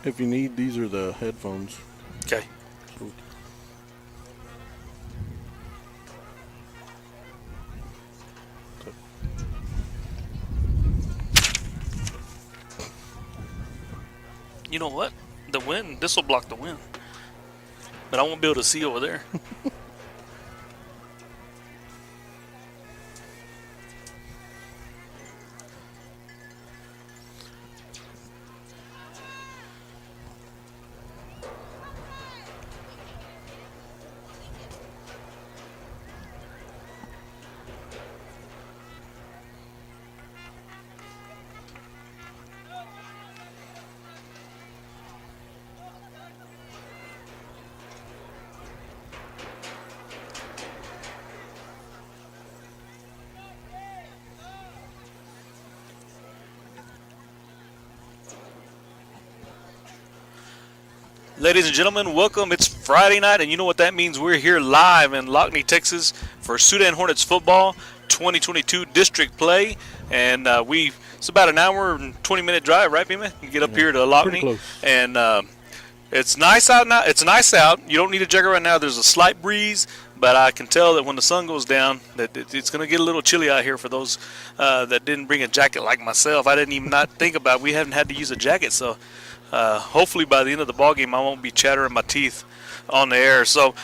If you need, these are the headphones. Okay. You know what? The wind, this will block the wind. But I won't be able to see over there. Ladies and gentlemen, welcome. It's Friday night, and you know what that means. We're here live in Lockney, Texas for Sudan Hornets Football 2022 district play. And it's about an hour and 20-minute drive, right, Pima? You get up here to Lockney. And it's nice out now. It's nice out. You don't need a jacket right now. There's a slight breeze, but I can tell that when the sun goes down that it's going to get a little chilly out here for those that didn't bring a jacket like myself. I didn't even not think about it. We haven't had to use a jacket, so hopefully by the end of the ball game I won't be chattering my teeth on the air. So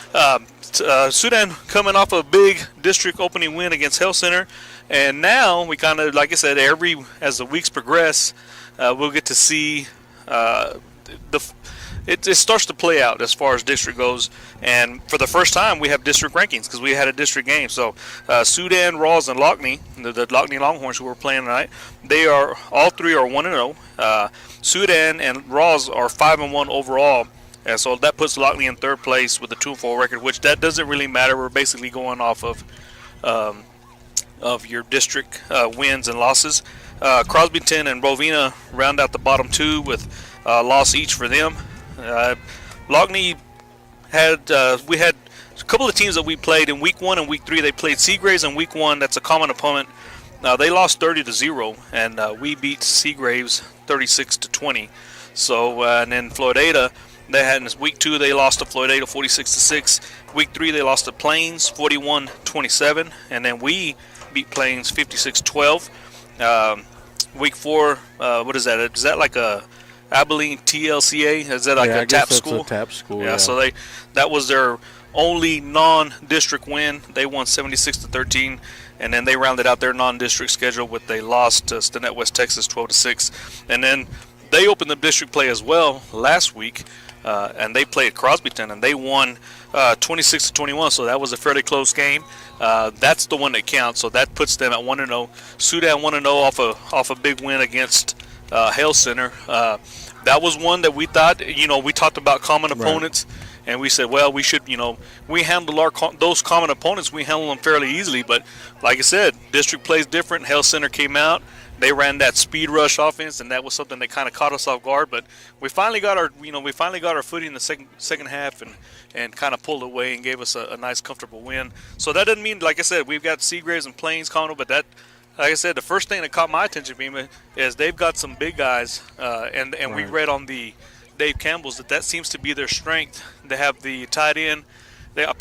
Sudan coming off a big district opening win against Health Center, and now we kind of, like I said, as the weeks progress, we'll get to see it starts to play out as far as district goes. And for the first time, we have district rankings because we had a district game. So Sudan, Rawls, and Lockney, the Lockney Longhorns who we're playing tonight, all three are 1-0. Sudan and Rawls are 5-1 overall. And so that puts Lockney in third place with a 2-4 record, which that doesn't really matter. We're basically going off of your district wins and losses. Crosbyton and Rovina round out the bottom two with a loss each for them. Lockney we had a couple of teams that we played in week 1 and week 3. They played Seagraves in week 1. That's a common opponent. They lost 30-0, and we beat Seagraves 36-20. So and then Floydada, they had in week 2 they lost to Floydada 46-6. Week 3 they lost to Plains 41-27, and then we beat Plains 56-12. Week 4, what is that? Is that like a Abilene TLCA? Is that like a TAP school? A TAP school. Yeah. So that was their only non-district win. They won 76-13, and then they rounded out their non-district schedule with they lost to Stinnett West Texas 12-6, and then they opened the district play as well last week, and they played Crosbyton and they won 26-21. So that was a fairly close game. That's the one that counts. So that puts them at 1-0. Sudan 1-0 off a big win against Hale Center. That was one that we thought, we talked about common opponents, and we said, well, we should, we handle those common opponents, we handle them fairly easily. But like I said, district plays different. Hale Center came out. They ran that speed rush offense, and that was something that kind of caught us off guard. But we finally got our footing in the second half, and kind of pulled away and gave us a nice, comfortable win. So that doesn't mean, like I said, we've got Seagraves and Plains coming, but that, like I said, the first thing that caught my attention, Bima, is they've got some big guys, and we read on the Dave Campbell's that seems to be their strength. They have the tight end. They got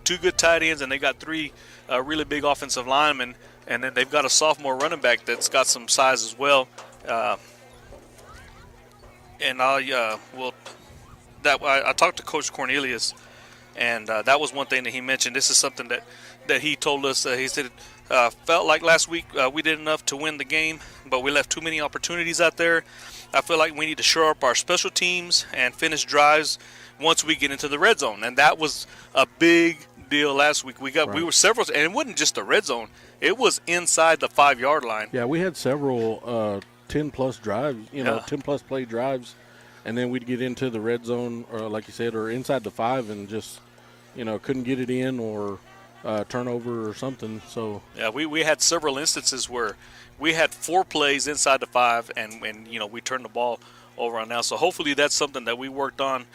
2 good tight ends, and they got 3 really big offensive linemen. And then they've got a sophomore running back that's got some size as well. And I talked to Coach Cornelius, and that was one thing that he mentioned. This is something that he told us. He said, felt like last week we did enough to win the game, but we left too many opportunities out there. I feel like we need to shore up our special teams and finish drives once we get into the red zone. And that was a big deal last week. We were several, and it wasn't just the red zone. It was inside the 5-yard line. Yeah, we had several 10-plus drives, 10-plus play drives, and then we'd get into the red zone, or like you said, or inside the 5, and just couldn't get it in, or turnover or something. So yeah, we had several instances where we had 4 plays inside the 5, and we turned the ball over on now. So hopefully that's something that we worked on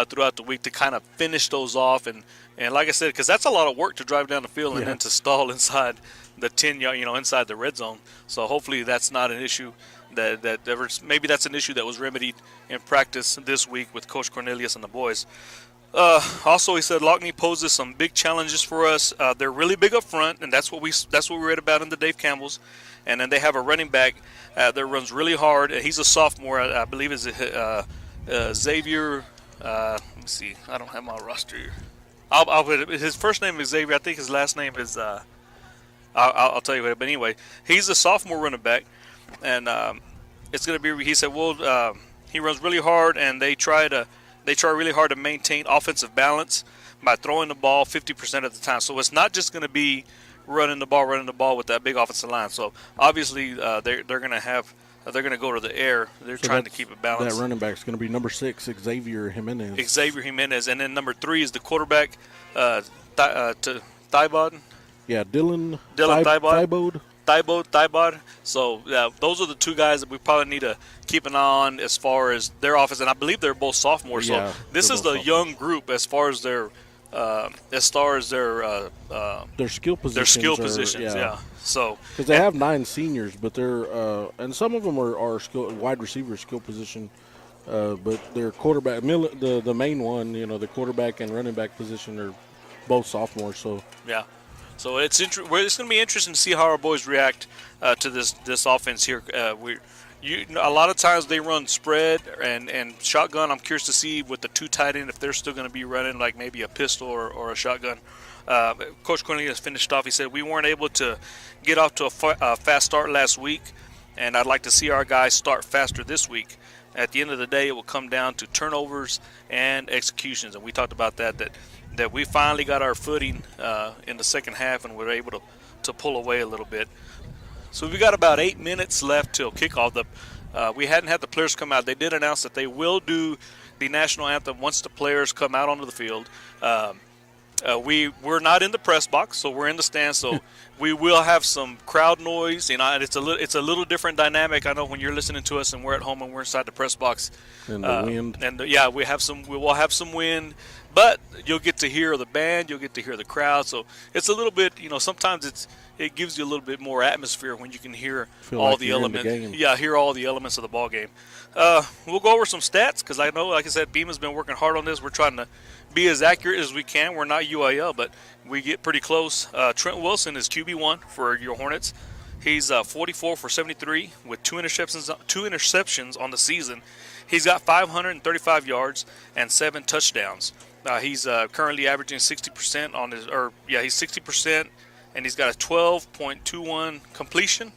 throughout the week to kind of finish those off. And like I said, because that's a lot of work to drive down the field and then to stall inside the 10-yard, inside the red zone. So hopefully that's not an issue maybe that's an issue that was remedied in practice this week with Coach Cornelius and the boys. Also, he said Lockney poses some big challenges for us. They're really big up front, and that's what we read about in the Dave Campbell's. And then they have a running back that runs really hard. He's a sophomore, I believe, is Xavier. Let me see. I don't have my roster here. His first name is Xavier. I think his last name is. I'll tell you what. But anyway, he's a sophomore running back, and it's going to be. He said, well, he runs really hard, and they try really hard to maintain offensive balance by throwing the ball 50% of the time. So it's not just going to be running the ball with that big offensive line. So obviously they're going to go to the air. They're trying to keep it balanced. That running back is going to be number 6, Xavier Jimenez. And then number 3 is the quarterback, Thibod. Yeah, Dylan Thibod. So those are the 2 guys that we probably need to keep an eye on as far as their offense. And I believe they're both sophomores. So this is the young group as far as their skill positions. Yeah. So because they have 9 seniors, but they're and some of them are wide receiver skill position, but their quarterback, the main one, the quarterback and running back position are both sophomores. So yeah. So it's going to be interesting to see how our boys react to this offense here. A lot of times they run spread and shotgun. I'm curious to see with the 2 tight end if they're still going to be running like maybe a pistol or a shotgun. Coach Cornelius finished off. He said we weren't able to get off to a fast start last week, and I'd like to see our guys start faster this week. At the end of the day, it will come down to turnovers and executions, and we talked about that we finally got our footing in the second half and we're able to pull away a little bit. So we got about 8 minutes left till kickoff. We hadn't had the players come out. They did announce that they will do the national anthem once the players come out onto the field. We're not in the press box, so we're in the stands. So we will have some crowd noise. And it's a little different dynamic. I know when you're listening to us and we're at home and we're inside the press box. And the wind. And we will have some wind. But you'll get to hear the band, you'll get to hear the crowd. So it's a little bit, sometimes it gives you a little bit more atmosphere when you can hear all the elements. Yeah, hear all the elements of the ball game. We'll go over some stats because I know, like I said, Beamer's been working hard on this. We're trying to be as accurate as we can. We're not UIL, but we get pretty close. Trent Wilson is QB1 for your Hornets. He's 44 for 73 with 2 interceptions on the season. He's got 535 yards and 7 touchdowns. He's currently averaging 60% on his, he's 60%, and he's got a 12.21 completion.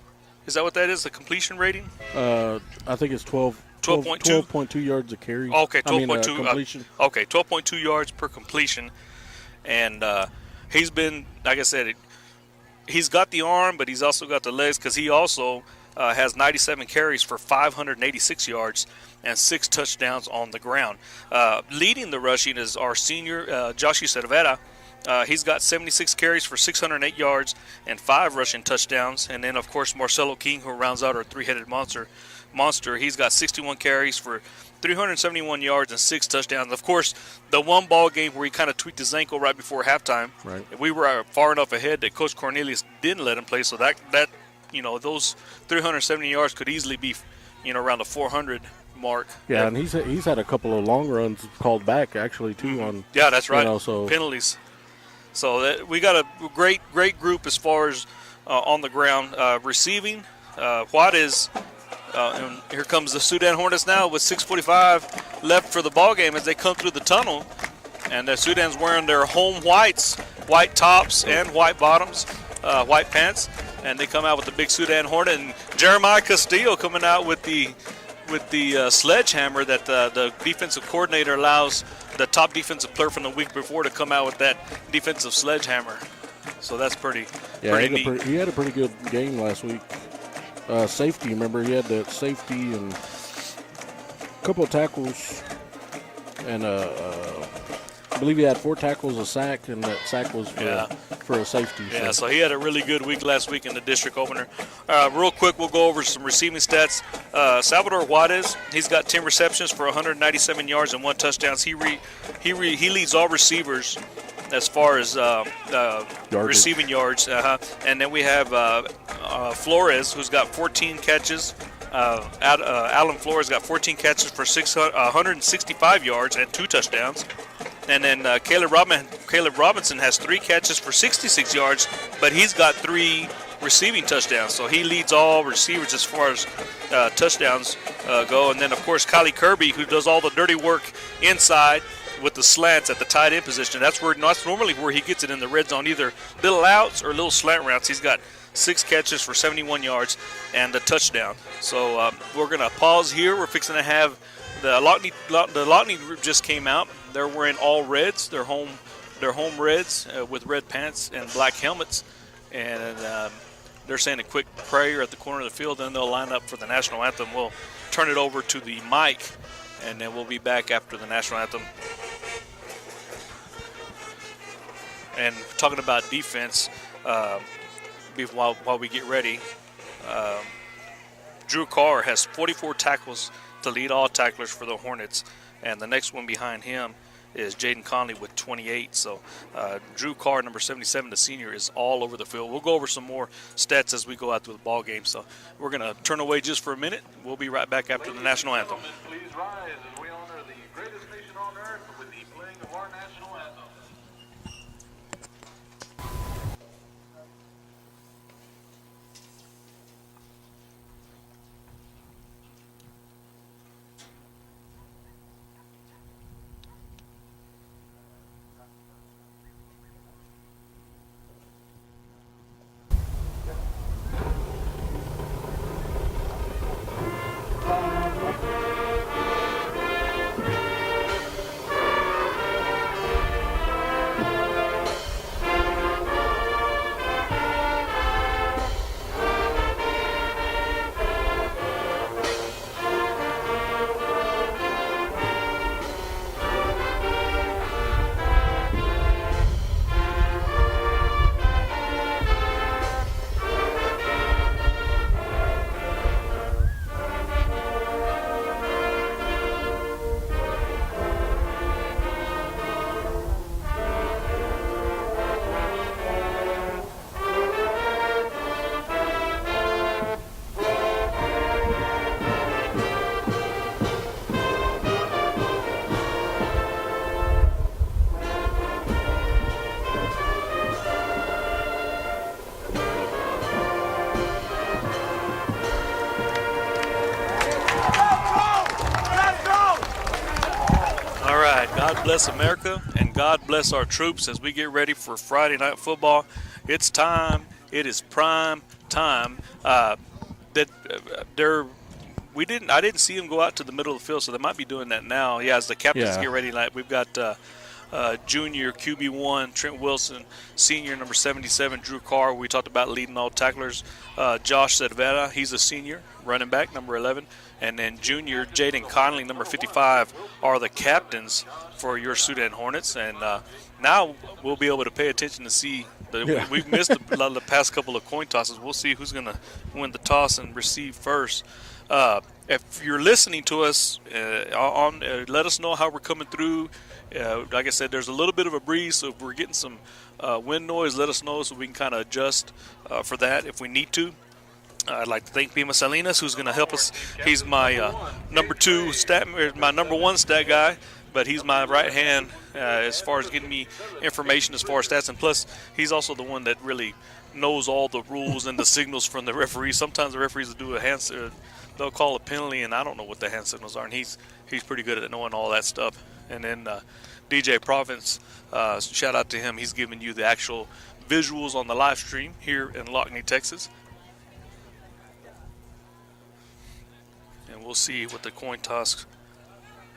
Is that what that is, the completion rating? I think it's 12.2 yards a carry. Okay, 12.2 completion. 12.2 yards per completion, and he's been, like I said, he's got the arm, but he's also got the legs because he also has 97 carries for 586 yards and 6 touchdowns on the ground. Leading the rushing is our senior, Joshie Cervera. He's got 76 carries for 608 yards and 5 rushing touchdowns. And then, of course, Marcelo King, who rounds out our 3-headed monster. He's got 61 carries for 371 yards and 6 touchdowns. Of course, the one ball game where he kind of tweaked his ankle right before halftime. Right. We were far enough ahead that Coach Cornelius didn't let him play. So that those 370 yards could easily be, around the 400 mark. Yeah, and he's had a couple of long runs called back actually too on. Yeah, that's right. So penalties. So we got a great group as far as on the ground receiving. What is? And here comes the Sudan Hornets now with 6:45 left for the ball game as they come through the tunnel, and the Sudan's wearing their home whites, white tops and white bottoms, white pants, and they come out with the big Sudan Hornet, and Jeremiah Castillo coming out with the sledgehammer that the defensive coordinator allows the top defensive player from the week before to come out with that defensive sledgehammer. So that's pretty neat. He had a pretty good game last week. Safety, remember he had that safety and couple of tackles, and I believe he had 4 tackles, a sack, and that sack was for a safety. Yeah, so he had a really good week last week in the district opener. Real quick, we'll go over some receiving stats. Salvador Juarez, he's got 10 receptions for 197 yards and 1 touchdown. He leads all receivers as far as receiving yards. And then we have Flores, who's got 14 catches. Alan Flores got 14 catches for 165 yards and 2 touchdowns. And then Caleb Robinson has 3 catches for 66 yards, but he's got 3 receiving touchdowns. So he leads all receivers as far as touchdowns go. And then, of course, Kylie Kirby, who does all the dirty work inside with the slants at the tight end position. That's normally where he gets it in the red zone, either little outs or little slant routes. He's got 6 catches for 71 yards and a touchdown. So we're going to pause here. We're fixing to have the Lockney group just came out. They're wearing all reds. They're home reds with red pants and black helmets. And they're saying a quick prayer at the corner of the field. Then they'll line up for the national anthem. We'll turn it over to the mic, and then we'll be back after the national anthem. And talking about defense, while we get ready, Drew Carr has 44 tackles to lead all tacklers for the Hornets, and the next one behind him is Jaden Conley with 28. So Drew Carr, number 77, the senior, is all over the field. We'll go over some more stats as we go out through the ball game. So we're going to turn away just for a minute. We'll be right back after the national anthem. Please rise as we honor the greatest nation on earth with the playing of our national anthem. God bless America and God bless our troops as we get ready for Friday night football. It's time. It is prime time. I didn't see him go out to the middle of the field, so they might be doing that now. Yeah, as the captains get ready tonight, we've got junior QB1 Trent Wilson, senior number 77 Drew Carr. We talked about leading all tacklers. Josh Cervera, he's a senior running back number 11. And then junior Jaden Conley, number 55, are the captains for your Sudan Hornets. And now we'll be able to pay attention to see. We've missed the past couple of coin tosses. We'll see who's going to win the toss and receive first. If you're listening to us, let us know how we're coming through. Like I said, there's a little bit of a breeze, so if we're getting some wind noise, let us know so we can kind of adjust for that if we need to. I'd like to thank Pima Salinas, who's going to help us. He's my number one stat guy, but he's my right hand as far as getting me information as far as stats. And plus, he's also the one that really knows all the rules and the signals from the referees. Sometimes the referees will do they'll call a penalty, and I don't know what the hand signals are. And he's pretty good at knowing all that stuff. And then DJ Province, shout out to him. He's giving you the actual visuals on the live stream here in Lockney, Texas. And we'll see what the coin toss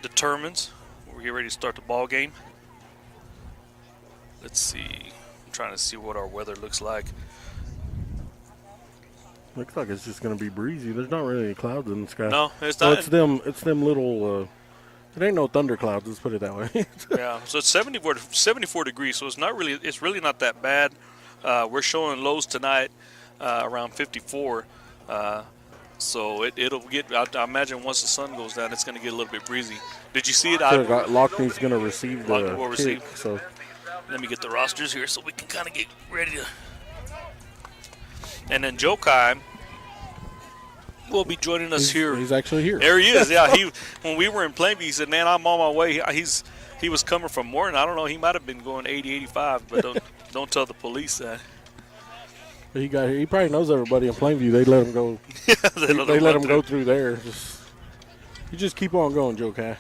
determines. We're getting ready to start the ball game. Let's see. I'm trying to see what our weather looks like. Looks like it's just going to be breezy. There's not really any clouds in the sky. No, it's Well, not. it's them little. It ain't no thunderclouds. Let's put it that way. Yeah, so it's 74 degrees, so it's really not that bad. We're showing lows tonight around 54. So it'll get. I imagine once the sun goes down, it's going to get a little bit breezy. Did you see it? Lockney's going to receive the Lockney will kick, receive. So Let me get the rosters here so we can kind of get ready to. And then Joe Kai will be joining us here. He's actually here. There he is. Yeah, when we were in Plainview, he said, "Man, I'm on my way." He was coming from Morton. I don't know. He might have been going 80, 85, but don't tell the police that. He probably knows everybody in Plainview. They let him go. Yeah, they let him go through there. You just keep on going, Joe Kai.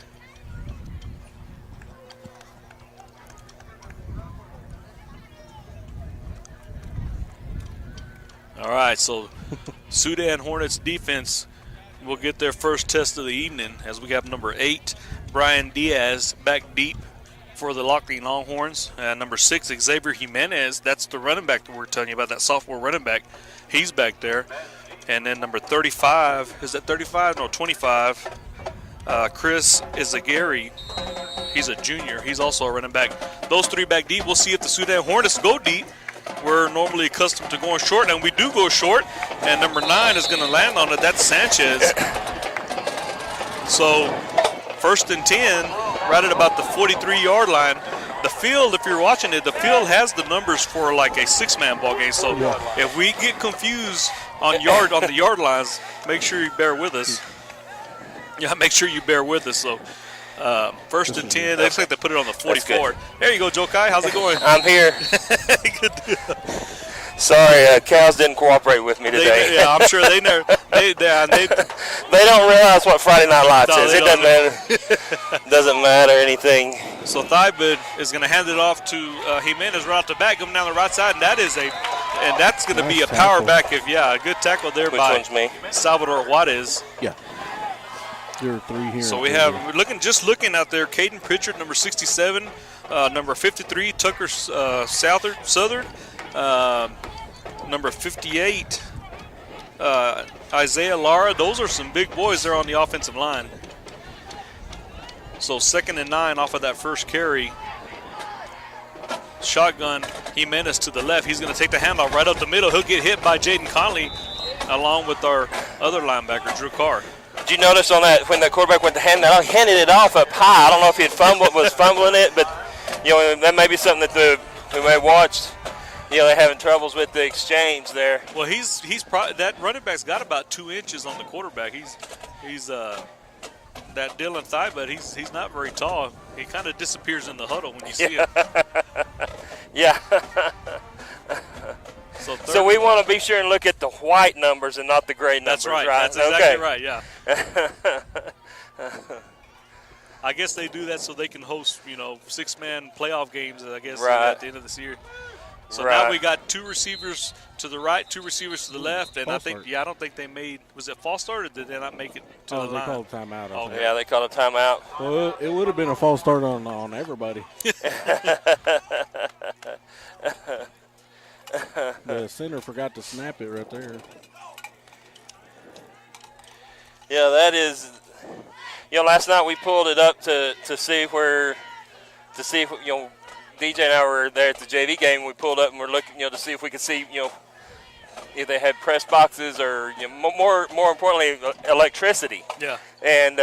All right, so Sudan Hornets defense will get their first test of the evening as we have number 8, Brian Diaz, back deep for the Lockney Longhorns. Number 6, Xavier Jimenez, that's the running back that we're telling you about, that sophomore running back. He's back there. And then number 35, is that 35? No, 25, Chris Izagari. He's a junior. He's also a running back. Those 3 back deep. We'll see if the Sudan Hornets go deep. We're normally accustomed to going short, and we do go short. And number 9 is going to land on it. That's Sanchez. So 1st and 10, right at about the 43-yard line. The field, if you're watching it, the field has the numbers for like a 6-man ball game. So if we get confused on the yard lines, make sure you bear with us. Yeah, make sure you bear with us. So 1st and 10, they looks like they put it on the 44. There you go, Joe Kai. How's it going? I'm here. Good deal. Sorry, cows didn't cooperate with me today. Yeah, I'm sure they never. They don't realize what Friday Night Lights is. It doesn't matter. Doesn't matter anything. So Thybud is going to hand it off to Jimenez right off the back, coming down the right side, and that's going to be a power back. A good tackle there Which by one's me? Salvador Juarez. Yeah. There are 3 here. So we're looking out there. Caden Pritchard, number 67, number 53, Tucker Southern, number 58, Isaiah Lara. Those are some big boys there on the offensive line. So 2nd and 9 off of that first carry. Shotgun, Jimenez to the left. He's going to take the handoff right up the middle. He'll get hit by Jaden Conley along with our other linebacker, Drew Carr. Did you notice on that when the quarterback went to hand that, handed it off up high? I don't know if he was fumbling it, but that may be something that we may have watched. They're having troubles with the exchange there. Well, he's probably, that running back's got about 2 inches on the quarterback. He's that Dylan Thybud. He's not very tall. He kind of disappears in the huddle when you see him. Yeah. So we want to be sure and look at the white numbers and not the gray numbers. That's right. Right? That's exactly right. Yeah. I guess they do that so they can host, 6-man playoff games. I guess at the end of this year. So now we got 2 receivers to the right, 2 receivers to the left, and I don't think they made. Was it false start or did they not make it to the line? They called a timeout. Okay. Yeah, they called a timeout. Well, it would have been a false start on everybody. The center forgot to snap it right there. Yeah, that is. Last night we pulled it up to see if DJ and I were there at the JV game. We pulled up and we're looking, to see if we could see, if they had press boxes or more importantly, electricity. Yeah. And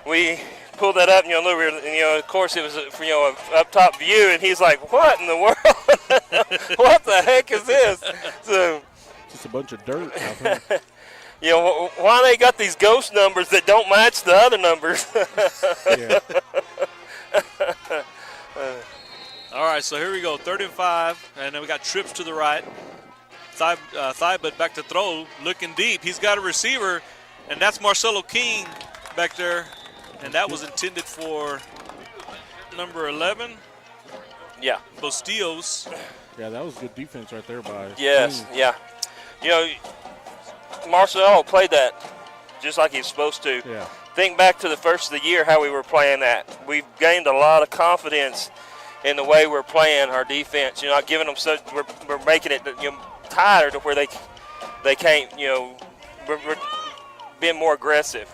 we pulled that up, of course it was a up top view, and he's like, "What in the world? What the heck is this?" So, just a bunch of dirt out there. Why they got these ghost numbers that don't match the other numbers? Yeah. All right, so here we go, 3rd and 5, and then we got trips to the right. Thybud back to throw, looking deep. He's got a receiver, and that's Marcelo King back there, and that was intended for number 11. Yeah. Bustillos. Yeah, that was good defense right there by Yes, King. yeah. Marcelo played that just like he's supposed to. Yeah. Think back to the first of the year how we were playing that. We've gained a lot of confidence in the way we're playing our defense. Not giving them we're making it tighter to where they they can't, we're being more aggressive.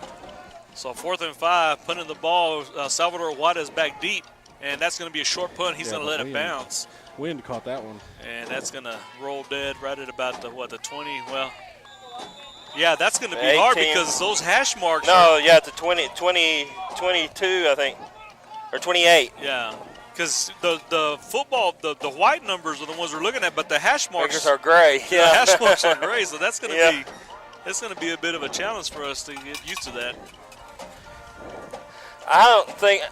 So 4th and 5, punting the ball. Salvador Juarez back deep, and that's going to be a short punt. He's going to let it bounce. Wind caught that one. And that's going to roll dead right at about the 20. Well, yeah, that's going to be hard because those hash marks. No, yeah, the 20, 22, I think, or 28. Yeah, because the football, the white numbers are the ones we're looking at, but the hash marks are gray. Yeah, the hash marks are gray, so that's going to be it's going to be a bit of a challenge for us to get used to that. I don't think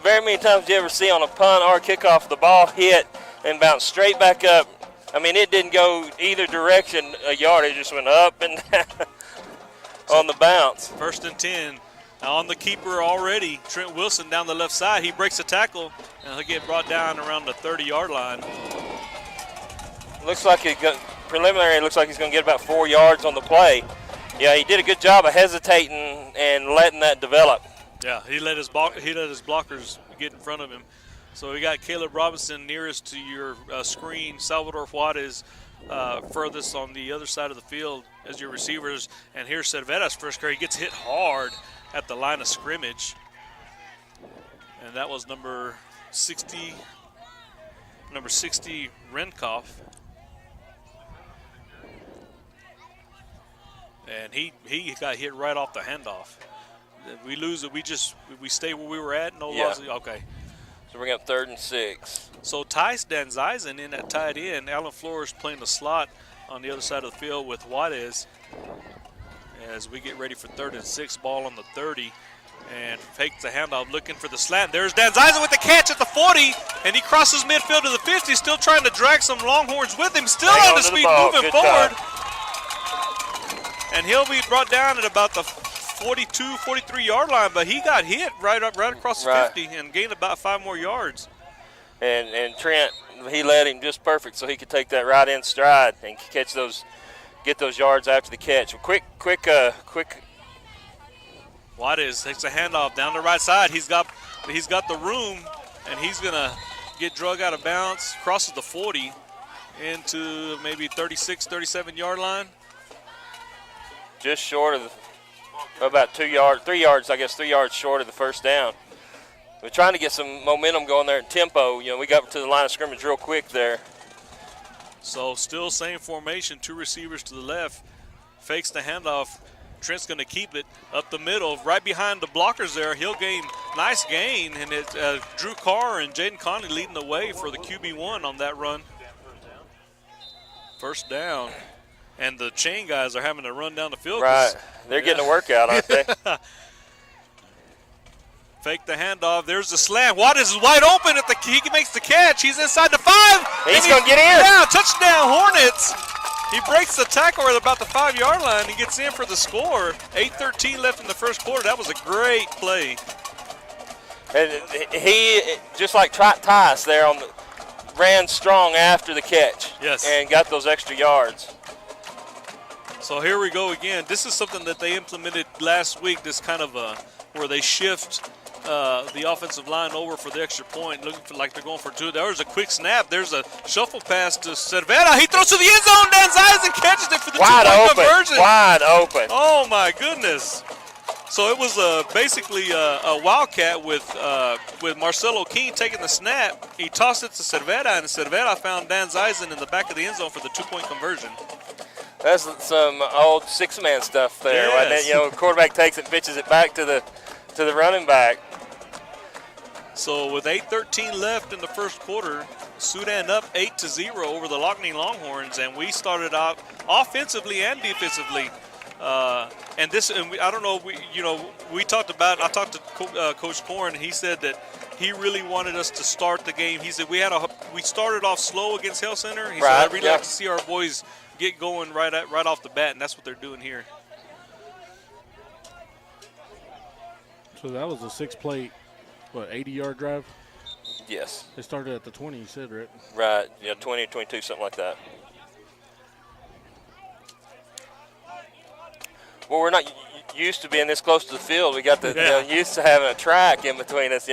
very many times you ever see on a punt or kickoff the ball hit and bounce straight back up. I mean, it didn't go either direction a yard. It just went up and down on the bounce. 1st and 10. On the keeper already, Trent Wilson down the left side. He breaks a tackle, and he'll get brought down around the 30-yard line. Looks like preliminary. It looks like he's going to get about 4 yards on the play. Yeah, he did a good job of hesitating and letting that develop. Yeah, he let his blockers get in front of him. So we got Caleb Robinson nearest to your screen. Salvador Juarez furthest on the other side of the field as your receivers. And here's Cervera's first carry. He gets hit hard at the line of scrimmage. And that was number 60 Renkoff. And he got hit right off the handoff. If we lose it, we stay where we were at. No loss. Okay. So we're going to 3rd and 6. So Tice Danzizen in at tight end. Alan Flores playing the slot on the other side of the field with Juarez as we get ready for 3rd and 6. Ball on the 30 and fakes the handoff, looking for the slant. There's Danzizen with the catch at the 40, and he crosses midfield to the 50. Still trying to drag some Longhorns with him. Still on his feet, moving forward. And he'll be brought down at about the 42, 43-yard line, but he got hit right across the 50 and gained about 5 more yards. And Trent, he led him just perfect so he could take that right in stride and get those yards after the catch. Quick. Juarez takes a handoff down the right side. He's got the room, and he's gonna get drug out of bounds. Crosses the 40 into maybe 36, 37-yard line. Just short of about 3 yards short of the first down. We're trying to get some momentum going there in tempo. We got to the line of scrimmage real quick there. So still same formation, 2 receivers to the left. Fakes the handoff. Trent's going to keep it up the middle, right behind the blockers there. He'll gain, nice gain, and it's Drew Carr and Jaden Conley leading the way for the QB1 on that run. First down. And the chain guys are having to run down the field. Right. They're getting a workout, aren't they? Fake the handoff. There's the slant. Waters is wide open. He makes the catch. He's inside the 5. He's going to get in. Yeah, touchdown Hornets. He breaks the tackle at about the 5-yard line. He gets in for the score. 8:13 left in the first quarter. That was a great play. And he, just like Tice there, ran strong after the catch. Yes. And got those extra yards. So here we go again. This is something that they implemented last week, this kind of where they shift the offensive line over for the extra point, looking for like they're going for 2. There's a quick snap. There's a shuffle pass to Cervera. He throws to the end zone. Danzizen catches it for the 2-point conversion. Wide open. Oh, my goodness. So it was basically a wildcat with Marcelo King taking the snap. He tossed it to Cervera, and Cervera found Danzizen in the back of the end zone for the 2-point conversion. That's some old 6-man stuff there. Yes. Right? Quarterback takes it, pitches it back to the running back. So with 8:13 left in the first quarter, Sudan up 8-0 over the Lockney Longhorns, and we started out offensively and defensively. I don't know. I talked to Coach Korn, and he said that he really wanted us to start the game. He said we started off slow against Hell Center. He said I'd really like to see our boys get going right off the bat, and that's what they're doing here. So that was a 6-play, 80-yard drive? Yes. They started at the 20, you said, right? Right. Yeah, 20 or 22, something like that. Well, we're not used to being this close to the field. We got used to having a track in between us.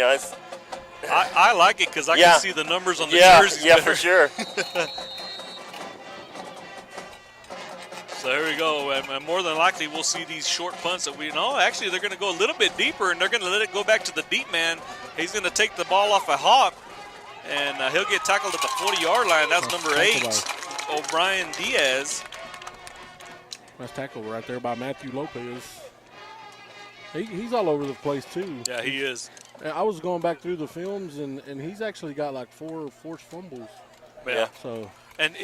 I like it because I can see the numbers on the jerseys. Yeah, for sure. So here we go, and more than likely we'll see these short punts that we know. Actually, they're going to go a little bit deeper, and they're going to let it go back to the deep man. He's going to take the ball off a hop, and he'll get tackled at the 40-yard line. That's number 8, O'Brien Diaz. Nice tackle right there by Matthew Lopez. He's all over the place too. Yeah, he is. I was going back through the films, and he's actually got like 4 forced fumbles. Yeah. So. And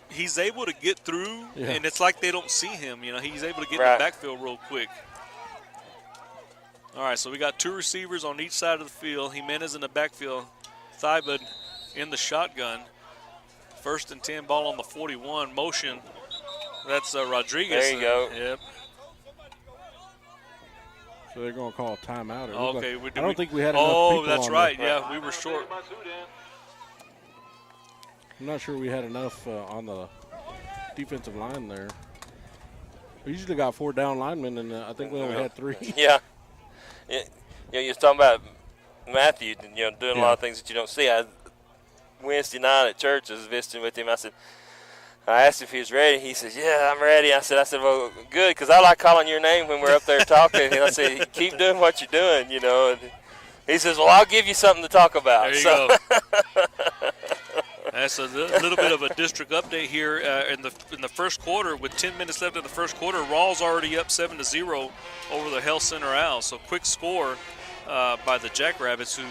he's able to get through, and it's like they don't see him. You know, he's able to get in the backfield real quick. All right, so we got 2 receivers on each side of the field. Jimenez in the backfield, Thibud in the shotgun. 1st and 10, ball on the 41. Motion. That's Rodriguez. There you go. Yep. So they're going to call a timeout. Okay. I don't think we had enough people. Oh, that's right. Yeah, we were short. I'm not sure we had enough on the defensive line there. We usually got 4 down linemen, and I think we only had 3. Yeah. You're talking about Matthew, doing a lot of things that you don't see. Wednesday night at church, I was visiting with him. I asked if he was ready. He says, "Yeah, I'm ready." I said, "Well, good, because I like calling your name when we're up there talking." And I said, "Keep doing what you're doing, And he says, "Well, I'll give you something to talk about." There you go. That's a little bit of a district update here in the first quarter. With 10 minutes left in the first quarter, Rawls already up 7-0 over the Health Center Owls. So quick score by the Jackrabbits, who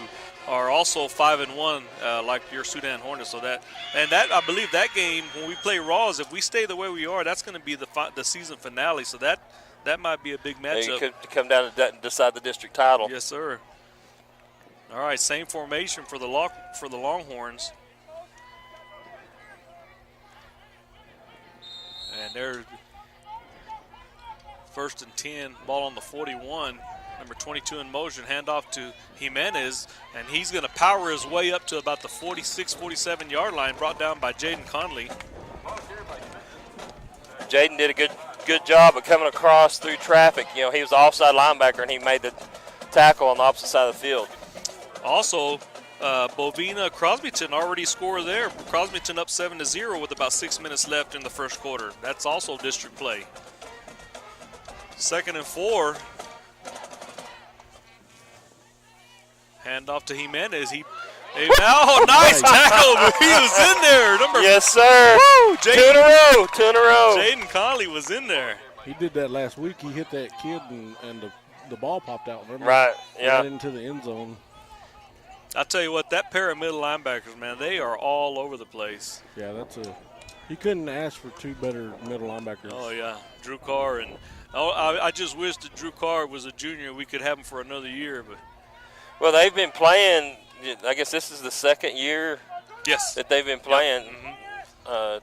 are also 5-1, like your Sudan Hornets. So that I believe that game when we play Rawls, if we stay the way we are, that's going to be the season finale. So that might be a big matchup. You could come down and decide the district title. Yes, sir. All right, same formation for the Longhorns. And they're 1st and 10, ball on the 41. Number 22 in motion, handoff to Jimenez, and he's going to power his way up to about the 46, 47-yard line, brought down by Jaden Conley. Jaden did a good job of coming across through traffic. He was an offside linebacker, and he made the tackle on the opposite side of the field. Also, Bovina Crosbyton already scored there. Crosbyton up 7-0 with about 6 minutes left in the first quarter. That's also district play. 2nd and 4. Hand off to Jimenez. Nice tackle. He was in there. Yes, sir. Woo, 2 in a row. 2 in a row. Jaden Conley was in there. He did that last week. He hit that kid, and the ball popped out. Remember? Right, yeah. Right into the end zone. I'll tell you what, that pair of middle linebackers, man, they are all over the place. Yeah, you couldn't ask for 2 better middle linebackers. Oh, yeah. Drew Carr. I just wish that Drew Carr was a junior. We could have him for another year. But Well, they've been playing, I guess this is the 2nd year that they've been playing, or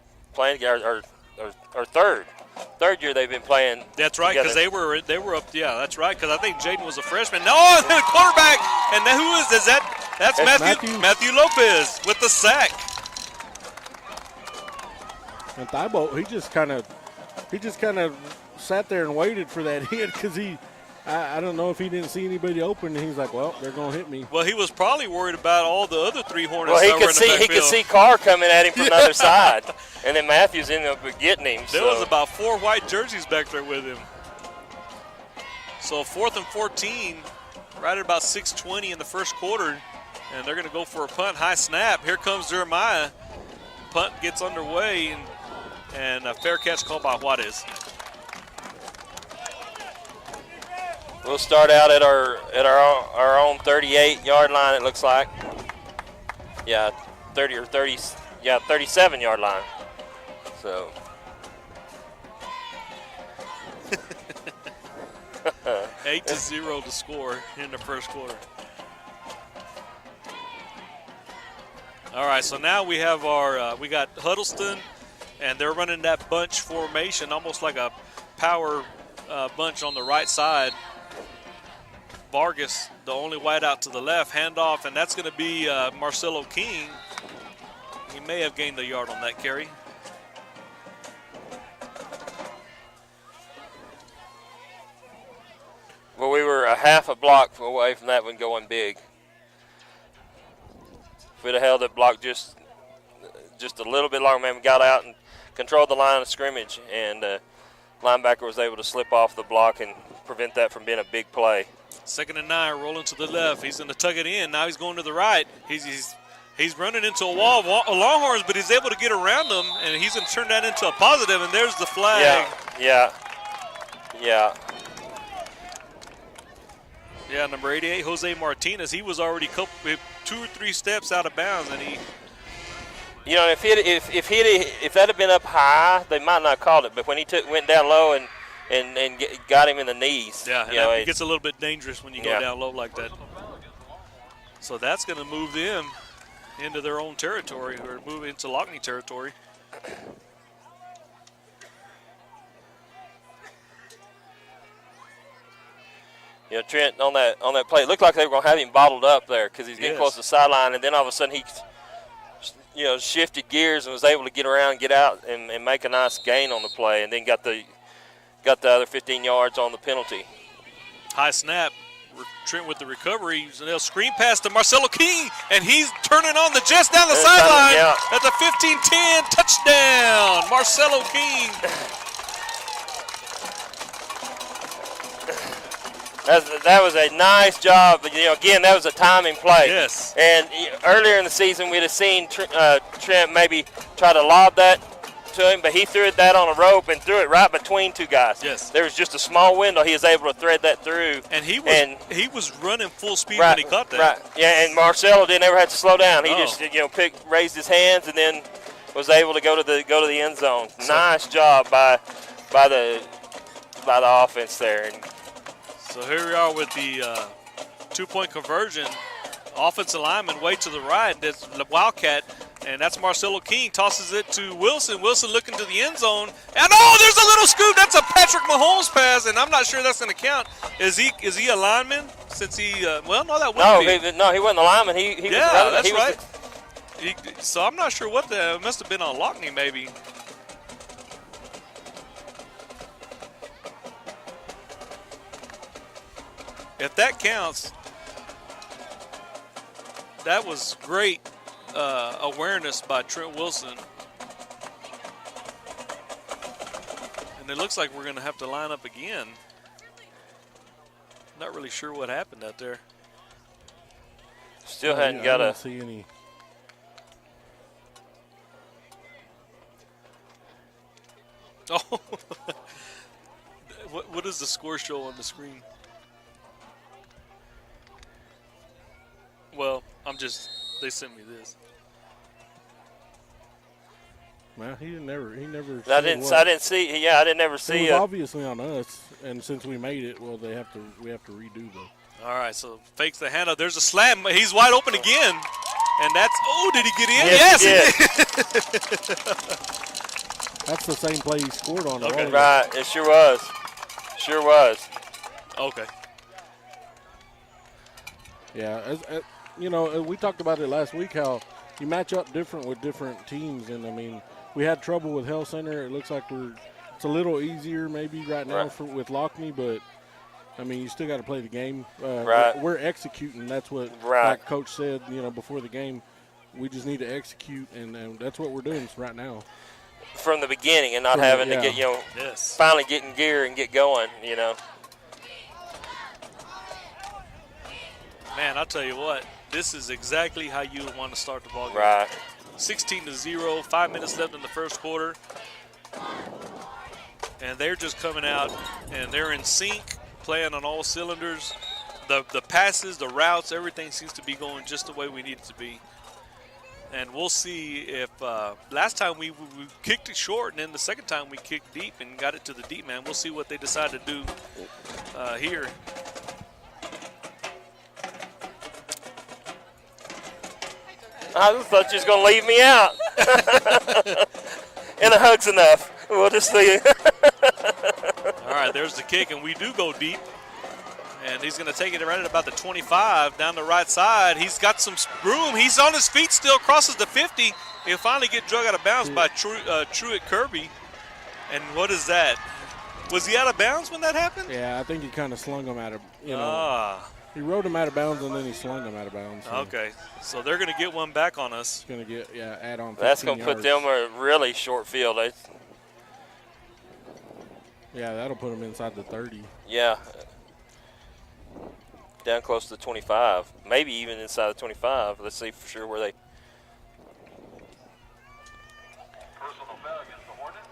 third year they've been playing. That's right, because they were up. Yeah, that's right, because I think Jaden was a freshman. No, the quarterback, and who is that? That's Matthew Lopez with the sack. And Thibault, he just kind of sat there and waited for that hit because I don't know if he didn't see anybody open, and he's like, well, they're going to hit me. Well, he was probably worried about all the other 3 Hornets. Well, he could see Carr coming at him from the other side, and then Matthews ended up getting him. There was about 4 white jerseys back there with him. So 4th and 14, right at about 6:20 in the first quarter, and they're going to go for a punt. High snap. Here comes Jeremiah. Punt gets underway, and a fair catch called by Juarez. We'll start out at our own 38-yard line. It looks like, 37-yard line. So. 8-0 to score in the first quarter. All right, so now we have we got Huddleston, and they're running that bunch formation, almost like a power bunch on the right side. Vargas, the only wide out to the left, handoff, and that's going to be Marcelo King. He may have gained a yard on that carry. Well, we were a half a block away from that one going big. If we'd have held that block just a little bit longer, man, we got out and controlled the line of scrimmage, and linebacker was able to slip off the block and prevent that from being a big play. 2nd and 9, rolling to the left. He's going to tuck it in. Now he's going to the right. He's running into a wall of Longhorns, but he's able to get around them, and he's going to turn that into a positive, and there's the flag. Yeah, number 88, Jose Martinez, he was already 2 or 3 steps out of bounds, and he... You know, if that had been up high, they might not have called it, but when he went down low and got him in the knees. Yeah, and it gets a little bit dangerous when you go down low like that. So that's going to move them into their own territory, or move into Lockney territory. You know, Trent on that play, it looked like they were going to have him bottled up there because he's getting close to the sideline, and then all of a sudden he, shifted gears and was able to get around, get out, and make a nice gain on the play, and then got the other 15 yards on the penalty. High snap. Trent with the recovery. They'll screen pass to Marcelo King, and he's turning on the Jets down the sideline. At the 15-10 touchdown, Marcelo King. That was a nice job. Again, that was a timing play. Yes. And earlier in the season, we'd have seen Trent maybe try to lob that to him, but he threw that on a rope and threw it right between 2 guys. Yes. There was just a small window. He was able to thread that through. And he was running full speed when he caught that. Right. Yeah, and Marcelo didn't ever have to slow down. He just raised his hands and then was able to go to the end zone. Nice job by the offense there. And so here we are with the 2-point conversion. Offensive lineman way to the right. That's the Wildcat. And that's Marcelo King, tosses it to Wilson. Wilson looking to the end zone. And, there's a little scoop. That's a Patrick Mahomes pass, and I'm not sure that's going to count. Is he a lineman? Since he that wouldn't be. No, he wasn't a lineman. He that's right. So I'm not sure what it must have been on Lockney maybe. If that counts, that was great. Awareness by Trent Wilson. And it looks like we're going to have to line up again. Not really sure what happened out there. Still hadn't got I don't see any. Oh, what does the score show on the screen? Well, they sent me this. Well, he never. I didn't see. Yeah, I didn't ever see it. It was obviously on us, and since we made it, well, we have to redo though. All right, so fakes the handoff. There's a slam. He's wide open again, and that's. Did he get in? Yes, he did. That's the same play he scored on. Okay. Right, it sure was. Okay. Yeah, we talked about it last week how you match up different with different teams, and I mean, we had trouble with Hell Center. It looks like it's a little easier maybe right now with Lockney, but I mean, you still got to play the game. We're executing. That's what like Coach said. Before the game, we just need to execute, and that's what we're doing right now. From the beginning, and not having to get finally get in gear and get going. Man, I'll tell you what, this is exactly how you would want to start the ball game. Right. 16-0, 5 minutes left in the first quarter. And they're just coming out, and they're in sync, playing on all cylinders. The passes, the routes, everything seems to be going just the way we need it to be. And we'll see if last time we kicked it short, and then the second time we kicked deep and got it to the deep man. We'll see what they decide to do here. I just thought you was going to leave me out. And a hug's enough. We'll just see. All right, there's the kick, and we do go deep. And he's going to take it right at about the 25 down the right side. He's got some room. He's on his feet still, crosses the 50. He'll finally get drug out of bounds by Truett Kirby. And what is that? Was he out of bounds when that happened? Yeah, I think he kind of slung him out of, He rode him out of bounds and then he slung him out of bounds. So Okay, so they're going to get one back on us. He's going to get, add on 15 That's going to put yards. them a really short field. Yeah, that'll put him inside the 30. Yeah. Down close to the 25. Maybe even inside the 25. Let's see for sure where they. Personal foul against the Hornets.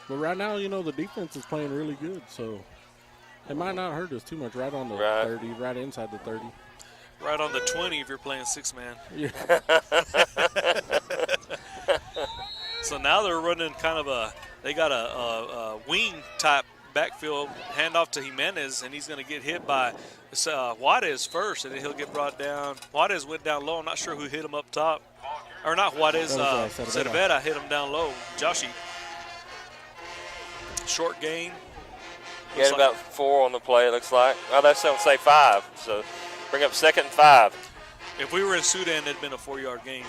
But right now, the defense is playing really good, so it might not hurt us too much. Right on the Right. 30, right inside the 30. Right on the 20 if you're playing 6-man. Yeah. So now they're running kind of they got a wing type backfield handoff to Jimenez, and he's going to get hit by Juarez first, and then he'll get brought down. Juarez went down low. I'm not sure who hit him up top. Or not Juarez, That was, Cervera hit him down low. Joshy. Short gain. He had about 4 on the play, it looks like. Oh, that's going to say 5. So bring up 2nd and 5. If we were in Sudan, it'd been a 4-yard gain.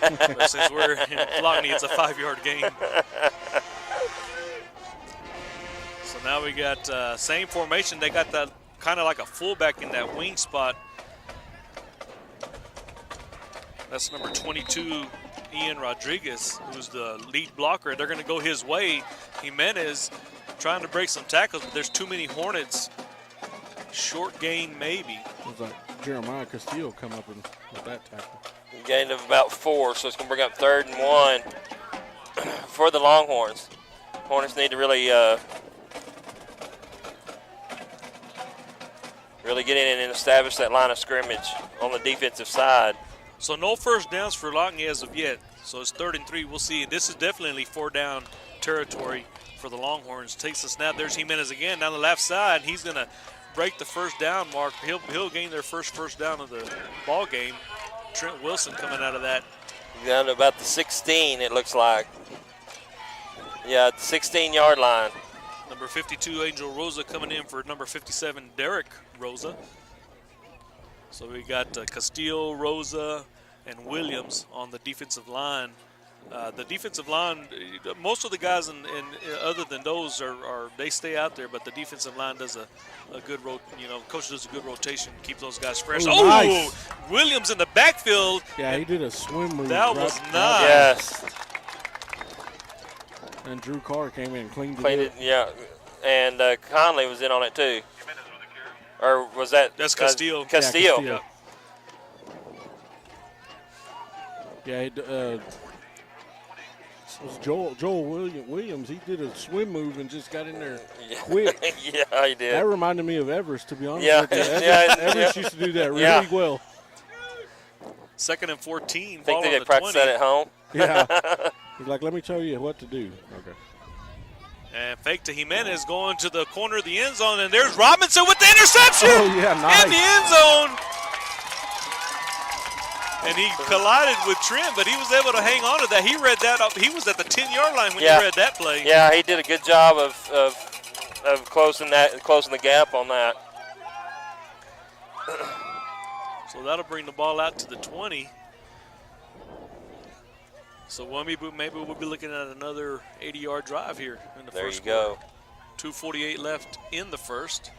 But since we're in Lockney, it's a 5-yard gain. So now we got same formation. They got that kind of like a fullback in that wing spot. That's number 22, Ian Rodriguez, who's the lead blocker. They're going to go his way. Jimenez trying to break some tackles, but there's too many Hornets. Short gain maybe. Looks like Jeremiah Castillo come up with that tackle. Gain of about 4, so it's going to bring up 3rd and 1 for the Longhorns. Hornets need to really get in and establish that line of scrimmage on the defensive side. So no first downs for Lockney as of yet. So it's 3rd and 3. We'll see. This is definitely 4-down territory for the Longhorns. Takes the snap. There's Jimenez again down the left side. He's going to break the first down mark. He'll gain their first down of the ball game. Trent Wilson coming out of that. Down to about the 16, it looks like. Yeah, the 16-yard line. Number 52, Angel Rosa, coming in for number 57, Derek Rosa. So we got Castillo, Rosa, and Williams on the defensive line. The defensive line, most of the guys, other than those, they stay out there. But the defensive line does a good coach does a good rotation, keep those guys fresh. Oh, nice. Williams in the backfield. Yeah, he did a swim move. That was nice. Yes. And Drew Carr came in and cleaned Played it. it, yeah. And Conley was in on it too. Or was that? That's Castillo. Castillo. Yeah, it was Joel Williams. He did a swim move and just got in there quick. Yeah, he did. That reminded me of Everest, to be honest Yeah. with you. Yeah. Everest used to do that really Yeah. well. 2nd and 14. I Ball think on they the practiced 20. that at home. Yeah. He's like, let me show you what to do. Okay. And fake to Jimenez going to the corner of the end zone, and there's Robinson with the interception. Oh, yeah, nice. In the end zone. And he collided with Trent, but he was able to hang on to that. He read that up. He was at the 10-yard line when he read that play. Yeah, he did a good job of closing the gap on that. So that'll bring the ball out to the 20. So maybe we'll be looking at another 80-yard drive here in the first quarter. There you go. 2:48 left in the first.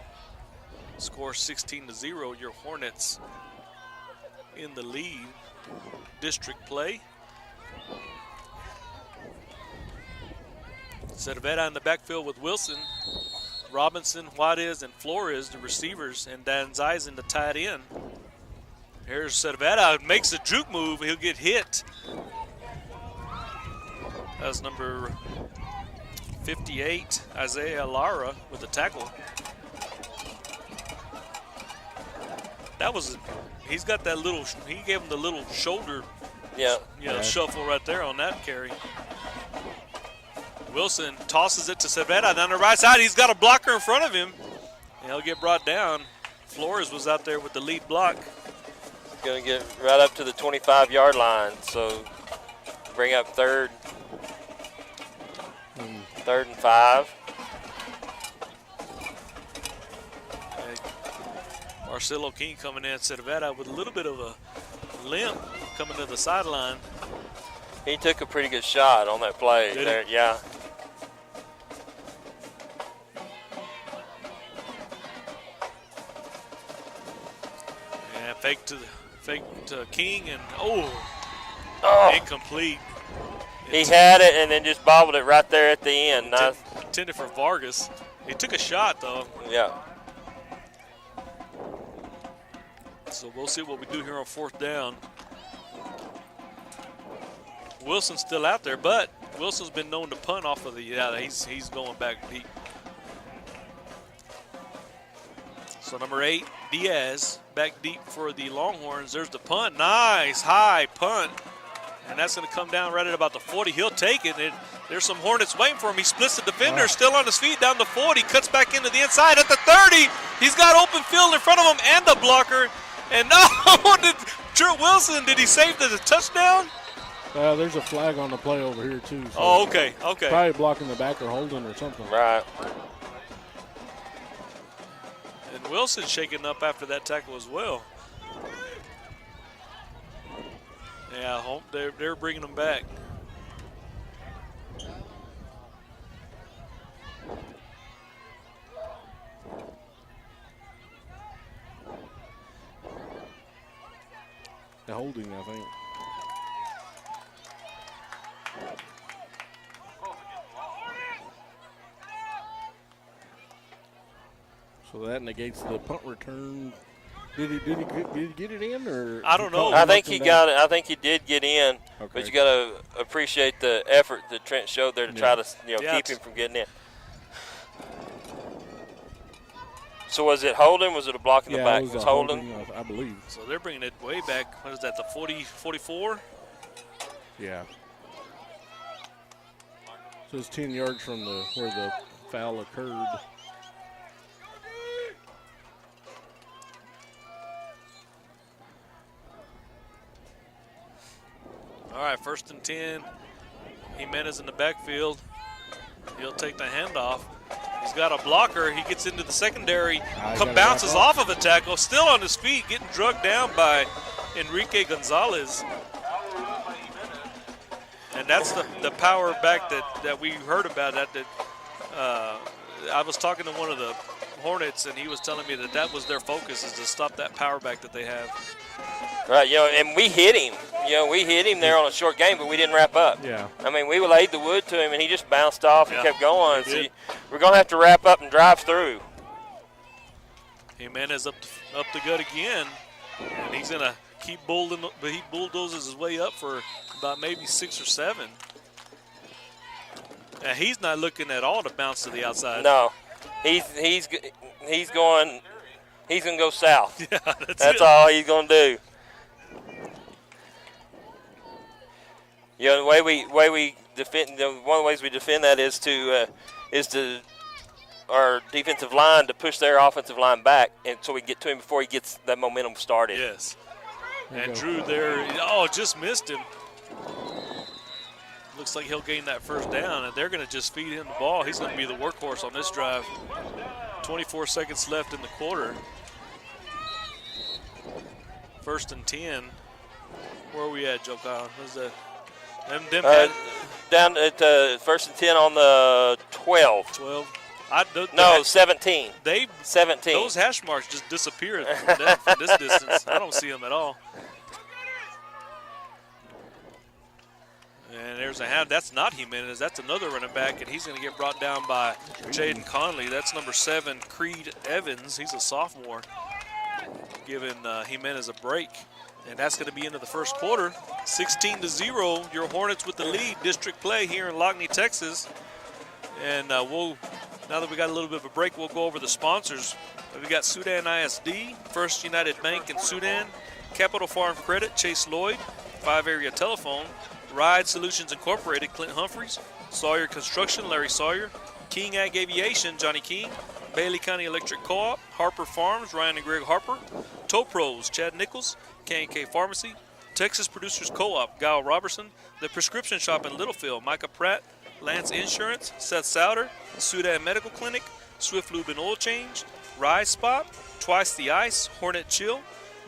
Score 16-0. Your Hornets in the lead. District play. Cervera in the backfield with Wilson. Robinson, Juarez, and Flores, the receivers, and Danzais the tight end. Here's Cervera, makes a juke move. He'll get hit. That's number 58, Isaiah Lara, with the tackle. He's got that little, he gave him the little shoulder shuffle right there on that carry. Wilson tosses it to Cervera down the right side. He's got a blocker in front of him. And he'll get brought down. Flores was out there with the lead block. Going to get right up to the 25-yard line. So bring up 3rd and 5. Marcelo King coming in. Cervera with a little bit of a limp coming to the sideline. He took a pretty good shot on that play. Did there. he? Yeah. Fake to King, and incomplete. He had it and then just bobbled it right there at the end. Nice. Intended for Vargas. He took a shot, though. Yeah. So we'll see what we do here on 4th down. Wilson's still out there, but Wilson's been known to punt off of the, he's going back deep. So number 8, Diaz, back deep for the Longhorns. There's the punt. Nice, high punt. And that's going to come down right at about the 40. He'll take it. And there's some Hornets waiting for him. He splits the defender, still on his feet down the 40. Cuts back into the inside at the 30. He's got open field in front of him and the blocker. And Drew Wilson, did he save the touchdown? There's a flag on the play over here, too. So okay. Probably blocking the back or holding or something. Right. And Wilson shaking up after that tackle as well. Yeah, they're bringing him back. The holding, I think. So that negates the punt return. Did he get it in, or I don't know. I think he got it. I think he did get in, okay. But you got to appreciate the effort that Trent showed there to try to keep him from getting in. So was it holding? Was it a block in the back? It was holding, I believe. So they're bringing it way back. What is that? The 40, 44? Yeah. So it's 10 yards from where the foul occurred. All right, 1st and 10. Jimenez in the backfield. He'll take the handoff. He's got a blocker. He gets into the secondary, bounces off of a tackle, still on his feet, getting drugged down by Enrique Gonzalez. And that's the power back that we heard about. I was talking to one of the Hornets, and he was telling me that was their focus, is to stop that power back that they have. Right, and we hit him. We hit him there on a short game, but we didn't wrap up. Yeah. I mean, we laid the wood to him, and he just bounced off and kept going. So we're going to have to wrap up and drive through. Jimenez up the gut again, and he's going to keep bulldozing, but he bulldozes his way up for about maybe 6 or 7. Now, he's not looking at all to bounce to the outside. No, he's going to go south. Yeah, that's all he's going to do. The way we defend, one of the ways we defend that is to our defensive line to push their offensive line back, and so we get to him before he gets that momentum started. Yes. And Drew there, just missed him. Looks like he'll gain that 1st down, and they're going to just feed him the ball. He's going to be the workhorse on this drive. 24 seconds left in the quarter. 1st and 10. Where are we at, Joe Collins? What is that? Down at 1st and 10 on the 12. 12. 17. 17. Those hash marks just disappear from this distance. I don't see them at all. And there's a hand. That's not Jimenez. That's another running back, and he's going to get brought down by Jaden Conley. That's number 7, Creed Evans. He's a sophomore, giving Jimenez a break. And that's going to be into the 1st quarter. 16-0, your Hornets with the lead. District play here in Lockney, Texas. And now that we got a little bit of a break, we'll go over the sponsors. We got Sudan ISD, First United Bank in Sudan, Capital Farm Credit, Chase Lloyd, 5-Area Telephone, Ride Solutions Incorporated, Clint Humphreys, Sawyer Construction, Larry Sawyer, King Ag Aviation, Johnny King, Bailey County Electric Co-op, Harper Farms, Ryan and Greg Harper, Tow Pros, Chad Nichols, K&K Pharmacy, Texas Producers Co-op, Guile Robertson, The Prescription Shop in Littlefield, Micah Pratt, Lance Insurance, Seth Souter, Sudan Medical Clinic, Swift Lube and Oil Change, Rise Spot, Twice the Ice, Hornet Chill,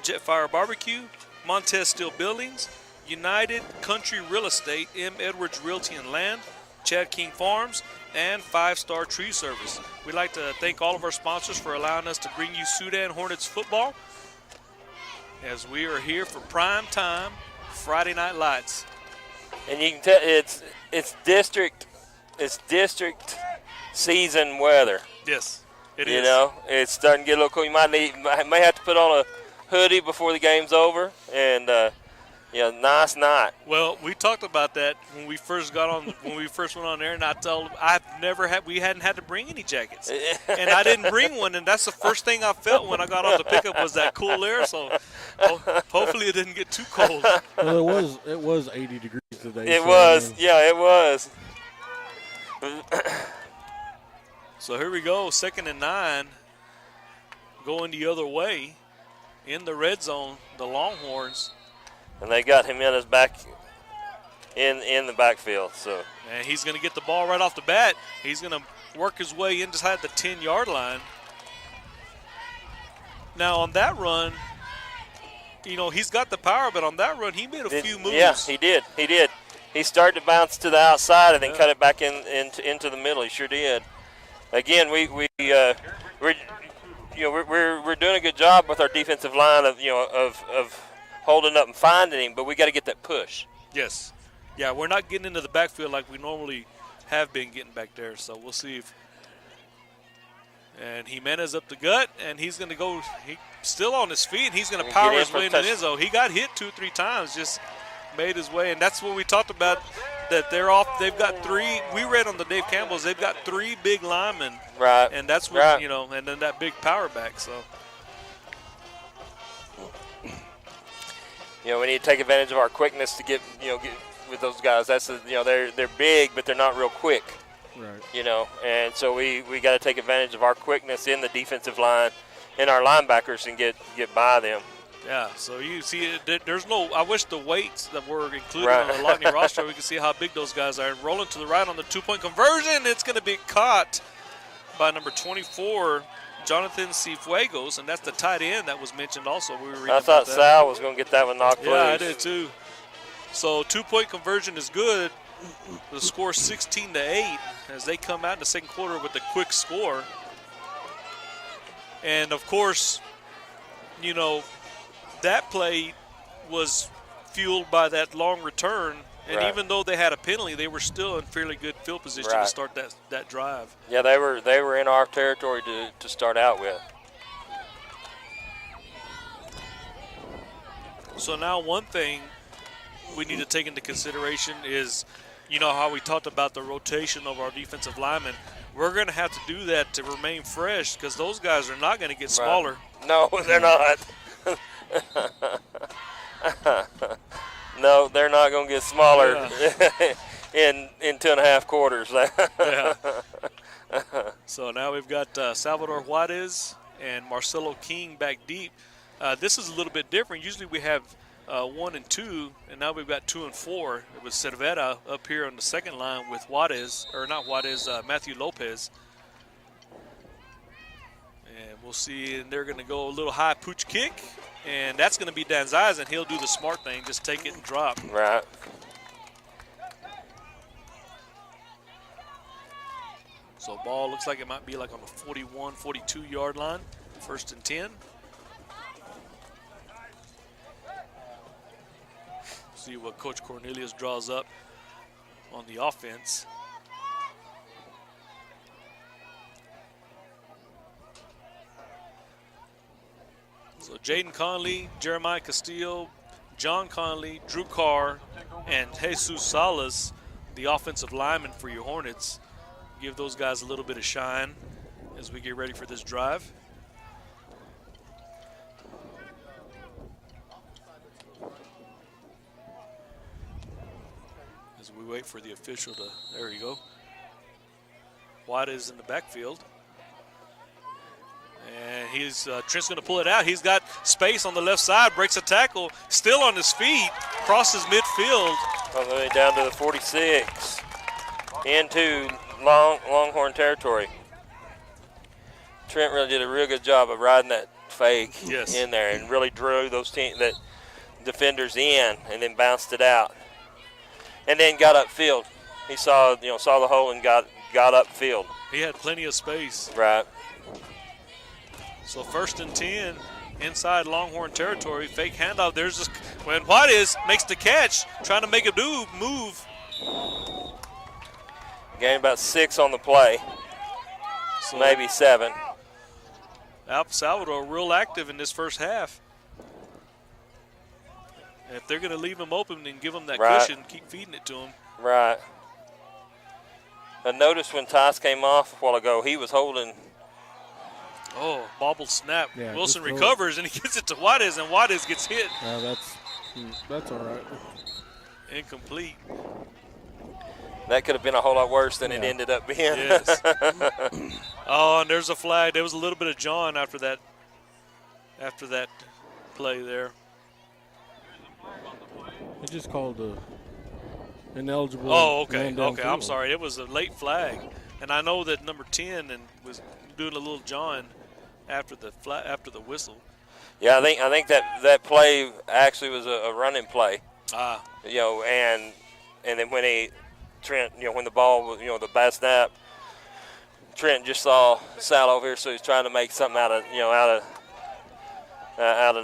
Jetfire Barbecue, Montez Steel Buildings, United Country Real Estate, M. Edwards Realty and Land, Chad King Farms, and 5-Star Tree Service. We'd like to thank all of our sponsors for allowing us to bring you Sudan Hornets football. as we are here for prime time Friday Night Lights. And you can tell it's district season weather. Yes, it is. You know, it's starting to get a little cool. You may have to put on a hoodie before the game's over, and nice night. Well, we talked about that when we first got on, when we first went on there, and I told them we hadn't had to bring any jackets, and I didn't bring one, and that's the first thing I felt when I got on the pickup was that cool air. So hopefully it didn't get too cold. Well, it was 80 degrees today. It was. So here we go, 2nd and 9, going the other way in the red zone. The Longhorns. And they got Jimenez back in the backfield. So. And he's going to get the ball right off the bat. He's going to work his way inside the 10-yard line. Now on that run, he's got the power, but on that run he made a few moves. Yeah, he did. He started to bounce to the outside and then cut it back into the middle. He sure did. Again, we're doing a good job with our defensive line of holding up and finding him, but we got to get that push. Yes. Yeah, we're not getting into the backfield like we normally have been getting back there, so we'll see if. And Jimenez up the gut, and he's going to go. He's still on his feet, and he's going to power his way into the end zone. He got hit 2-3 times, just made his way, and that's what we talked about. That they're off. They've got 3. We read on the Dave Campbell's. They've got 3 big linemen, right? And that's what and then that big power back. So. We need to take advantage of our quickness to get with those guys. That's they're big, but they're not real quick. Right. And so we got to take advantage of our quickness in the defensive line and our linebackers and get by them. Yeah. So you see, there's no. I wish the weights that were included Right. on the Lockney roster, we can see how big those guys are. And rolling to the right on the 2-point conversion, it's going to be caught by number 24. Jonathan Cifuegos, and that's the tight end that was mentioned also. We were reading I thought about that. Sal was going to get that one knocked loose. Yeah, I did too. So 2-point conversion is good. The score 16-8 as they come out in the second quarter with a quick score. And of course, that play was fueled by that long return. And Right. even though they had a penalty, they were still in fairly good field position to Right. start that drive. Yeah, they were in our territory to start out with. So now one thing we need to take into consideration is, how we talked about the rotation of our defensive linemen. We're going to have to do that to remain fresh because those guys are not going to get smaller. Right. No, they're not. No, they're not going to get smaller in 2.5 quarters. Yeah. So now we've got Salvador Juarez and Marcelo King back deep. This is a little bit different. Usually we have 1 and 2, and now we've got 2 and 4. It was Cervera up here on the second line with Matthew Lopez. And we'll see, and they're going to go a little high pooch kick, and that's going to be Danzais, and he'll do the smart thing, just take it and drop. Right. So ball looks like it might be like on the 41, 42-yard line, 1st and 10. See what Coach Cornelius draws up on the offense. So Jaden Conley, Jeremiah Castillo, John Conley, Drew Carr, and Jesus Salas, the offensive linemen for your Hornets. Give those guys a little bit of shine as we get ready for this drive. As we wait for the official to, there you go. White is in the backfield. And Trent's going to pull it out. He's got space on the left side, breaks a tackle, still on his feet, crosses midfield. All the way down to the 46, into Longhorn territory. Trent really did a real good job of riding that fake in there and really drew those that defenders in and then bounced it out. And then got upfield. He saw the hole and got upfield. He had plenty of space. Right. So 1st and 10 inside Longhorn territory. Fake handoff. There's this when Juarez makes the catch, trying to make a move. Gained about 6 on the play, So maybe 7. El Salvador real active in this first half. And if they're going to leave him open and give him that Right. cushion, keep feeding it to him. Right. I noticed when Tice came off a while ago, he was holding. Oh, bobbled snap. Yeah, Wilson just throw it. recovers, and he gets it to Juarez, and Juarez gets hit. That's all right. Incomplete. That could have been a whole lot worse than it Yeah. ended up being. Yes. Oh, and there's a flag. There was a little bit of John after that play there. It just called ineligible. Oh, okay. man Okay, I'm downfield. sorry. It was a late flag. And I know that number 10 was doing a little John after the whistle. Yeah, I think that play actually was a running play. Ah, You know, and then when Trent, you know, when the ball was, you know, the bad snap, Trent just saw Sal over here, so he's trying to make something out of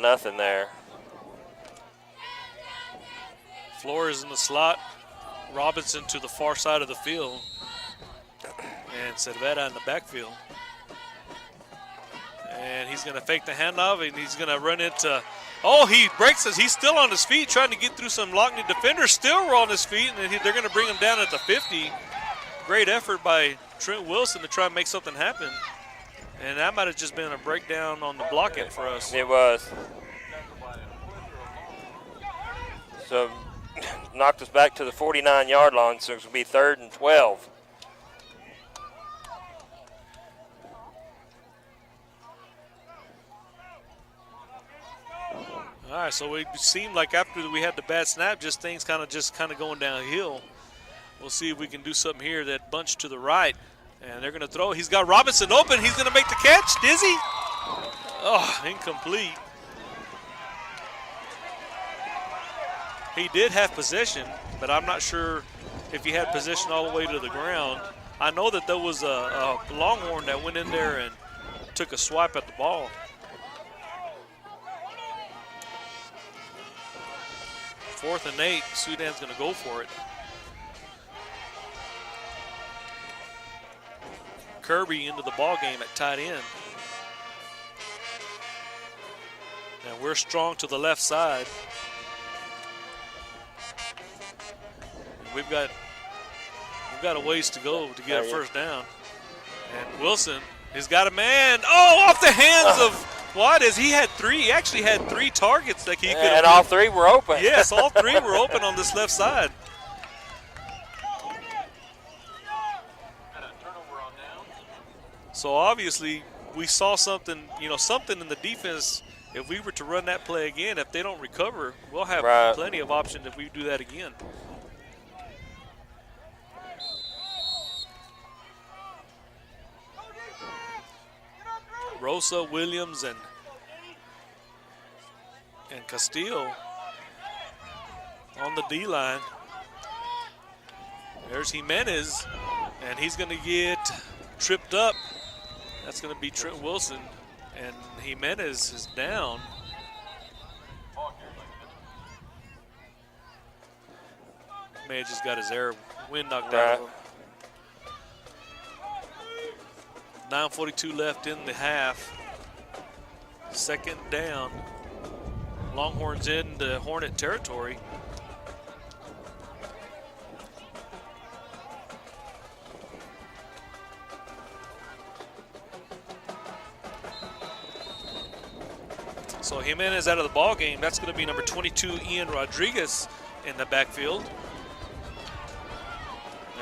nothing there. Flores in the slot. Robinson to the far side of the field. And Cervera in the backfield. And he's going to fake the handoff, and he's going to run into. Oh, he breaks us. He's still on his feet, trying to get through some Lockney defenders. Still on his feet, and they're going to bring him down at the 50. Great effort by Trent Wilson to try and make something happen. And that might have just been a breakdown on the blocking for us. It was. So knocked us back to the 49-yard line, so it's going to be 3rd and 12. All right, so it seemed like after we had the bad snap, things kind of going downhill. We'll see if we can do something here. That bunch to the right, and they're going to throw. He's got Robinson open. He's going to make the catch. Dizzy. Oh, incomplete. He did have possession, but I'm not sure if he had possession all the way to the ground. I know that there was a Longhorn that went in there and took a swipe at the ball. Fourth and 8, Sudan's going to go for it. Kirby into the ball game at tight end. And we're strong to the left side. We've got a ways to go to get a first down. And Wilson has got a man. Oh, off the hands of Juarez. He actually had 3 targets that he could have. And all 3 were open. Yes, all 3 were open on this left side. So obviously we saw something in the defense. If we were to run that play again, if they don't recover, we'll have plenty of options if we do that again. Rosa, Williams, and Castillo on the D-line. There's Jimenez, and he's going to get tripped up. That's going to be Trent Wilson, and Jimenez is down. May have just got his wind knocked out of him. 9:42 left in the half. 2nd down. Longhorns in the Hornet territory. So Jimenez out of the ball game. That's going to be number 22, Ian Rodriguez, in the backfield.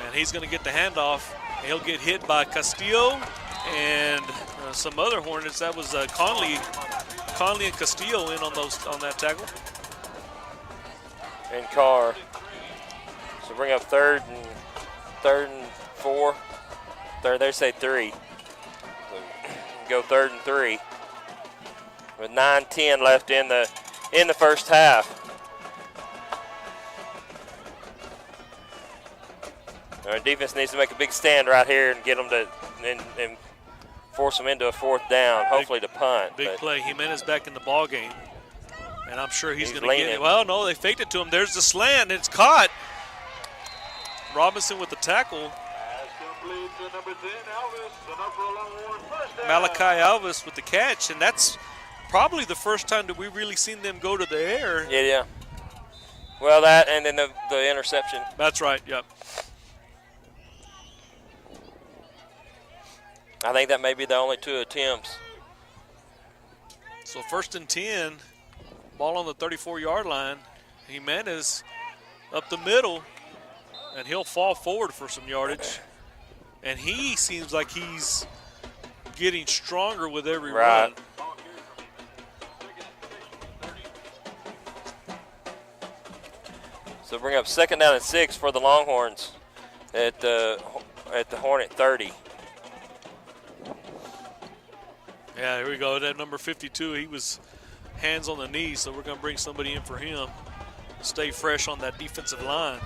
And he's going to get the handoff. He'll get hit by Castillo and some other Hornets. That was Conley and Castillo in on that tackle. And Carr. So bring up 3rd and 4. They say 3. So go 3rd and 3. With 9:10 left in the first half. Our defense needs to make a big stand right here and get them to and force them into a 4th down, hopefully to punt. Big but play. Jimenez back in the ball game. And I'm sure he's going to get it. leaning. Well, no, they faked it to him. There's the slant. It's caught. Robinson with the tackle. Pass complete to number 10, Alvis. Enough for a Longhorn first down. Malachi Alvis with the catch. And that's probably the first time that we've really seen them go to the air. Yeah. Well, that and then the interception. That's right, yep. I think that may be the only 2 attempts. So 1st and 10, ball on the 34-yard line. Jimenez up the middle, and he'll fall forward for some yardage. And he seems like he's getting stronger with every run. So bring up 2nd down and 6 for the Longhorns at the Hornet 30. Yeah, here we go. That number 52, he was hands on the knees, so we're going to bring somebody in for him. Stay fresh on that defensive line.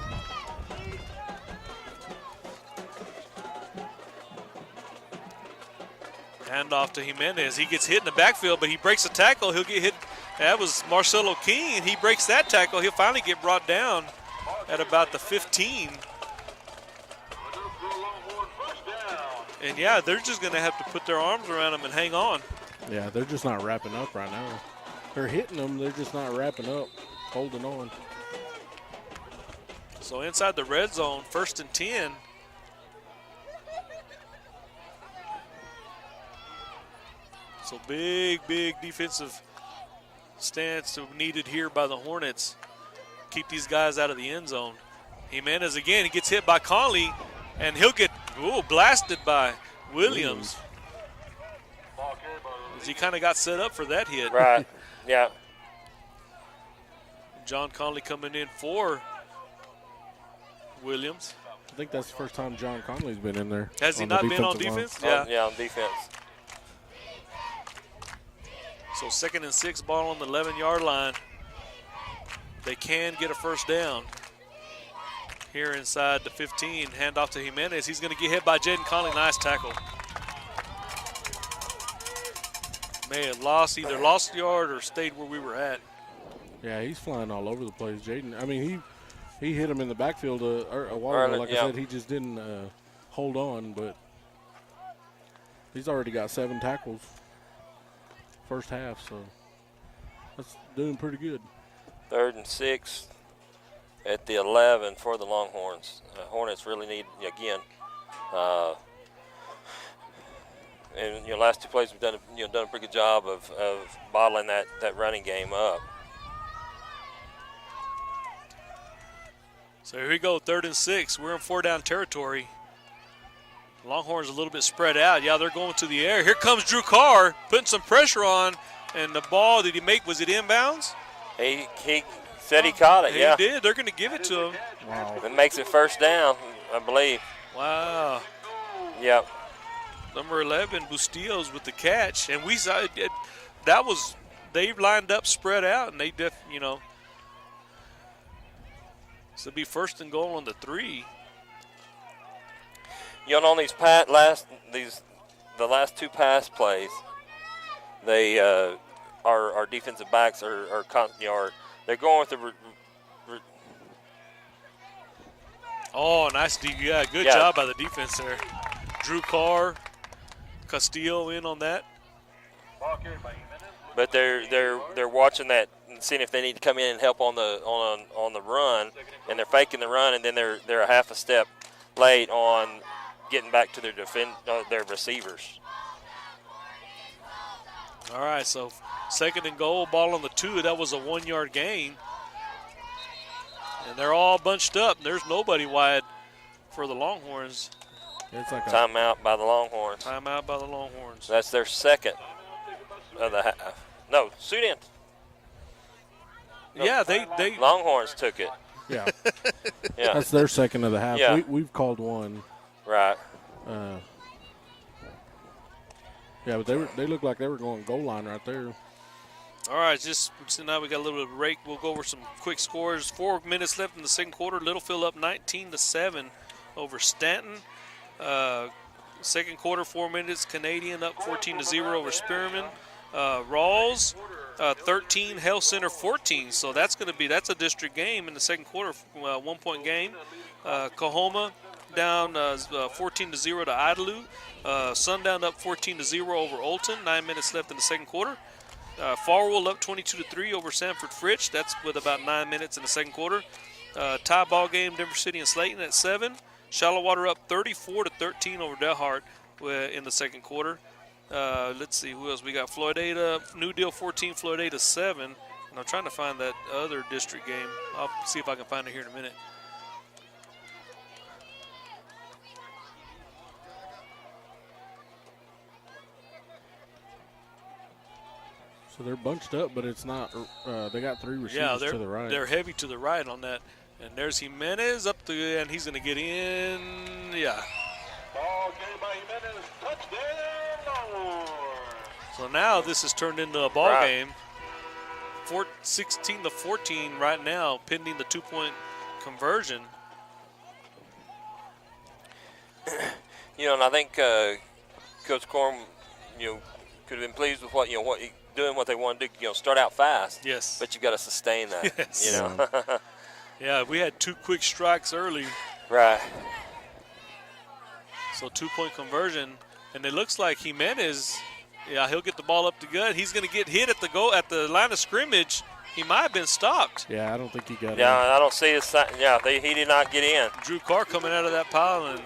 Hand off to Jimenez. He gets hit in the backfield, but he breaks a tackle. He'll get hit. That was Marcelo King, and he breaks that tackle. He'll finally get brought down at about the 15. Enough for a Longhorn first down. And, yeah, they're just going to have to put their arms around him and hang on. Yeah, they're just not wrapping up right now. They're hitting them. They're just not wrapping up, holding on. So inside the red zone, 1st and 10. So big defensive stance needed here by the Hornets. Keep these guys out of the end zone. Jimenez again, he gets hit by Conley, and he'll get blasted by Williams. Ball carried by As he kind of got set up for that hit. Right. Yeah. John Conley coming in for Williams. I think that's the first time John Conley's been in there. Has he on the not been on defensive defense? Yeah, on defense. So 2nd and 6, ball on the 11-yard line. They can get a first down. Here inside the 15, hand off to Jimenez. He's going to get hit by Jaden Conley. Nice tackle. May have either lost the yard or stayed where we were at. Yeah, he's flying all over the place, Jaden. I mean, he hit him in the backfield a while ago. Like I said, he just didn't hold on, but he's already got 7 tackles first half, so that's doing pretty good. 3rd and 6 at the 11 for the Longhorns. Hornets really need, again, and last 2 plays we've done a pretty good job of bottling that running game up. So here we go, 3rd and 6. We're in 4-down territory. Longhorns a little bit spread out. Yeah, they're going to the air. Here comes Drew Carr, putting some pressure on, and the ball, did he make, was it inbounds? He said he caught it, yeah. He did. They're going to give it to him. Wow. It makes it first down, I believe. Wow. Yep. Number 11, Bustillos with the catch. And we saw it, that was, they lined up, spread out, and they so it'll be 1st and goal on the 3. On these the last 2 pass plays, they our defensive backs are they're going with the Oh, nice. Good job by the defense there. Drew Carr, Castillo in on that. Ball carried by Jimenez. but they're watching that and seeing if they need to come in and help on the run, and they're faking the run, and then they're a half a step late on getting back to their receivers. All right, so 2nd and goal, ball on the 2. That was a 1-yard gain. And they're all bunched up. There's nobody wide for the Longhorns. It's like Timeout by the Longhorns. Timeout by the Longhorns. That's their 2nd of the half. No, Sudan. Yeah, they Longhorns took it. yeah, Yeah, that's their 2nd of the half. Yeah. We've called one. right. Yeah, but they looked like they were going goal line right there. All right, so now we got a little bit of break. We'll go over some quick scores. 4 minutes left in the 2nd quarter. Littlefield up 19-7 over Stanton. Second quarter, 4 minutes. Canadian up 14-0 over Spearman. Rawls 13, Hell Center 14. So that's a district game in the second quarter, 1 point game. Coahoma down 14-0 to Idalou. Sundown up 14-0 over Olton. 9 minutes left in the second quarter. Farwell up 22-3 over Sanford Fritch. That's with about 9 minutes in the second quarter. Tie ball game, Denver City and Slayton at 7. Shallowater up 34-13 over Delhart in the second quarter. Let's see who else we got. Floydada, New Deal 14, Floydada 7. And I'm trying to find that other district game. I'll see if I can find it here in a minute. So they're bunched up, but it's not. They got 3 receivers to the right. They're heavy to the right on that. And there's Jimenez up the, and he's going to get in. Yeah. Ball game by Jimenez. Touchdown. So now this has turned into a ball game. 16-14 right now, pending the 2-point conversion. And I think Coach Corm, could have been pleased with what doing what they want to do. Start out fast. Yes. But you've got to sustain that. Yes. Yeah, we had 2 quick strikes early. Right. So 2-point conversion, and it looks like Jimenez. Yeah, he'll get the ball up the gut. He's going to get hit at the line of scrimmage. He might have been stopped. Yeah, I don't think he got in. Yeah, I don't see his sign. Yeah, he did not get in. Drew Carr coming out of that pile, and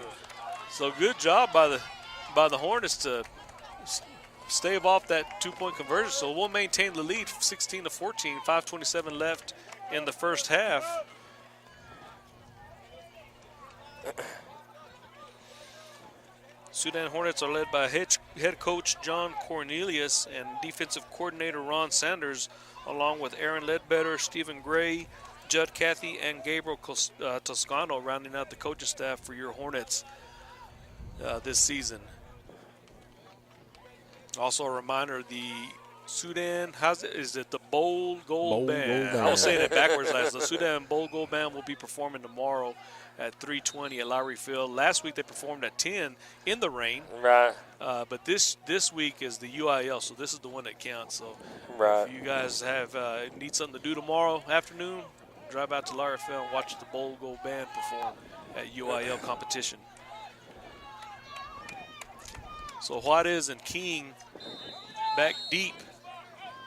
so good job by the Hornets to stave off that 2-point conversion. So we'll maintain the lead, 16-14, 5:27 left in the first half. Sudan Hornets are led by head coach John Cornelius and defensive coordinator Ron Sanders, along with Aaron Ledbetter, Stephen Gray, Judd Cathy, and Gabriel Toscano, rounding out the coaching staff for your Hornets this season. Also a reminder, the Sudan, is it the Bold Gold Band? I was saying it backwards last. The Sudan Bold Gold Band will be performing tomorrow at 3:20 at Lowry Field. Last week they performed at 10 in the rain. Right. But this week is the UIL, so this is the one that counts. So right. If you guys have need something to do tomorrow afternoon, drive out to Lowry Field and watch the Bold Gold Band perform at UIL competition. So Juarez and King back deep.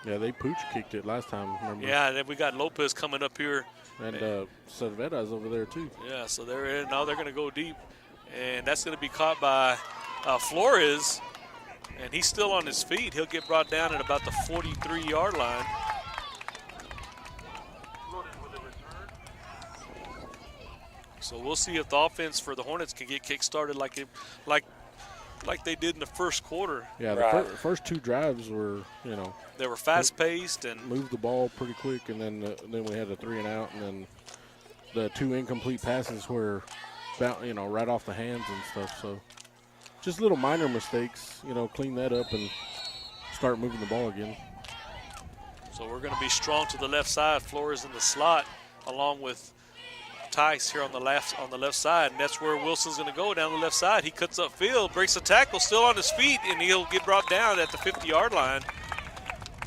Yeah, they pooch kicked it last time, remember? Yeah, and then we got Lopez coming up here. And Cervera's over there, too. Yeah, so they're in. Now they're going to go deep. And that's going to be caught by Flores. And he's still on his feet. He'll get brought down at about the 43-yard line. So we'll see if the offense for the Hornets can get kick-started like they did in the first quarter. Yeah, the first 2 drives were, they were fast-paced and moved the ball pretty quick, and then we had a 3-and-out, and then the 2 incomplete passes were, right off the hands and stuff. So just little minor mistakes, clean that up and start moving the ball again. So we're going to be strong to the left side. Flores in the slot, along with Tice here on the left side, and that's where Wilson's going to go, down the left side. He cuts up field, breaks a tackle, still on his feet, and he'll get brought down at the 50-yard line.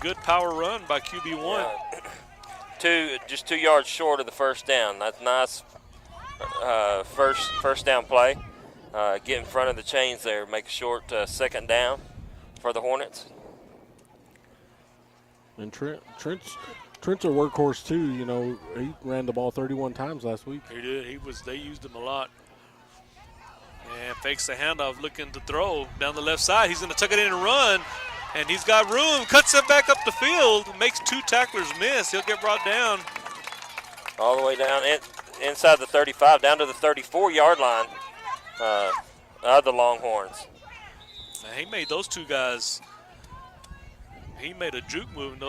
Good power run by QB1. Just 2 yards short of the first down. That's nice. First down play. Get in front of the chains there, make a short second down for the Hornets. And Trent's a workhorse too. He ran the ball 31 times last week. He did. They used him a lot. And fakes the handoff, looking to throw down the left side. He's going to tuck it in and run, and he's got room. Cuts it back up the field. Makes 2 tacklers miss. He'll get brought down. All the way down inside the 35, down to the 34-yard line of the Longhorns. Now, he made those 2 guys. He made a juke move.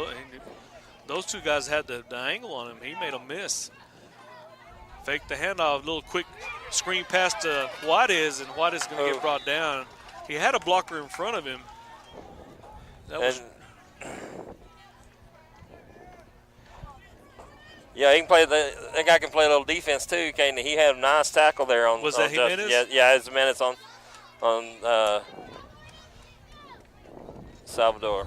Those 2 guys had the angle on him. He made a miss. Fake the handoff, little quick screen pass to Juarez, and Juarez is going to get brought down. He had a blocker in front of him. Yeah, he can play. That guy can play a little defense too, can't he? He had a nice tackle there on. Was that Jimenez? Yeah, it's Jimenez on on Salvador.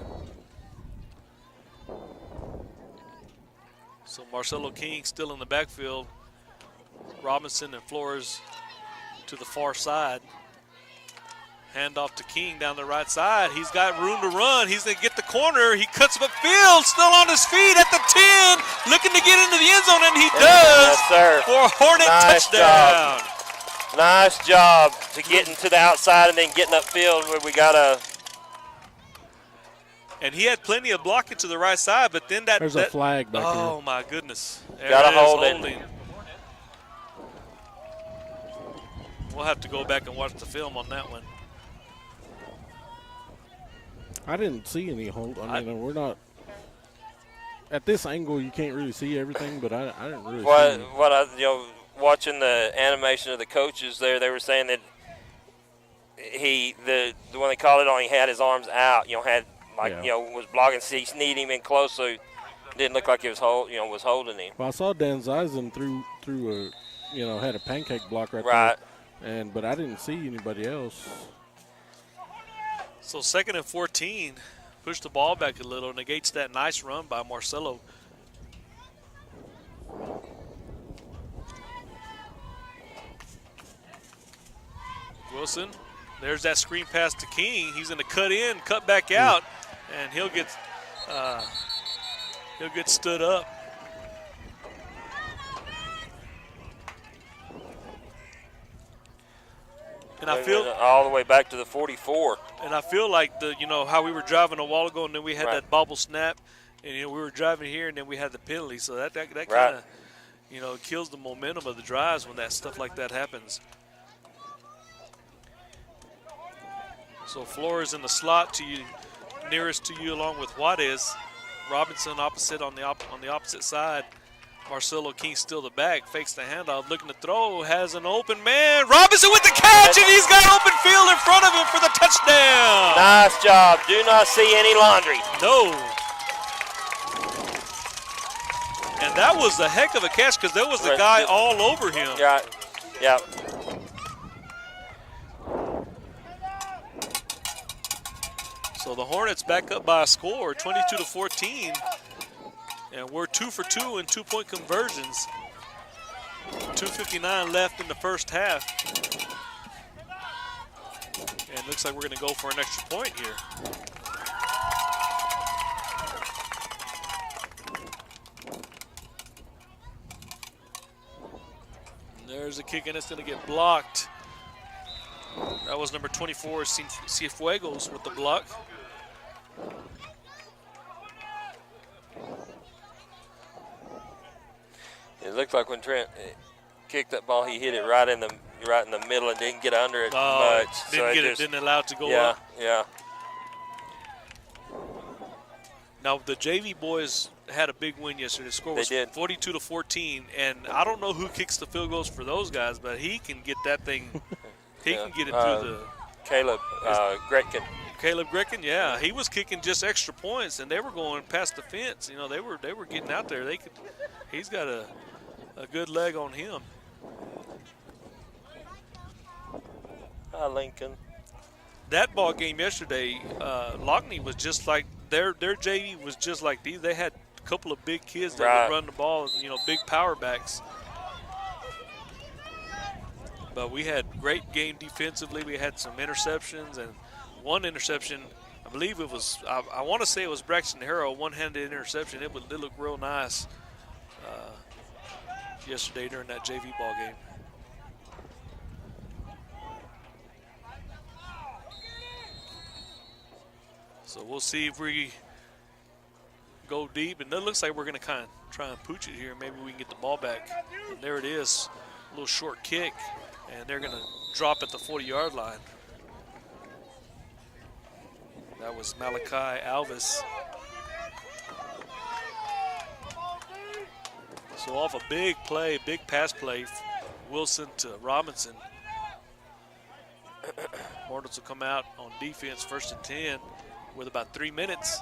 So Marcelo King still in the backfield. Robinson and Flores to the far side. Hand off to King down the right side. He's got room to run. He's going to get the corner. He cuts upfield, still on his feet at the 10, looking to get into the end zone, and he does. Yes, sir. For a Hornet touchdown. Job. Nice job to getting to the outside and then getting upfield where we got a. And he had plenty of blocking to the right side, but then There's a flag back Oh, here. my goodness. Got There a it is, holding. We'll have to go back and watch the film on that one. I didn't see any hold. I mean, we're not at this angle. You can't really see everything, but I didn't really. What I watching the animation of the coaches there, they were saying that the one they called it on, he had his arms out. Had was blocking. He sneed him in close, so it didn't look like he was was holding him. Well, I saw Dan Zeisen through a had a pancake block right there, but I didn't see anybody else. So 2nd and 14, push the ball back a little, negates that nice run by Marcelo. Wilson, there's that screen pass to King. He's going to cut in, cut back out, and he'll get stood up. And I feel all the way back to the 44. And I feel like how we were driving a while ago, and then we had that bobble snap, and we were driving here, and then we had the penalty. So that kind of kills the momentum of the drives when that stuff like that happens. So Flores in the slot to you, nearest to you, along with Juarez. Robinson opposite on the opposite side. Marcelo King still the back, fakes the handoff, looking to throw, has an open man. Robinson with the catch, and he's got open field in front of him for the touchdown. Nice job. Do not see any laundry. No. And that was a heck of a catch because there was a guy all over him. Yeah. So the Hornets back up by a score, 22-14. And we're 2 for 2 in 2-point conversions. 2:59 left in the first half. And it looks like we're going to go for an extra point here. And there's a kick, and it's going to get blocked. That was number 24, Cienfuegos, with the block. It looked like when Trent kicked that ball, he hit it right in the middle and didn't get under it much. Didn't allow it to go up. Yeah. Now the JV boys had a big win yesterday. The score was 42-14, and I don't know who kicks the field goals for those guys, but he can get that thing. He can get it through the. Caleb Gretkin. Caleb Gretkin, yeah, he was kicking just extra points, and they were going past the fence. They were getting out there. He's got a good leg on him. Hi, Lincoln. That ball game yesterday, Lockney was just like their JV was just like these. They had a couple of big kids that would run the ball, big power backs. But we had great game defensively. We had some interceptions, and one interception, I believe it was, I want to say it was Braxton Harrow, one-handed interception. It looked real nice yesterday during that JV ball game. So we'll see if we go deep, and it looks like we're going to kind of try and pooch it here. Maybe we can get the ball back. And there it is, a little short kick, and they're going to drop at the 40-yard line. That was Malachi Alvis. So off a big play, big pass play, Wilson to Robinson. Hornets will come out on defense, 1st and 10, with about 3 minutes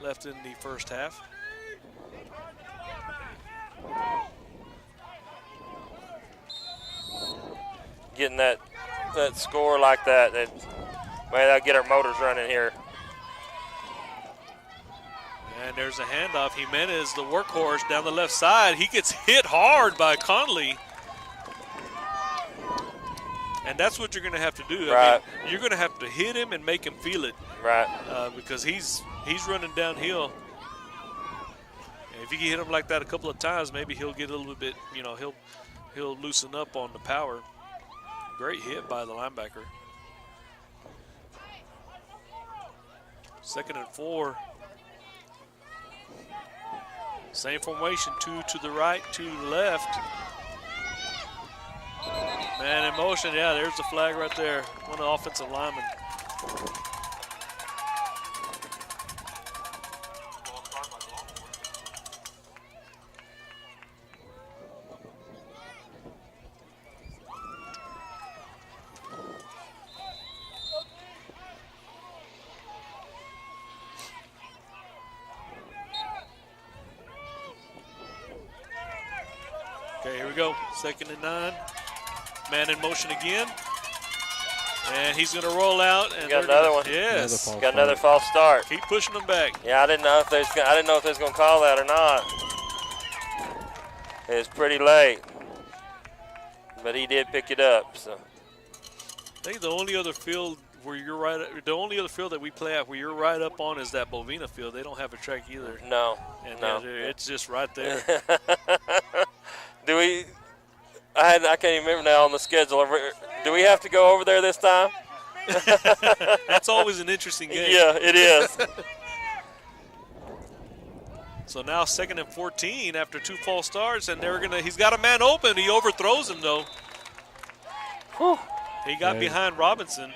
left in the first half. Getting that that score like that, then man, that'll get our motors running here. And there's a handoff. Jimenez, the workhorse, down the left side. He gets hit hard by Conley. And that's what you're going to have to do. Right. I mean, you're going to have to hit him and make him feel it. Right. Because he's running downhill. And if you can hit him like that a couple of times, maybe he'll get a little bit, he'll loosen up on the power. Great hit by the linebacker. 2nd and 4. Same formation, 2 to the right, 2 to the left. Man in motion, yeah, there's the flag right there. One of the offensive linemen. Okay, here we go. 2nd and 9. Man in motion again. And he's going to roll out. And got another one. Yes. Got another false start. Keep pushing them back. Yeah, I didn't know if they was going to call that or not. It was pretty late, but he did pick it up. So I think the only other field where you're right, the only other field that we play at where you're right up on is that Bovina field. They don't have a track either. no, And no. it's just right there. Do we? I can't even remember now on the schedule. Do we have to go over there this time? That's always an interesting game. Yeah, it is. So now 2nd and 14 after 2 false starts, and he's got a man open. He overthrows him though. Whew. He got behind Robinson.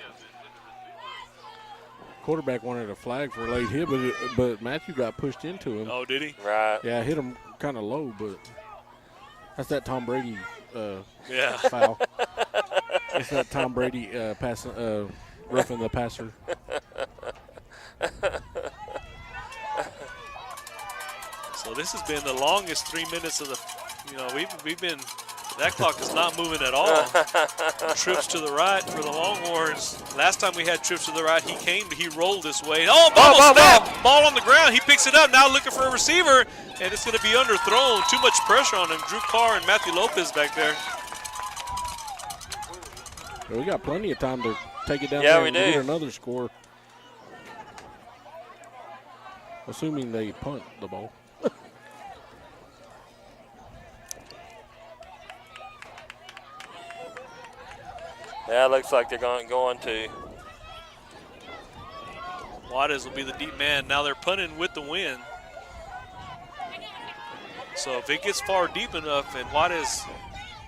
Quarterback wanted a flag for a late hit, but Matthew got pushed into him. Oh, did he? Right. Yeah, hit him kind of low, but that's that Tom Brady Yeah. foul. It's that Tom Brady roughing the passer. So this has been the longest 3 minutes of the, we've been, that clock is not moving at all. Trips to the right for the Longhorns. Last time we had trips to the right, he rolled this way. Oh, ball snap! Ball on the ground. He picks it up. Now looking for a receiver, and it's going to be underthrown. Too much pressure on him. Drew Carr and Matthew Lopez back there. Well, we got plenty of time to take it down Yeah, there we and do. get another score. Assuming they punt the ball. Yeah, it looks like they're going to. Juarez will be the deep man. Now they're punting with the wind. So if it gets far deep enough, and Juarez,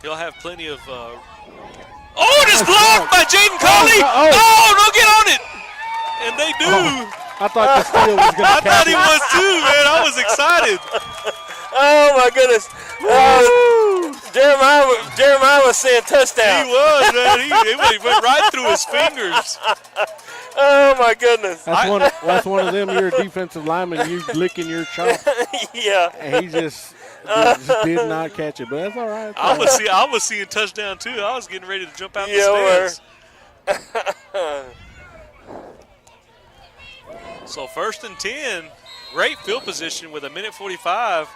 he'll have plenty of. Oh, it is blocked by Jaden Conley! Oh, no, get on it! And they do. I thought the steal was going to I thought he was too, man. I was excited. Oh my goodness! Jeremiah was saying touchdown. He was, man. He went right through his fingers. Oh my goodness! That's one of them. You're a defensive lineman. You licking your chop. Yeah. And he just did not catch it, but that's all right. I was seeing touchdown too. I was getting ready to jump out the stands. So 1st and 10, great field position with 1:45.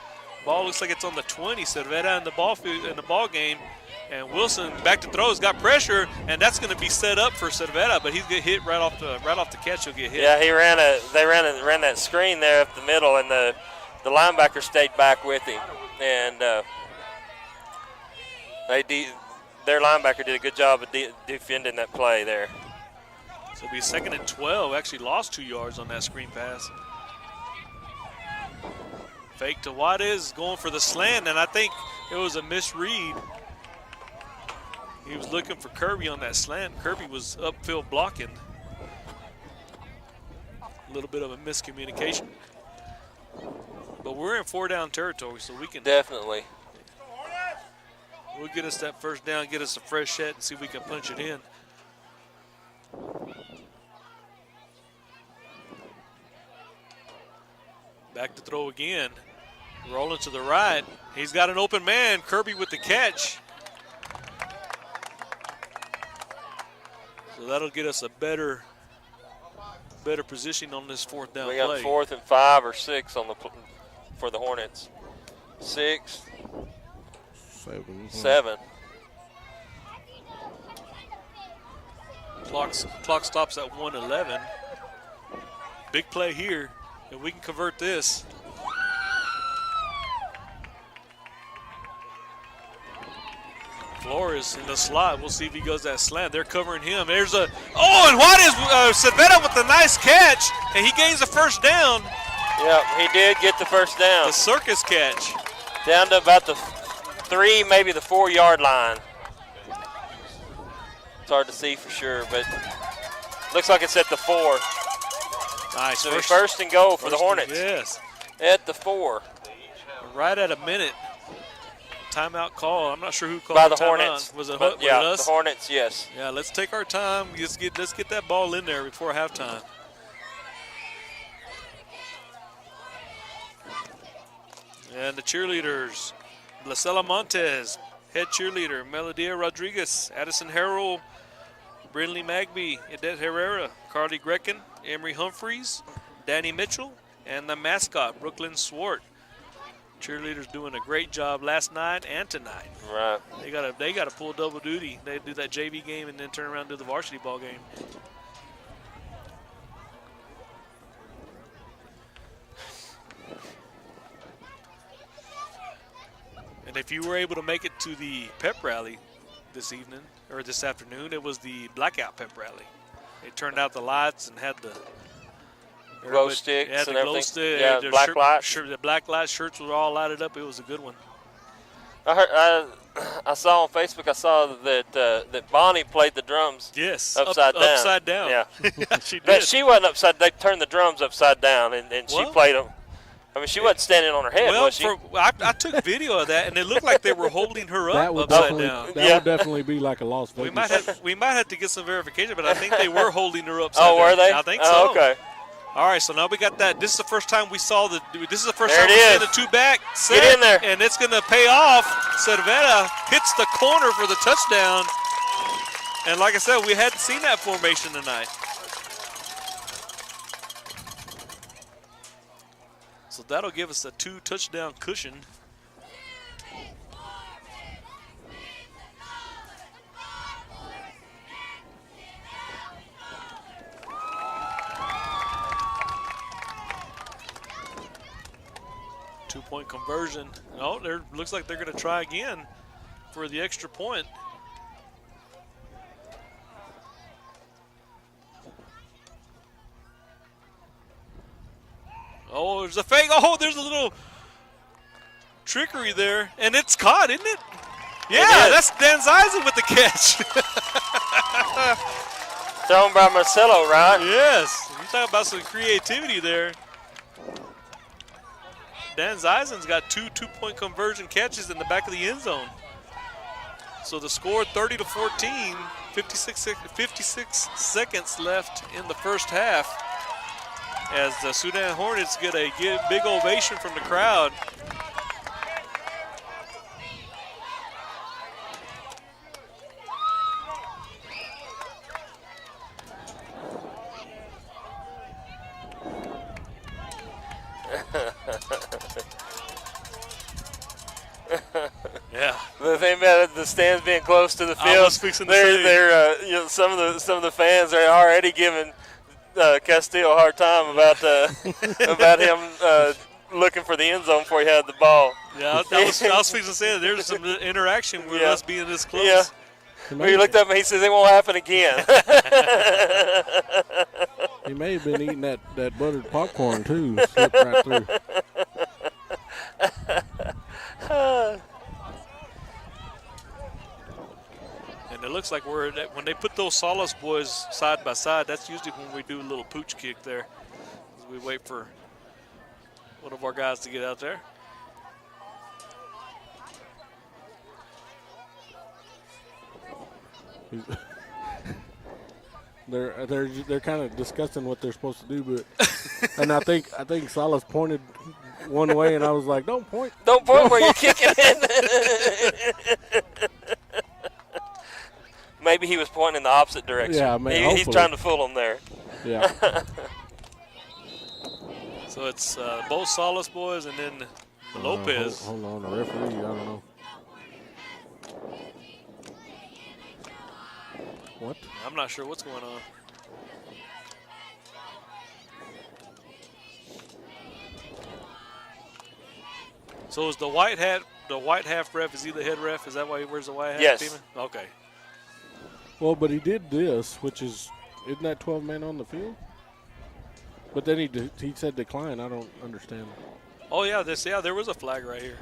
Ball looks like it's on the 20. Cervera in the ball game, and Wilson back to throw. Has got pressure, and that's going to be set up for Cervera, but he's get hit right off the catch. He'll get hit. Yeah, they ran that screen there up the middle, and the linebacker stayed back with him, and their linebacker did a good job of defending that play there. So it'll be 2nd and 12. Actually lost 2 yards on that screen pass. Fake to Juarez, going for the slant, and I think it was a misread. He was looking for Kirby on that slant. Kirby was upfield blocking. A little bit of a miscommunication. But we're in 4-down territory, so we can Definitely. We'll get us that 1st down, get us a fresh set, and see if we can punch it in. Back to throw again. Rolling to the right. He's got an open man. Kirby with the catch. So that'll get us a better position on this fourth down We got play. 4th and 5 or 6 on for the Hornets. 6, 7. Clock stops at 1:11. Big play here, and we can convert this. Flores in the slot. We'll see if he goes that slant. They're covering him. There's and Juarez Cervera with a nice catch, and he gains the first down. Yep, he did get the first down. The circus catch. Down to about the 3, maybe the 4-yard line. It's hard to see for sure, but looks like it's at the 4. Nice. So first and goal for the Hornets. Yes. At the 4. Right at a minute. Timeout call. I'm not sure who called By the timeout. Hornets. Was it, But, was yeah, it us? the Hornets, yes. Yeah, let's take our time. Let's get that ball in there before halftime. And the cheerleaders, Blasela Montes, head cheerleader, Melodia Rodriguez, Addison Harrell, Brindley Magby, Edette Herrera, Carly Grecken, Emery Humphreys, Danny Mitchell, and the mascot, Brooklyn Swart. Cheerleaders doing a great job last night and tonight. Right. They gotta pull double duty. They do that JV game and then turn around and do the varsity ball game. And if you were able to make it to the pep rally this evening or this afternoon, it was the blackout pep rally. They turned out the lights and had the Glow sticks yeah, and the glow everything. stick, Yeah, the black lights. the black light shirts were all lighted up. It was a good one. I saw on Facebook, I saw that Bonnie played the drums. Yes, Upside down. Upside down. Yeah. She did. But she wasn't upside. They turned the drums upside down, and she Well, played them. I mean, she wasn't standing on her head, well, was she? I took video of that, and it looked like they were holding her That up would upside definitely, down. that would definitely be like a Las Vegas. We might have to get some verification, but I think they were holding her upside Oh, down. were they? I think Oh, so. okay. All right, so now we got that. This is the first time we saw This is the first There time it we've is. seen the two back set. Get in there. And it's going to pay off. Cervera hits the corner for the touchdown. And like I said, we hadn't seen that formation tonight. So that'll give us a 2-touchdown cushion. Two-point conversion. Oh, there looks like they're going to try again for the extra point. Oh, there's a fake. Oh, there's a little trickery there, and it's caught, isn't it? Yeah, that's Dan Zeisen with the catch. Thrown by Marcelo, right? Yes, you talk about some creativity there. Dan Zeisen's got two-point conversion catches in the back of the end zone. So the score 30-14, 56 seconds left in the first half as the Sudan Hornets get a big ovation from the crowd. Yeah. The thing about the stands being close to the I field, was fixing to say. they're some of the fans are already giving Castillo a hard time about about him looking for the end zone before he had the ball. Yeah, I was fixing to say there's some interaction with us being this close. Yeah. Well, he looked up and he says it won't happen again. He may have been eating that buttered popcorn too. Slipped right through. And it looks like when they put those Salas boys side by side, that's usually when we do a little pooch kick there. As we wait for one of our guys to get out there. They're kind of discussing what they're supposed to do, but and I think Salas pointed one way, and I was like, "Don't point! Don't point where you're kicking it." maybe he was pointing in the opposite direction. Yeah, I mean, he's hopefully. trying to fool them there. Yeah. So it's both Salas boys and then Lopez. Hold on, the referee, I don't know. What? I'm not sure what's going on. So is the white half ref, is he the head ref? Is that why he wears the white hat? Yes. Steven? Okay. Well, but he did this, which is, isn't that 12 men on the field? But then he said decline. I don't understand. Oh yeah, there was a flag right here.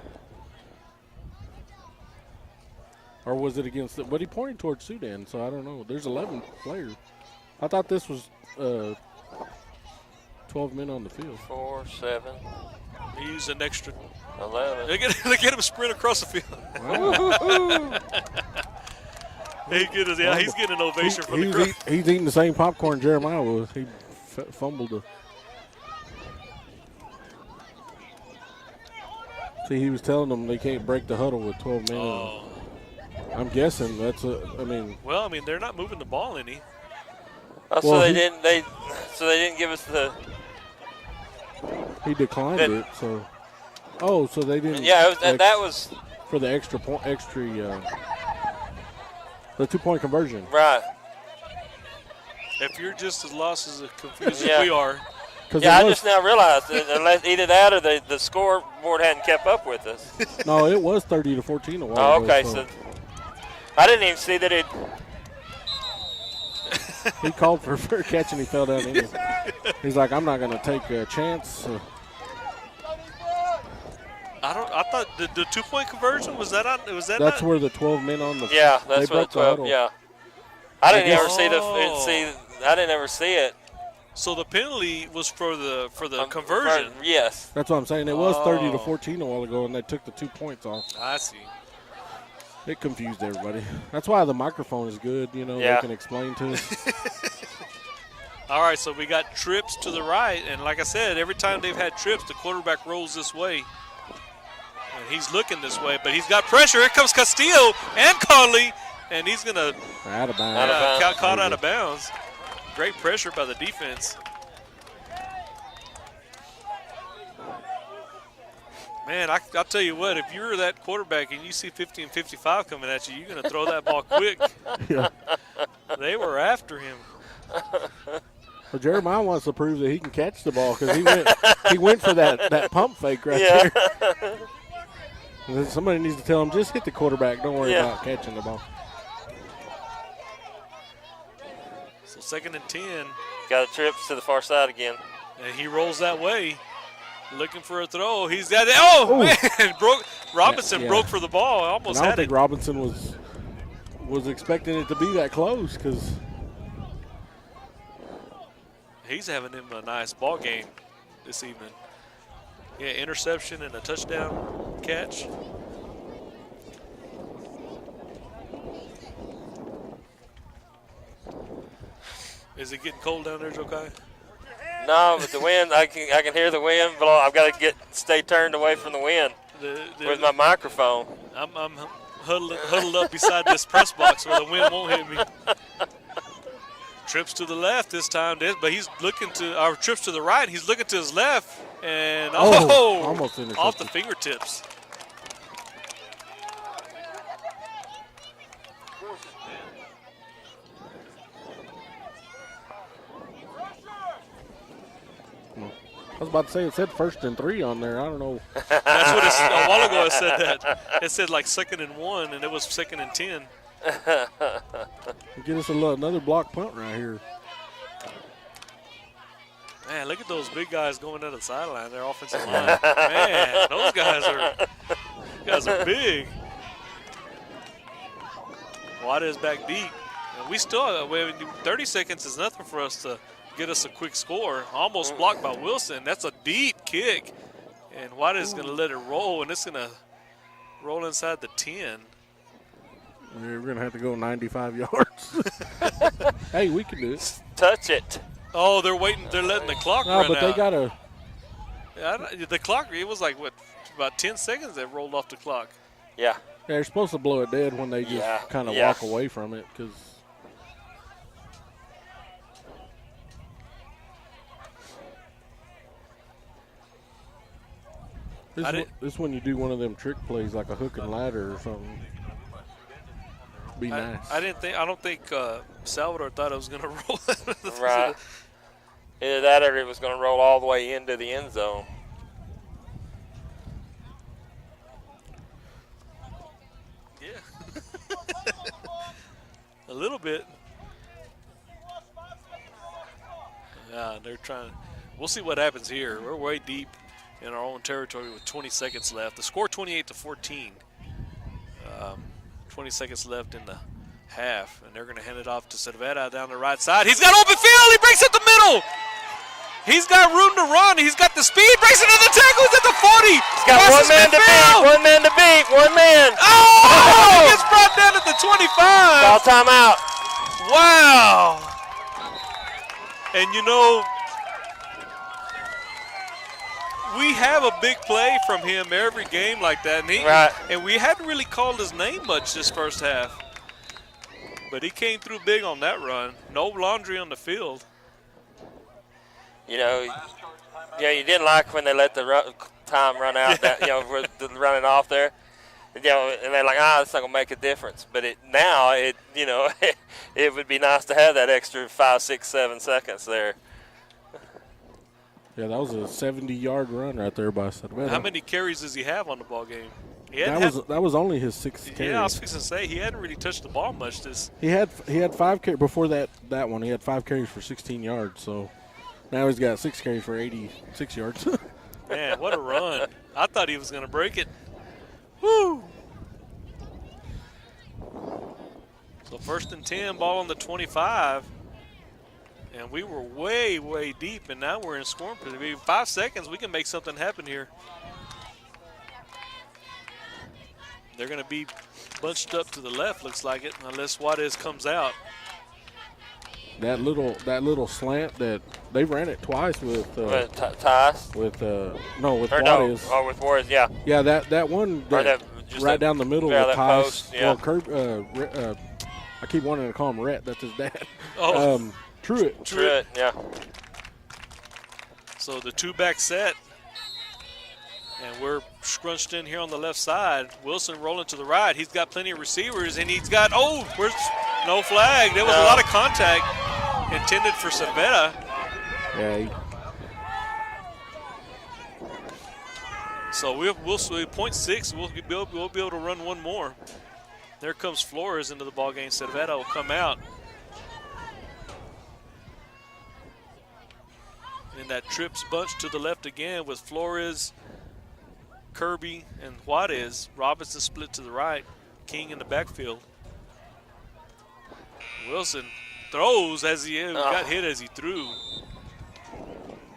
Or was it against but he pointed towards Sudan, so I don't know. There's 11 players. I thought this was 12 men on the field. 4, 7, He used an extra. 11. Look at him sprint across the field. He's getting an ovation from the crowd. He's eating the same popcorn Jeremiah was. He fumbled the. See, he was telling them they can't break the huddle with 12 men. Oh. I'm guessing that's Well, they're not moving the ball any. So Well, they didn't give us the. he declined Then- it. So, so they didn't. Yeah, that was for the extra point, the 2-point conversion. right. If you're just as lost as confused Yeah. as we are, Yeah, I just now realized that unless either that or the scoreboard hadn't kept up with us. No, it was 30-14 a while Oh, ago. okay. So I didn't even see that it. He called for a fair catch and he fell down anyway. He's like, I'm not going to take a chance. I thought the 2-point conversion was that That's where the 12 men on the. Yeah, they that's broke what the 12. huddle. Yeah, I didn't guess- ever see I didn't ever see it. So the penalty was for the conversion. Yes. That's what I'm saying. It was Oh. 30-14 a while ago, and they took the 2 points off. I see. It confused everybody. That's why the microphone is good. Yeah. They can explain to us. All right, so we got trips to the right, and like I said, every time they've had trips, the quarterback rolls this way. And he's looking this way, but he's got pressure. Here comes Castillo and Conley, and he's going to Out of bounds. Out of bounds. caught out of bounds. Great pressure by the defense. Man, I'll tell you what, if you're that quarterback and you see 50 and 55 coming at you, you're going to throw that ball quick. Yeah. They were after him. Well, Jeremiah wants to prove that he can catch the ball because he went for that pump fake right Yeah. there. And then somebody needs to tell him, just hit the quarterback. Don't worry Yeah. about catching the ball. So 2nd and 10, Got a trip to the far side again. and he rolls that way, looking for a throw. He's got it. Oh, man, Robinson Yeah. broke for the ball. And Almost I don't had think it. Robinson was expecting it to be that close because He's having him a nice ball game this evening. Yeah, interception and a touchdown catch. Is it getting cold down there, Jokai? No, but the wind, I can hear the wind blow. I've got to stay turned away from the wind with my microphone. I'm huddled up beside this press box where the wind won't hit me. Trips to the left this time, but he's looking to our trips to the right. He's looking to his left, and almost intercepted. off the fingertips. I was about to say it said 1st and 3 on there. I don't know. That's what a while ago it said that. It said like 2nd and 1, and it was 2nd and 10. Get us another block punt right here. Man, look at those big guys going down the sideline. Their offensive line. Man, those guys are big. Wada is back deep. And we still, 30 seconds is nothing for us to get us a quick score. Almost blocked by Wilson. That's a deep kick. And Wada is going to let it roll, and it's going to roll inside the 10. We're going to have to go 95 yards. Hey, we can do it. Touch it. Oh, they're waiting. They're letting the clock No, run but out. they got to. The clock, it was like, about 10 seconds that rolled off the clock. Yeah. They're supposed to blow it dead when they just Yeah, kind of yeah. walk away from it because This is when you do one of them trick plays like a hook and ladder or something. Be nice. I don't think Salvador thought it was going to roll. Right. Either that or it was going to roll all the way into the end zone. Yeah. A little bit. Yeah, they're trying. We'll see what happens here. We're way deep in our own territory with 20 seconds left. The score 28-14. 20 seconds left in the half, and they're going to hand it off to Cervera down the right side. He's got open field. He breaks it the middle. He's got room to run. He's got the speed. Breaks it to the tackle. He's at the 40. He's got one man to beat. One man to beat. One man. Oh! He gets brought down at the 25. Call timeout. Wow. And you know, we have a big play from him every game like that, and we hadn't really called his name much this first half. But he came through big on that run. No laundry on the field. You know, you didn't like when they let the time run out. That with running off there. And they're like, it's not gonna make a difference. But now, it would be nice to have that extra 5, 6, 7 seconds there. Yeah, that was a 70-yard run right there by Cervera. How many carries does he have on the ball game? That was only his 6th carry. Yeah, I was fixing to say he hadn't really touched the ball much. He had 5 carries before that one. He had 5 carries for 16 yards. So now he's got 6 carries for 86 yards. Man, what a run! I thought he was going to break it. Woo! So 1st and 10, ball on the 25. And we were way, way deep, and now we're in scoring position. 5 seconds, we can make something happen here. They're going to be bunched up to the left, looks like it, unless Juarez comes out. That little slant that they ran it twice with Tice. With Juarez. With Juarez, yeah. Yeah, that one right down the middle with Tice. Yeah. Well, I keep wanting to call him Rhett. That's his dad. Oh. Truitt, yeah. So the 2-back set, and we're scrunched in here on the left side. Wilson rolling to the right. He's got plenty of receivers, and he's got where's no flag? There was a lot of contact intended for Cervera. Yeah. So we'll see 0.6. We'll be able to run one more. There comes Flores into the ball game. Cervera will come out. And that trips bunch to the left again with Flores, Kirby, and Juarez. Robinson split to the right. King in the backfield. Wilson throws as he got hit as he threw.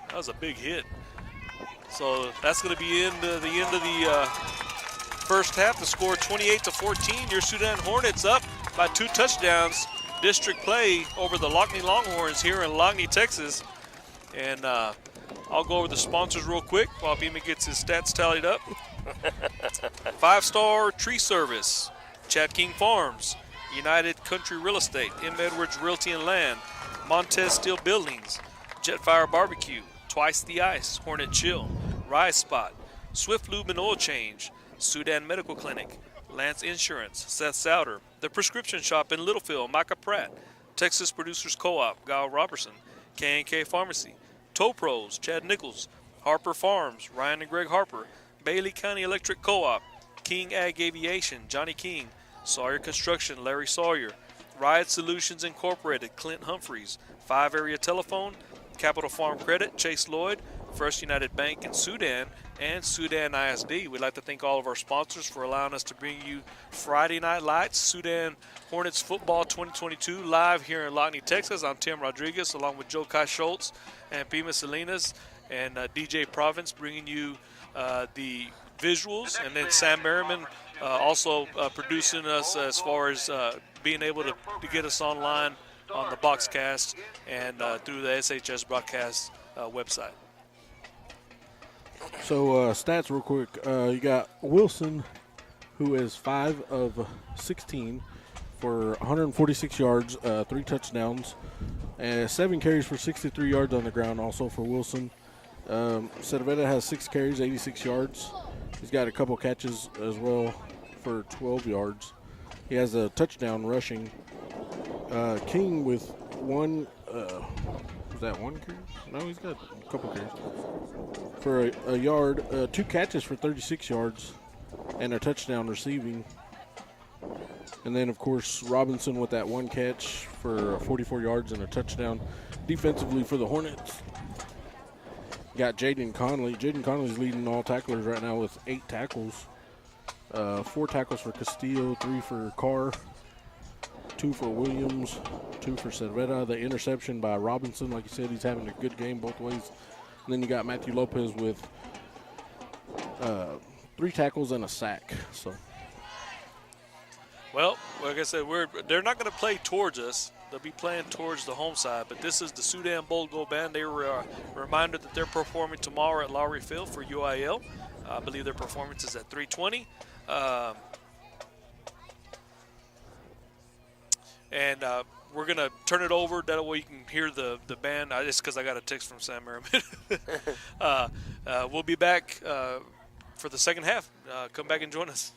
That was a big hit. So that's going to be the end of the first half. The score 28-14. Your Sudan Hornets up by 2 touchdowns. District play over the Lockney Longhorns here in Lockney, Texas. And I'll go over the sponsors real quick while Beeman gets his stats tallied up. 5-Star Tree Service, Chad King Farms, United Country Real Estate, M. Edwards Realty and Land, Montez Steel Buildings, Jetfire Barbecue, Twice the Ice, Hornet Chill, Rise Spot, Swift Lube and Oil Change, Sudan Medical Clinic, Lance Insurance, Seth Souter, The Prescription Shop in Littlefield, Micah Pratt, Texas Producers Co-op, Guile Robertson, K&K Pharmacy, Tow Pros, Chad Nichols, Harper Farms, Ryan and Greg Harper, Bailey County Electric Co-op, King Ag Aviation, Johnny King, Sawyer Construction, Larry Sawyer, Riot Solutions Incorporated, Clint Humphreys, 5 Area Telephone, Capital Farm Credit, Chase Lloyd, First United Bank in Sudan, and Sudan ISD. We'd like to thank all of our sponsors for allowing us to bring you Friday Night Lights, Sudan Hornets Football 2022 live here in Lockney, Texas. I'm Tim Rodriguez along with Joe Kai Schultz and Pima Salinas and DJ Province bringing you the visuals, and then Sam Merriman also producing us as far as being able to get us online on the Boxcast and through the SHS broadcast website. So stats real quick. You got Wilson, who is 5 of 16 for 146 yards, 3 touchdowns, and 7 carries for 63 yards on the ground also for Wilson. Cervera has 6 carries, 86 yards. He's got a couple catches as well for 12 yards. He has a touchdown rushing. King with one. Was that one carry? No, he's got a couple carries for a yard. 2 catches for 36 yards and a touchdown receiving. And then, of course, Robinson with that 1 catch for 44 yards and a touchdown. Defensively for the Hornets, got Jaden Conley. Jaden Conley's leading all tacklers right now with 8 tackles. 4 tackles for Castillo, 3 for Carr, 2 for Williams, 2 for Cervera. The interception by Robinson, like you said, he's having a good game both ways. And then you got Matthew Lopez with 3 tackles and a sack. So, Well, like I said, they're not going to play towards us. They'll be playing towards the home side. But this is the Sudan Bold Gold Band. They were reminded that they're performing tomorrow at Lowry Field for UIL. I believe their performance is at 3:20. And we're going to turn it over. That way you can hear the band. Just because I got a text from Sam Merriman. We'll be back for the second half. Come back and join us.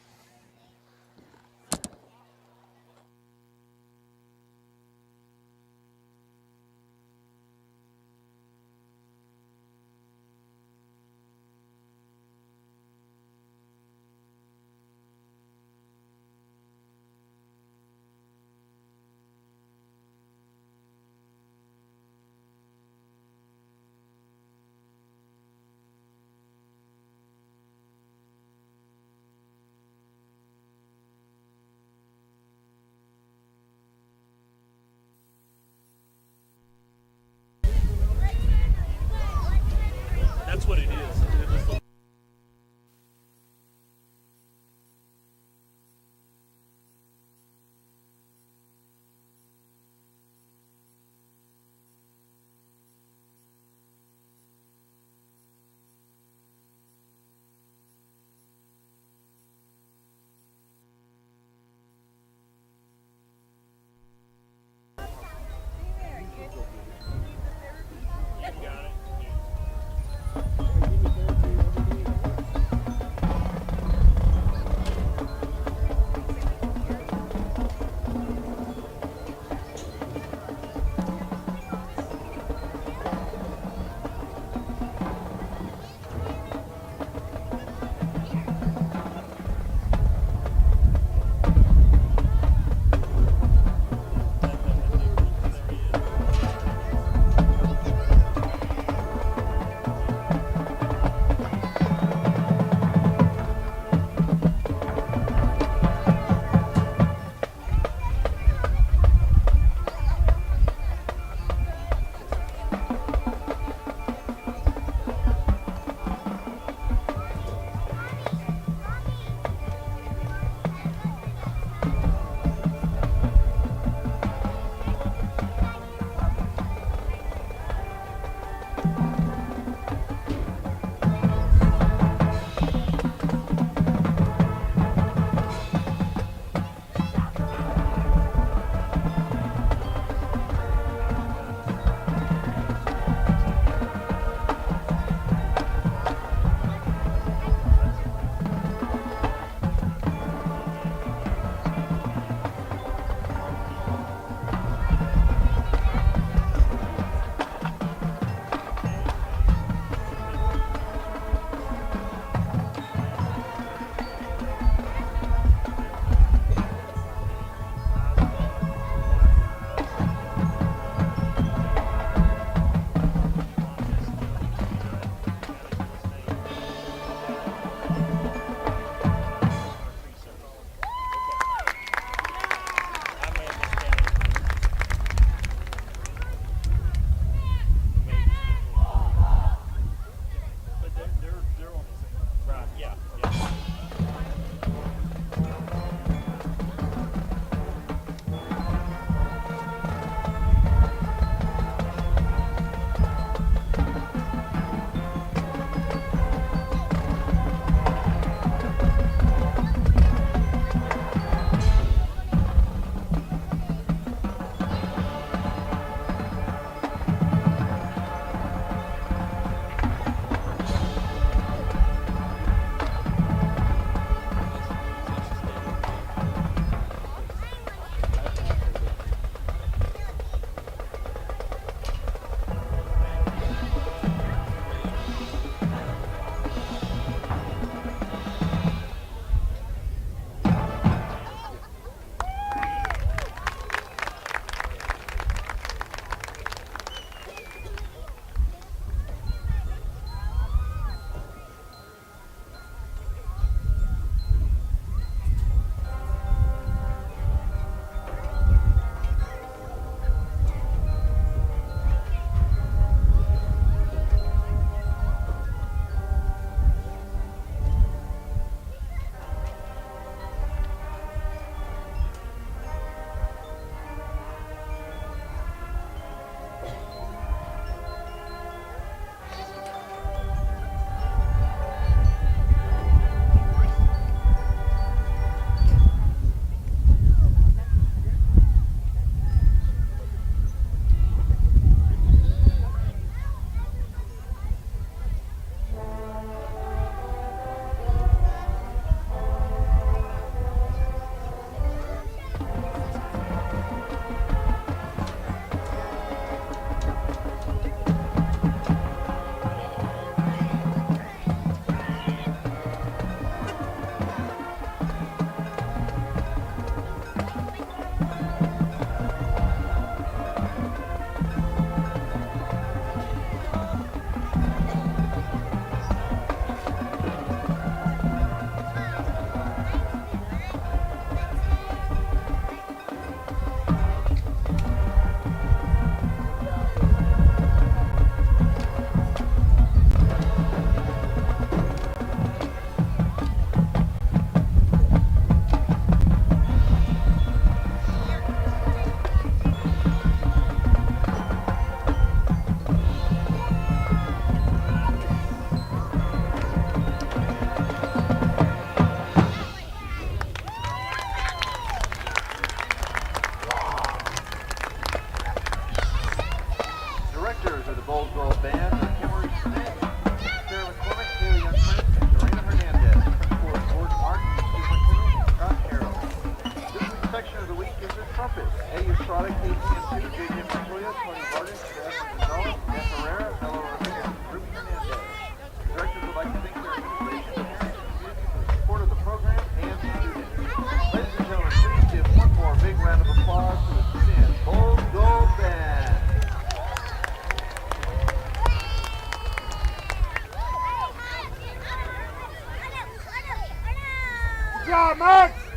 job, Max!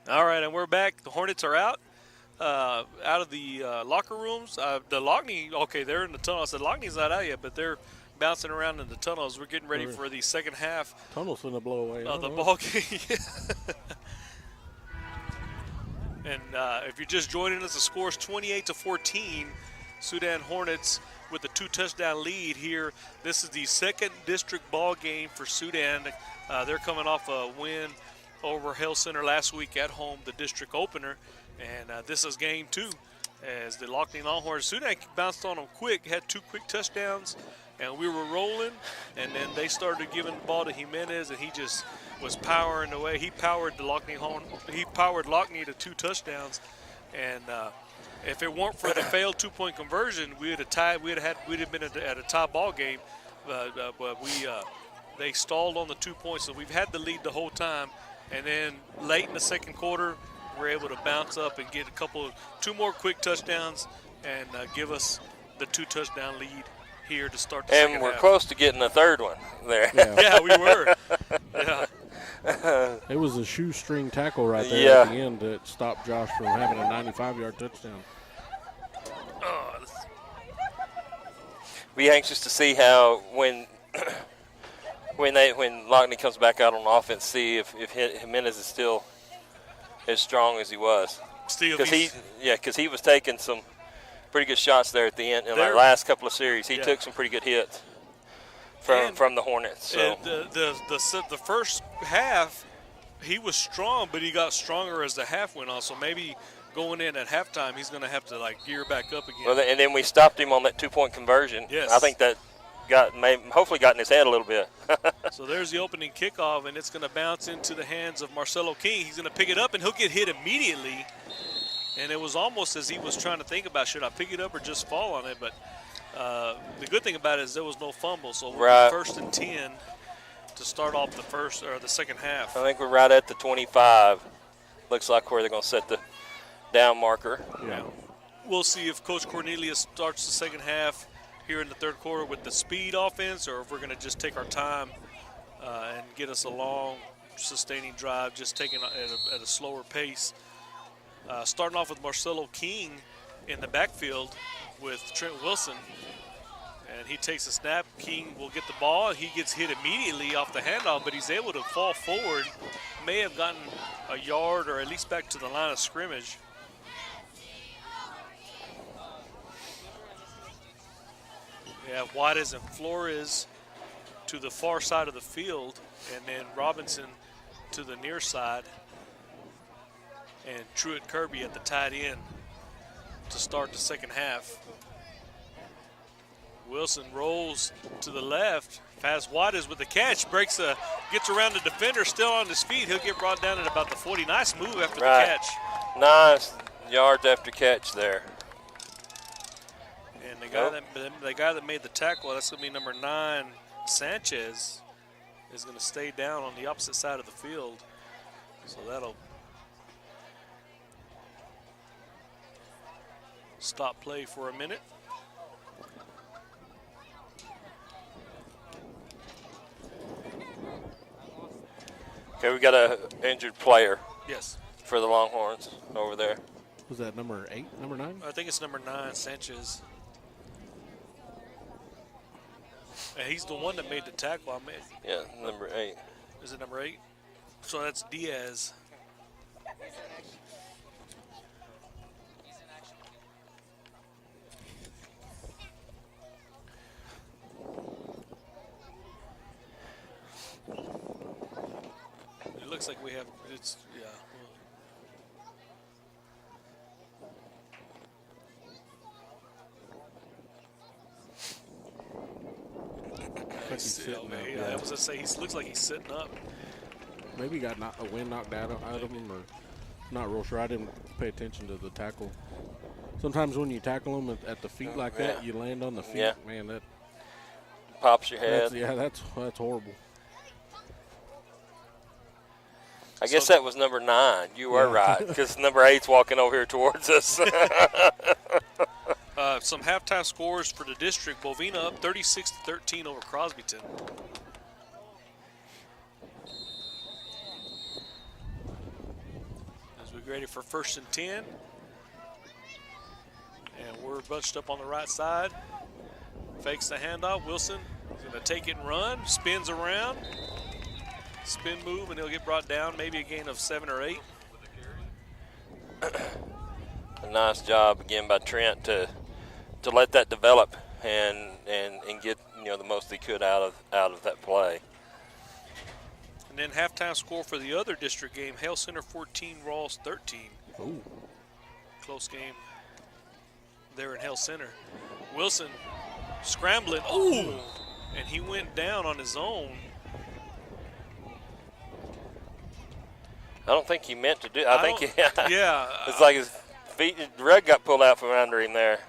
All right, and we're back. The Hornets are out of the locker rooms. The Lockney, okay, they're in the tunnel. I said Lockney's not out yet, but they're bouncing around in the tunnels. We're getting ready for the second half Tunnel's going to blow away. of the ball game. And if you're just joining us, the score is 28-14. Sudan Hornets with a 2-touchdown lead here. This is the second district ball game for Sudan. They're coming off a win over Hale Center last week at home, the district opener. And this is game 2 as the Lockney Longhorns. Sudan bounced on them quick, had 2 quick touchdowns, and we were rolling. And then they started giving the ball to Jimenez, and he just was powering away. He powered the Lockney to 2 touchdowns. And if it weren't for the failed 2-point conversion, we'd have been at a tie ball game. But they stalled on the 2 points, so we've had the lead the whole time. And then late in the second quarter, we're able to bounce up and get 2 more quick touchdowns and give us the 2-touchdown lead here to start the second half. And we're close to getting a third one there. Yeah, we were. Yeah. It was a shoestring tackle right there at the end that stopped Josh from having a 95-yard touchdown. Be anxious to see how when Lockney comes back out on offense, see if Jimenez is still as strong as he was. Because he was taking some pretty good shots there at the end in the last couple of series. He took some pretty good hits from the Hornets. So the first half, he was strong, but he got stronger as the half went on. So maybe going in at halftime, he's going to have to gear back up again. Well, and then we stopped him on that 2-point conversion. Yes. I think that hopefully got in his head a little bit. So there's the opening kickoff, and it's going to bounce into the hands of Marcelo King. He's going to pick it up, and he'll get hit immediately. And it was almost as he was trying to think about, should I pick it up or just fall on it? But the good thing about it is there was no fumble, so we're first and 10 to start off the second half. I think we're right at the 25. Looks like where they're going to set the down marker. Yeah. We'll see if Coach Cornelius starts the second half here in the third quarter with the speed offense, or if we're going to just take our time and get us a long, sustaining drive, just taking at a slower pace. Starting off with Marcelo King in the backfield with Trent Wilson. And he takes a snap. King will get the ball. He gets hit immediately off the handoff, but he's able to fall forward. May have gotten a yard or at least back to the line of scrimmage. We have Juarez and Flores to the far side of the field, and then Robinson to the near side, and Truett Kirby at the tight end to start the second half. Wilson rolls to the left. Fast Juarez with the catch, gets around the defender, still on his feet. He'll get brought down at about the 40. Nice move after the catch. Nice yards after catch there. And the guy that made the tackle, that's going to be number 9, Sanchez, is going to stay down on the opposite side of the field. So that'll stop play for a minute. Okay, we got an injured player. Yes. For the Longhorns over there. Was that number 8, number 9? I think it's number 9, Sanchez. And he's the one that made the tackle. Yeah, number 8. Is it number 8? So that's Diaz. It looks like we have, yeah. I was going to say, he looks like he's sitting up. Maybe he got a wind knocked out of him, or not real sure. I didn't pay attention to the tackle. Sometimes when you tackle them at the feet like that, you land on the feet. Yeah. Man, that pops your head. That's horrible. I guess that was number 9. You were right, because number 8's walking over here towards us. Some halftime scores for the district. Bovina up 36-13 over Crosbyton. As ready for 1st and 10. And we're bunched up on the right side. Fakes the handoff. Wilson is going to take it and run. Spins around. Spin move, and he'll get brought down. Maybe a gain of 7 or 8. A nice job again by Trent to let that develop and get the most he could out of that play. And then halftime score for the other district game: Hale Center 14, Rawls 13. Ooh. Close game there in Hale Center. Wilson scrambling. Ooh! And he went down on his own. I don't think he meant to do. I think yeah. It's like his rug got pulled out from under him there.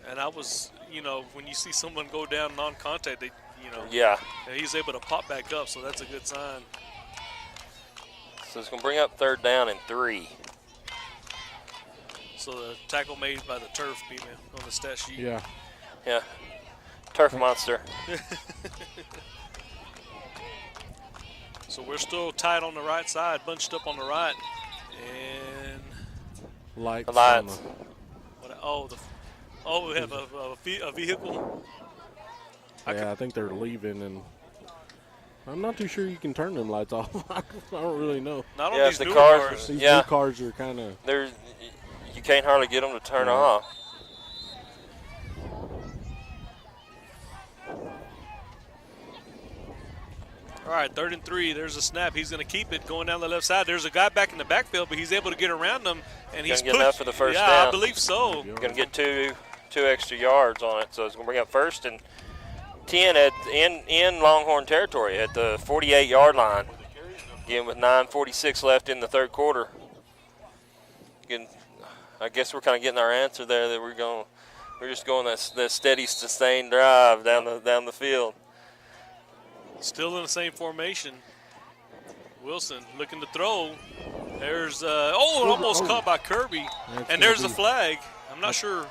And I was, when you see someone go down non-contact, Yeah. he's able to pop back up, so that's a good sign. So it's going to bring up 3rd down and 3. So the tackle made by the turf beat me on the stat sheet. Yeah. Yeah. Turf monster. So we're still tight on the right side, bunched up on the right, and Lights. Lights. we have a vehicle. I think they're leaving, and I'm not too sure you can turn them lights off. I don't really know. Not on Yeah, these the newer cars- cars. These Yeah. new cars are kind of. You can't hardly get them to turn Right. off. All right, 3rd and 3. There's a snap. He's going to keep it going down the left side. There's a guy back in the backfield, but he's able to get around him, and he's Gonna get enough for the first yeah, down. I believe so. Going to get two extra yards on it, so it's going to bring up 1st and 10 in Longhorn territory at the 48-yard line. Again, with 9:46 left in the 3rd quarter. Again, I guess we're kind of getting our answer there that we're just going that steady, sustained drive down the field. Still in the same formation. Wilson looking to throw. There's almost caught by Kirby, That's and gonna there's the be- flag. I'm not sure.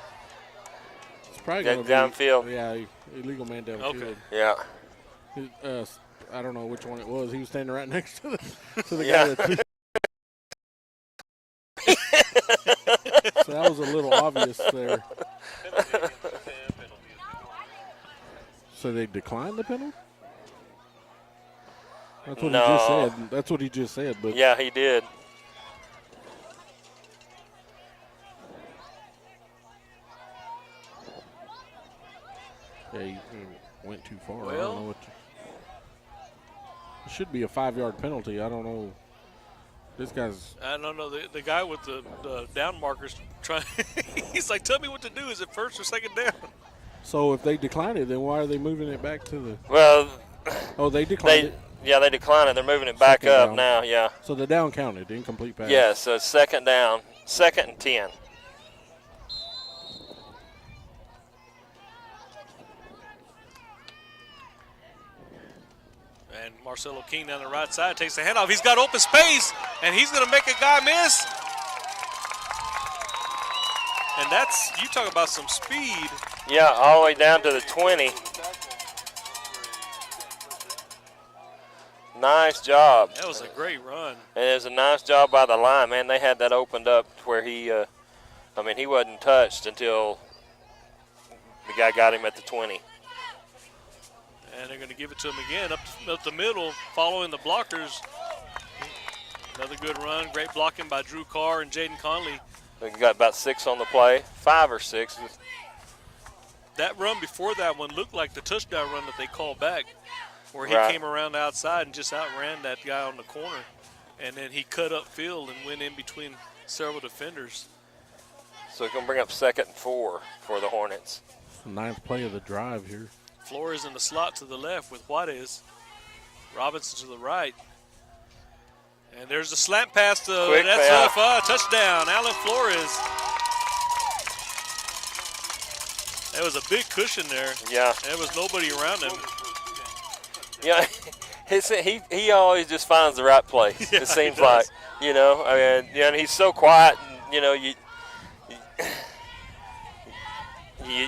It's probably Yeah, going to downfield. be. Yeah, illegal man downfield. Okay. Yeah. I don't know which one it was. He was standing right next to the Yeah. guy that. So that was a little obvious there. So they declined the penalty? That's what he just No. said. That's what he just said. But Yeah, he did. yeah, he went too far. I Well- don't know it should be a 5-yard penalty. I don't know. This guy's. I don't know. The guy with the down markers trying. He's like, tell me what to do. Is it 1st or 2nd down? So if they decline it, then why are they moving it back to the? Well, Oh, they declined it. they declined it. They're moving it back Second up down. now. Yeah. So the down counted, incomplete pass. Yeah. So it's 2nd down, 2nd and 10. And Marcelo King down the right side takes the handoff. He's got open space, and he's going to make a guy miss. And that's, you talk about some speed. Yeah, all the way down to the 20. Nice job. That was a great run. And it was a nice job by the line, man. They had that opened up to where he wasn't touched until the guy got him at the 20. And they're going to give it to him again up the middle, following the blockers. Another good run. Great blocking by Drew Carr and Jaden Conley. They got about 6 on the play, 5 or 6. That run before that one looked like the touchdown run that they called back, where he Right. came around the outside and just outran that guy on the corner. And then he cut upfield and went in between several defenders. So it's going to bring up 2nd and 4 for the Hornets. 9th play of the drive here. Flores in the slot to the left with Juarez. Robinson to the right. And there's a slant pass to Quick that's pass. touchdown, Alan Flores. There was a big cushion there. Yeah. There was nobody around him. Yeah, he always just finds the right place. Yeah, It seems he does. like, and he's so quiet. And,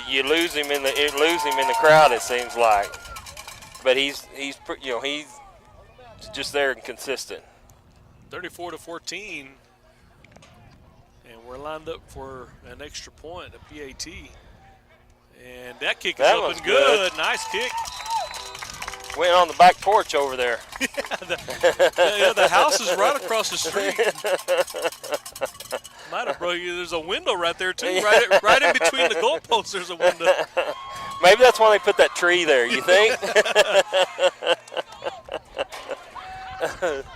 you lose him in the crowd. It seems like, but he's just there and consistent. 34-14. And we're lined up for an extra point, a PAT. And that kick is That up was and good. Nice kick. Went on the back porch over there. The house is right across the street. Might have broke you. There's a window right there, too. Right in between the goalposts, there's a window. Maybe that's why they put that tree there, you think?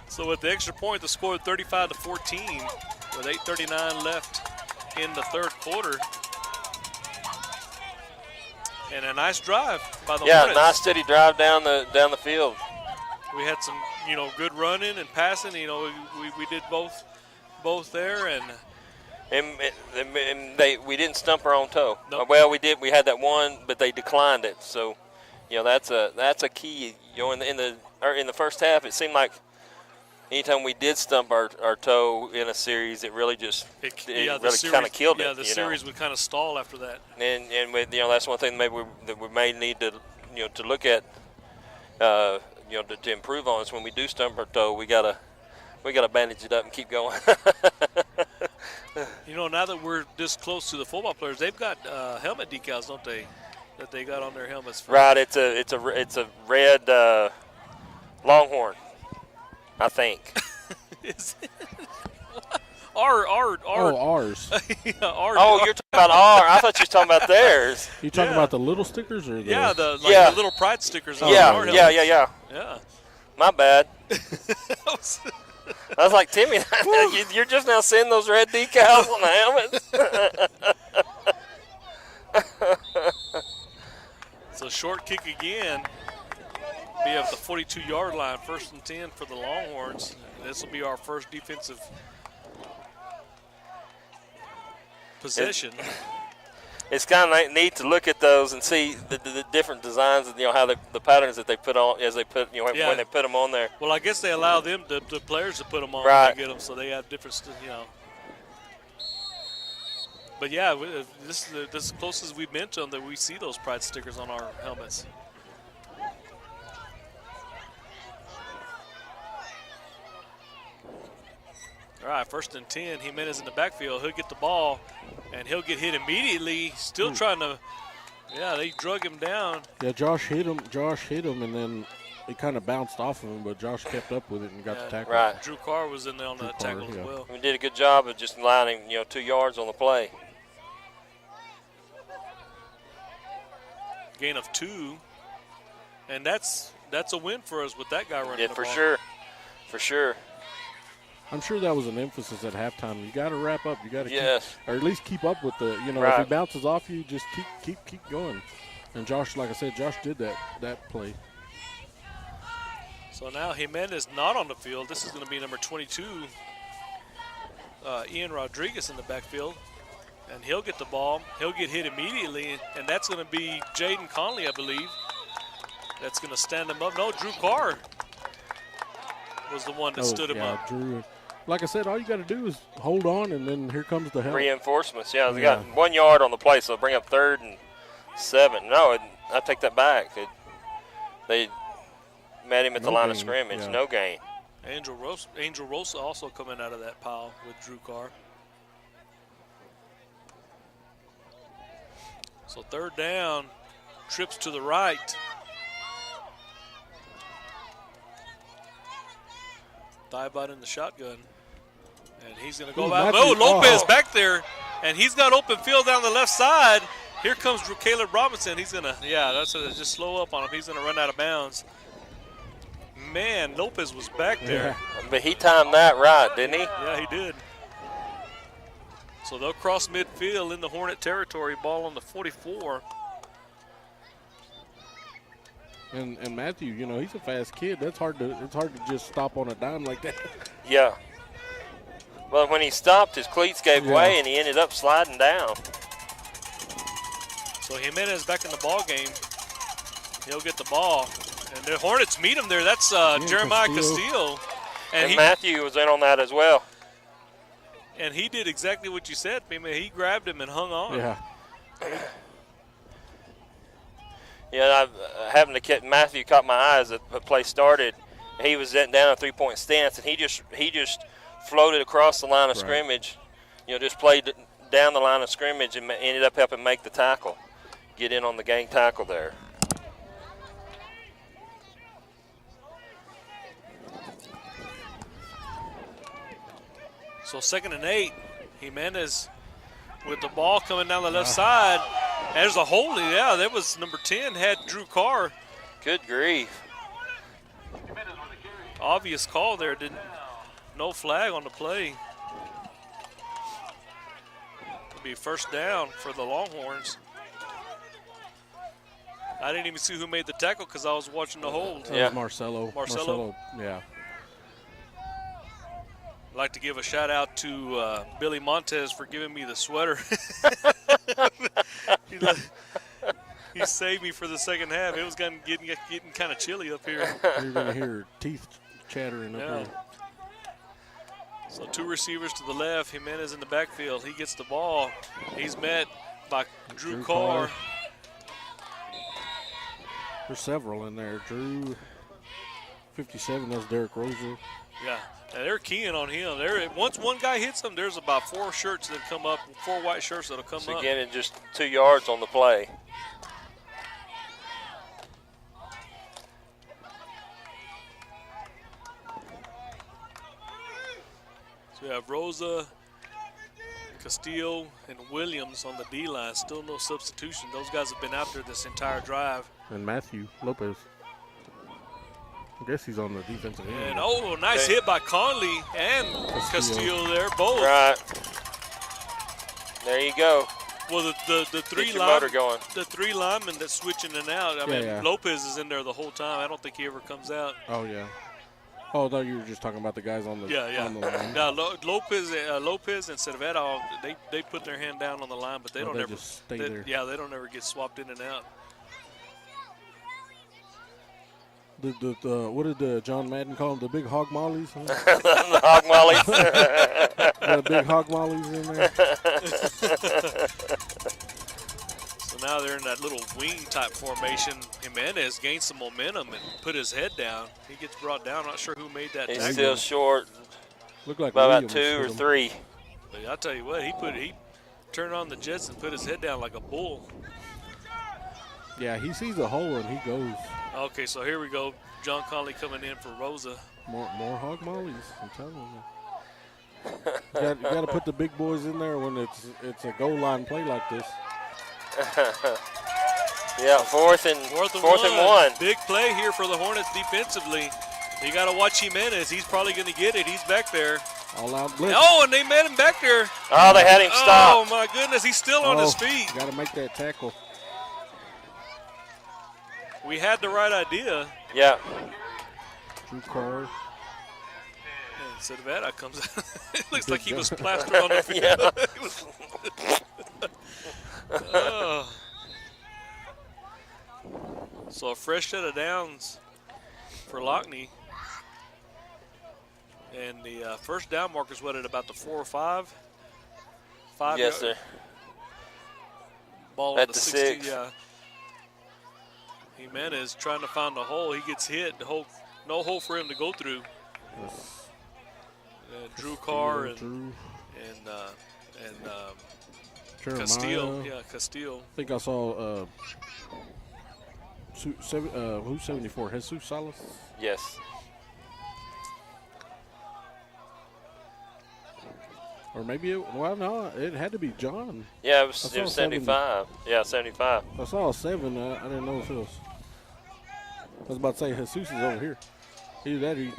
So with the extra point, the score 35-14 with 8:39 left in the third quarter. And a nice drive by the Hornets. Nice steady drive down the field. We had some, good running and passing. We did both there, and we didn't stump our own toe. Nope. Well, we did. We had that one, but they declined it. So, that's a key. In the first half, it seemed like anytime we did stump our toe in a series, it really just really kind of killed it. Yeah, the series would kind of stall after that. And with, that's one thing maybe that we may need to to look at to improve on is when we do stump our toe, we gotta bandage it up and keep going. Now that we're this close to the football players, they've got helmet decals, don't they? That they got on their helmets. Right, it's a red Longhorn, I think. Is it? Ours. Ours. Yeah, ours. Oh, you're talking about our. I thought you were talking about theirs. You talking about the little stickers or the? Yeah, the little pride stickers on our helmets. Yeah. My bad. I I was like, Timmy, you're just now seeing those red decals on the helmets. So short kick again. Be at the 42-yard line, 1st and 10 for the Longhorns. This will be our first defensive possession. It's kind of neat to look at those and see the different designs and how the patterns that they put on as they put when they put them on there. Well, I guess they allow them the players to put them on right. when they get them, so they have different But yeah, this is as close as we've been to them that we see those pride stickers on our helmets. All right, 1st and 10. Jimenez in the backfield. He'll get the ball, and he'll get hit immediately. Still trying to, they drug him down. Yeah, Josh hit him, and then it kind of bounced off of him, but Josh kept up with it and got the tackle. Right. Drew Carr was in there on that tackle as well. We did a good job of just allowing him, 2 yards on the play. Gain of 2, and that's a win for us with that guy running the ball. For sure. I'm sure that was an emphasis at halftime. You got to wrap up. You got to keep, or at least keep up with the. If he bounces off you, just keep going. And Josh, like I said, Josh did that play. So now Jimenez not on the field. This is going to be number 22, Ian Rodriguez in the backfield, and he'll get the ball. He'll get hit immediately, and that's going to be Jaden Conley, I believe. That's going to stand him up. No, Drew Carr was the one that stood him up. Drew. Like I said, all you got to do is hold on, and then here comes the help. Reinforcements, they got 1 yard on the play, so bring up 3rd and 7. No, I take that back. They met him at the line of scrimmage, no gain. Angel Rosa also coming out of that pile with Drew Carr. So 3rd down, trips to the right. Thibaut in the shotgun. And he's going to go back. Oh, Lopez back there. And he's got open field down the left side. Here comes Caleb Robinson. He's going to, that's just slow up on him. He's going to run out of bounds. Man, Lopez was back there. But he timed that right, didn't he? Yeah, he did. So they'll cross midfield in the Hornet territory. Ball on the 44. And Matthew, he's a fast kid. It's hard to just stop on a dime like that. Yeah. Well, when he stopped, his cleats gave way, and he ended up sliding down. So Jimenez back in the ball game. He'll get the ball. And the Hornets meet him there. That's Jeremiah Castillo. And Matthew was in on that as well. And he did exactly what you said. I mean, he grabbed him and hung on. Yeah. Yeah, Matthew caught my eye as the play started, He was down a 3-point stance, and he just floated across the line of scrimmage. Just played down the line of scrimmage and ended up helping make the tackle, get in on the gang tackle there. So 2nd and 8. Jimenez with the ball coming down the left side. There's a holding. Yeah, that was number 10, had Drew Carr. Good grief. Obvious call there. No flag on the play. It'll be first down for the Longhorns. I didn't even see who made the tackle because I was watching the hold. That was Marcelo. Marcelo? Yeah. I'd like to give a shout out to Billy Montez for giving me the sweater. He saved me for the second half. It was getting kind of chilly up here. You're going to hear teeth chattering up here. So 2 receivers to the left. Jimenez in the backfield. He gets the ball. He's met by Drew Carr. There's several in there. Drew, 57, that's Derek Rosa. Yeah. Now they're keying on him. Once one guy hits him, there's about 4 shirts that come up, 4 white shirts that'll come up. Again, just 2 yards on the play. So we have Rosa, Castillo, and Williams on the D-line. Still no substitution. Those guys have been out there this entire drive. And Matthew Lopez. I guess he's on the defensive end. And nice hit by Conley and Castillo there, both. Right. There you go. Well, the three linemen that's switching in and out. I mean, Lopez is in there the whole time. I don't think he ever comes out. Oh yeah. Oh, no, you were just talking about the guys on the on the line. Now Lopez and Cervera, they put their hand down on the line, but they don't ever just stay there. Yeah, they don't ever get swapped in and out. What did John Madden call them? The big hog mollies? Huh? The hog mollies. The big hog mollies in there. So now they're in that little wing type formation. Jimenez gained some momentum and put his head down. He gets brought down. Not sure who made that He's tackle. still short. Looked like by about Williams 2 or 3. But I'll tell you what, he turned on the Jets and put his head down like a bull. Yeah, he sees the hole and he goes. Okay, so here we go. John Conley coming in for Rosa. More hog mollies, I'm telling you. You got to put the big boys in there when it's a goal line play like this. Yeah, fourth and one. Big play here for the Hornets defensively. You got to watch Jimenez. He's probably going to get it. He's back there. All out blitz. Oh, and they met him back there. Oh, they had him stopped. Oh, my goodness. He's still on his feet. Got to make that tackle. We had the right idea. Yeah. Drew Carr. And Cervera comes out. It looks like he was plastered on the field. So a fresh set of downs for Lockney. And the first down marker's what, at about the 4 or 5? 5 Yes, sir. Ball at on the 60, 6. yeah. Jimenez trying to find the hole. He gets hit. No hole for him to go through. Drew Carr and Castillo. Yeah, Castillo. I think I saw who's 74? Jesus Salas? Yes. Or maybe it had to be John. Yeah, it was 75. Yeah, 75. I saw a 7. I didn't know if it was. I was about to say Jesus is over here. Either that or he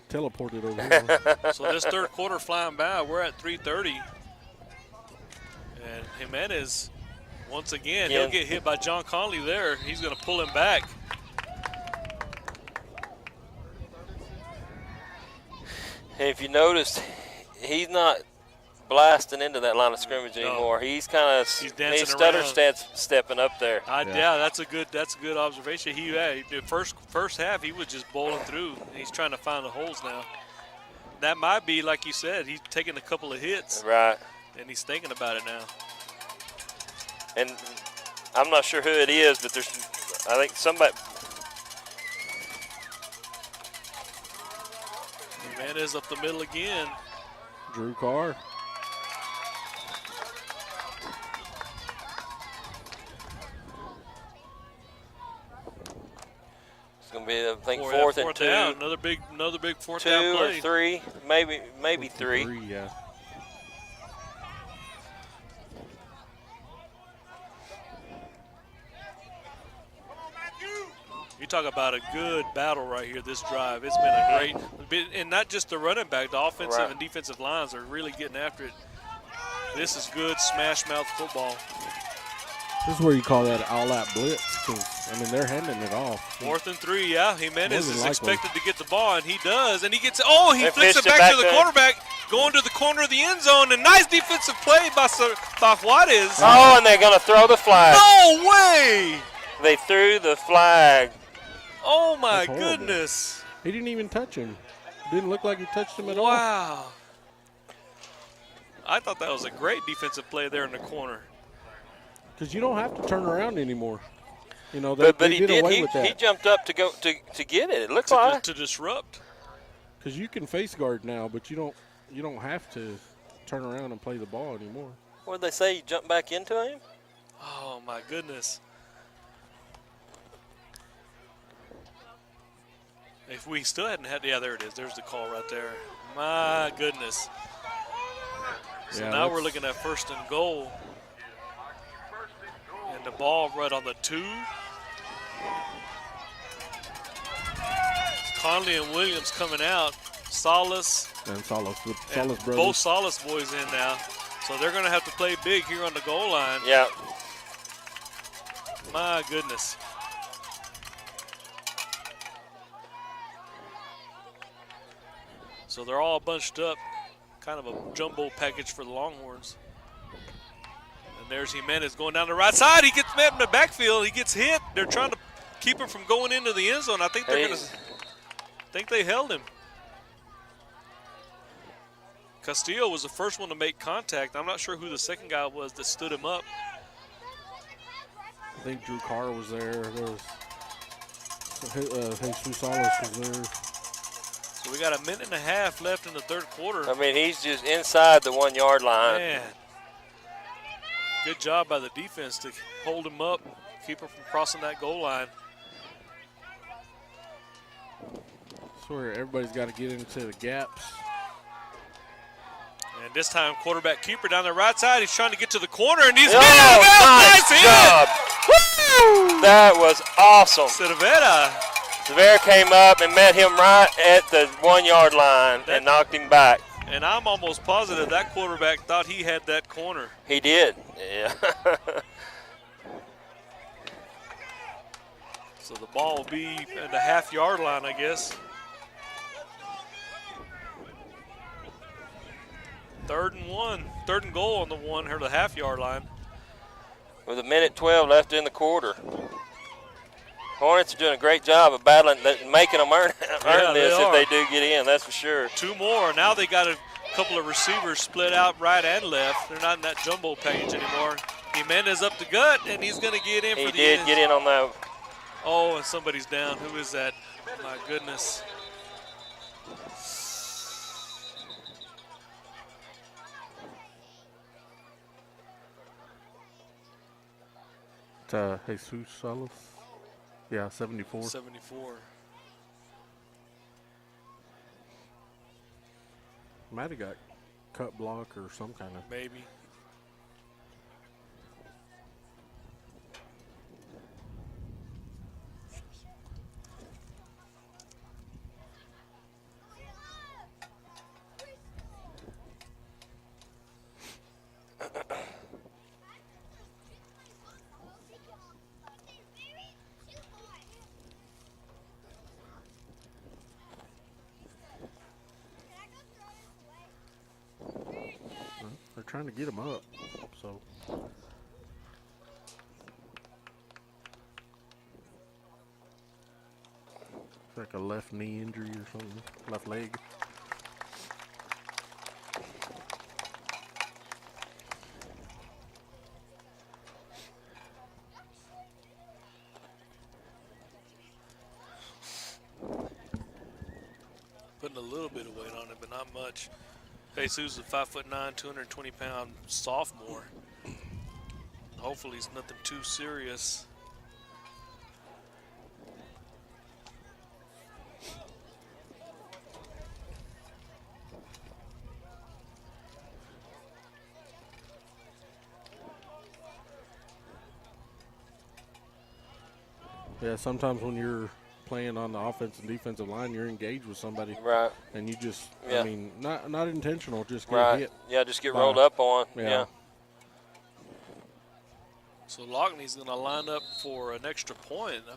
teleported over here. So this third quarter flying by. We're at 3:30. And Jimenez, once again, he'll get hit by John Conley there. He's going to pull him back. And if you noticed, he's not blasting into that line of scrimmage anymore. He's kind of stepping up there. Yeah, that's a good observation. The first half he was just bowling through. He's trying to find the holes now. That might be, like you said, he's taking a couple of hits. Right. And he's thinking about it now. And I'm not sure who it is, but I think somebody. Jimenez up the middle again. Drew Carr. It's going to be, I think, Boy, fourth that and 2. down. Another big fourth down 2 or play. 3, maybe 3. Yeah. You talk about a good battle right here this drive. It's been a great, and not just the running back, the offensive Right. and defensive lines are really getting after it. This is good smash mouth football. This is where you call that all-out blitz because, I mean, they're handing it off. 4th and 3, yeah. Jimenez More is than likely. expected to get the ball, and he does. And he gets, oh, he They flicks it pitched it back to back the to- quarterback, going to the corner of the end zone. And nice defensive play by Juarez. Oh, and they're going to throw the flag. No way! They threw the flag. Oh, my That's horrible. goodness. He didn't even touch him. Didn't look like he touched him at all. Wow. I thought that was a great defensive play there in the corner. Because you don't have to turn around anymore. You know, they But he did did. away with He that. jumped up to go to get it. It looks like. To disrupt. Because you can face guard now, but you don't have to turn around and play the ball anymore. What did they say? You jumped back into him? Oh, my goodness. If we still hadn't had, yeah, there it is. There's the call right there. My goodness. So Yeah, now we're that's- looking at 1st and goal. And the ball right on the 2. Conley and Williams coming out. Salas. And Salas And brothers. both Salas boys in now. So they're going to have to play big here on the goal line. Yeah. My goodness. So they're all bunched up. Kind of a jumbo package for the Longhorns. And there's Jimenez going down the right side. He gets met in the backfield. He gets hit. They're trying to keep him from going into the end zone. I think they're going to. Think they held him. Castillo was the first one to make contact. I'm not sure who the second guy was that stood him up. I think Drew Carr was there. There was Jesus Salas was there. So we got a minute and a half left in the third quarter. I mean, he's just inside the 1 yard line. Man, good job by the defense to hold him up, keep him from crossing that goal line. That's where everybody's got to get into the gaps. And this time, quarterback keeper down the right side. He's trying to get to the corner, and he's Oh, nice nice hit. job. Woo! That was awesome. Cervera. Severa came up and met him right at the 1 yard line and knocked him back. And I'm almost positive that quarterback thought he had that corner. He did. Yeah. So the ball will be at the half-yard line, I guess. 3rd and 1. 3rd and goal on the 1 or the half-yard line. With a minute 12 left in the quarter. Hornets are doing a great job of battling, making them earn Yeah, this they if are. they do get in, that's for sure. 2 more. Now they got a couple of receivers split out right and left. They're not in that jumbo package anymore. Jimenez up the gut, and he's going to get in He for the did end. get in on that. Oh, and somebody's down. Who is that? My goodness. Jesus Salas. Yeah, 74. 74. Might have got cut block or some kind of. Maybe. They're trying to get him up, so. It's like a left knee injury or something, left leg. Putting a little bit of weight on Not much. Jesus is a 5'9", 220-pound sophomore. Hopefully it's nothing too serious. Yeah, sometimes when you're playing on the offensive and defensive line, you're engaged with somebody. Right. And you just, Yeah. I mean, not intentional, just get Right. hit. Yeah, just get by- rolled up on. Yeah. Yeah. So Lockney's going to line up for an extra point. I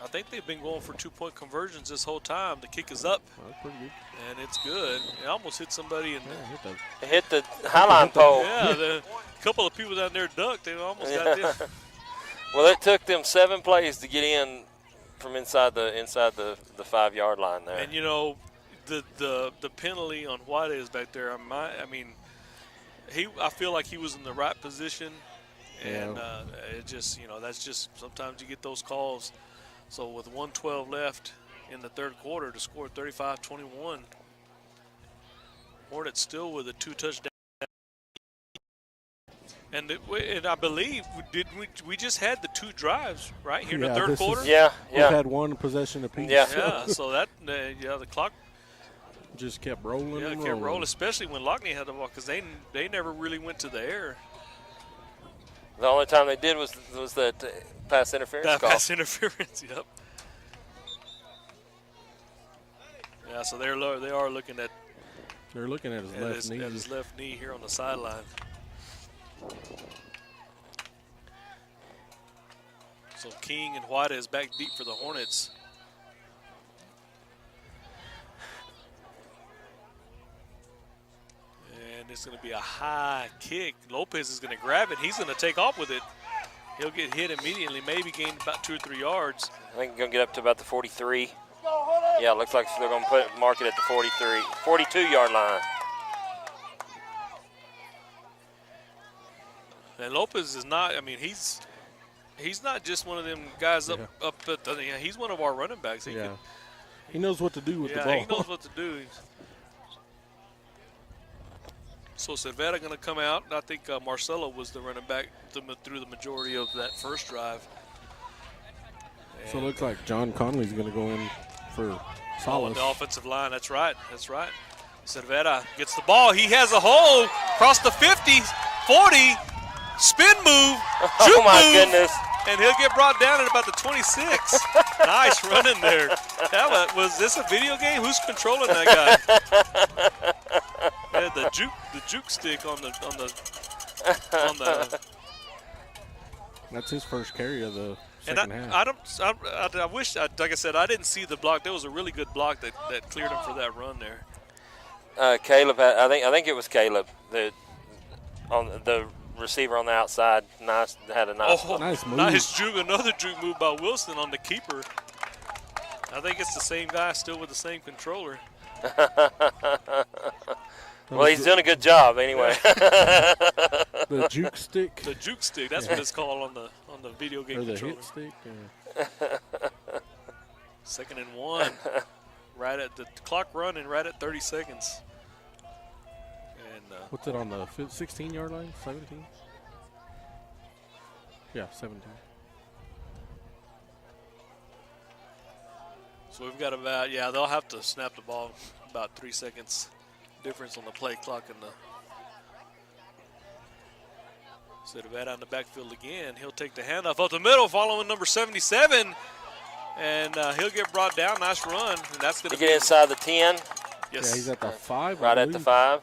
think they've been going for 2-point conversions this whole time. The kick is up, That's pretty good. and it's good. It almost hit somebody in Yeah, hit that. Hit the highline pole. Yeah, a couple of people down there ducked. They almost got them. Well, it took them 7 plays to get in from inside the 5-yard line there. And, you know, the penalty on White is back there. I mean, I feel like he was in the right position. And it just, you know, that's just sometimes you get those calls. So with 1:12 left in the third quarter to score 35-21, Hornets still with a 2-touchdown. And I believe we just had the 2 drives right here in the third quarter. Yeah, We've yeah. had one possession apiece. Yeah. Yeah, so that the clock Just kept rolling and kept rolling. rolling, especially when Lockney had the ball because they never really went to the air. The only time they did was that pass interference That call. pass interference, yep. Yeah, so they are looking at They're looking at his left knee here on the sideline. So King and White is back deep for the Hornets. And it's going to be a high kick. Lopez is going to grab it. He's going to take off with it. He'll get hit immediately, maybe gain about 2 or 3 yards. I think going to get up to about the 43. Yeah, it looks like they're going to mark it at the 42-yard line. And Lopez is not, I mean, he's not just one of them guys up at the, he's one of our running backs. He knows what to do with the ball. He knows what to do. So Cervera going to come out. I think Marcelo was the running back through the majority of that first drive. So it looks like John Conley's going to go in for Solace. On the offensive line, that's right. Cervera gets the ball. He has a hole across the 50, 40, spin move, juke Oh, my move, goodness. and he'll get brought down at about the 26. Nice running there. Was this a video game? Who's controlling that guy? Yeah, the juke stick on the. That's his first carry of the And second half. I wish, like I said, I didn't see the block. There was a really good block that cleared him for that run there. Caleb, I think it was Caleb, the receiver on the outside. Had a nice. Oh, Nice move. Nice juke, another juke move by Wilson on the keeper. I think it's the same guy still with the same controller. Well, he's doing a good job anyway. The juke stick. The juke stick, that's what it's called on the video game Or the controller. hit stick. 2nd and 1. Right at the clock running right at 30 seconds. And What's it on the 16-yard line? 17? Yeah, 17. so we've got about, they'll have to snap the ball about 3 seconds difference on the play clock and the Cervera in the backfield again. He'll take the handoff up the middle following number 77 and he'll get brought down. Nice run, and that's going to get inside the 10. Yes. Yeah, he's at the 5. Right at the 5.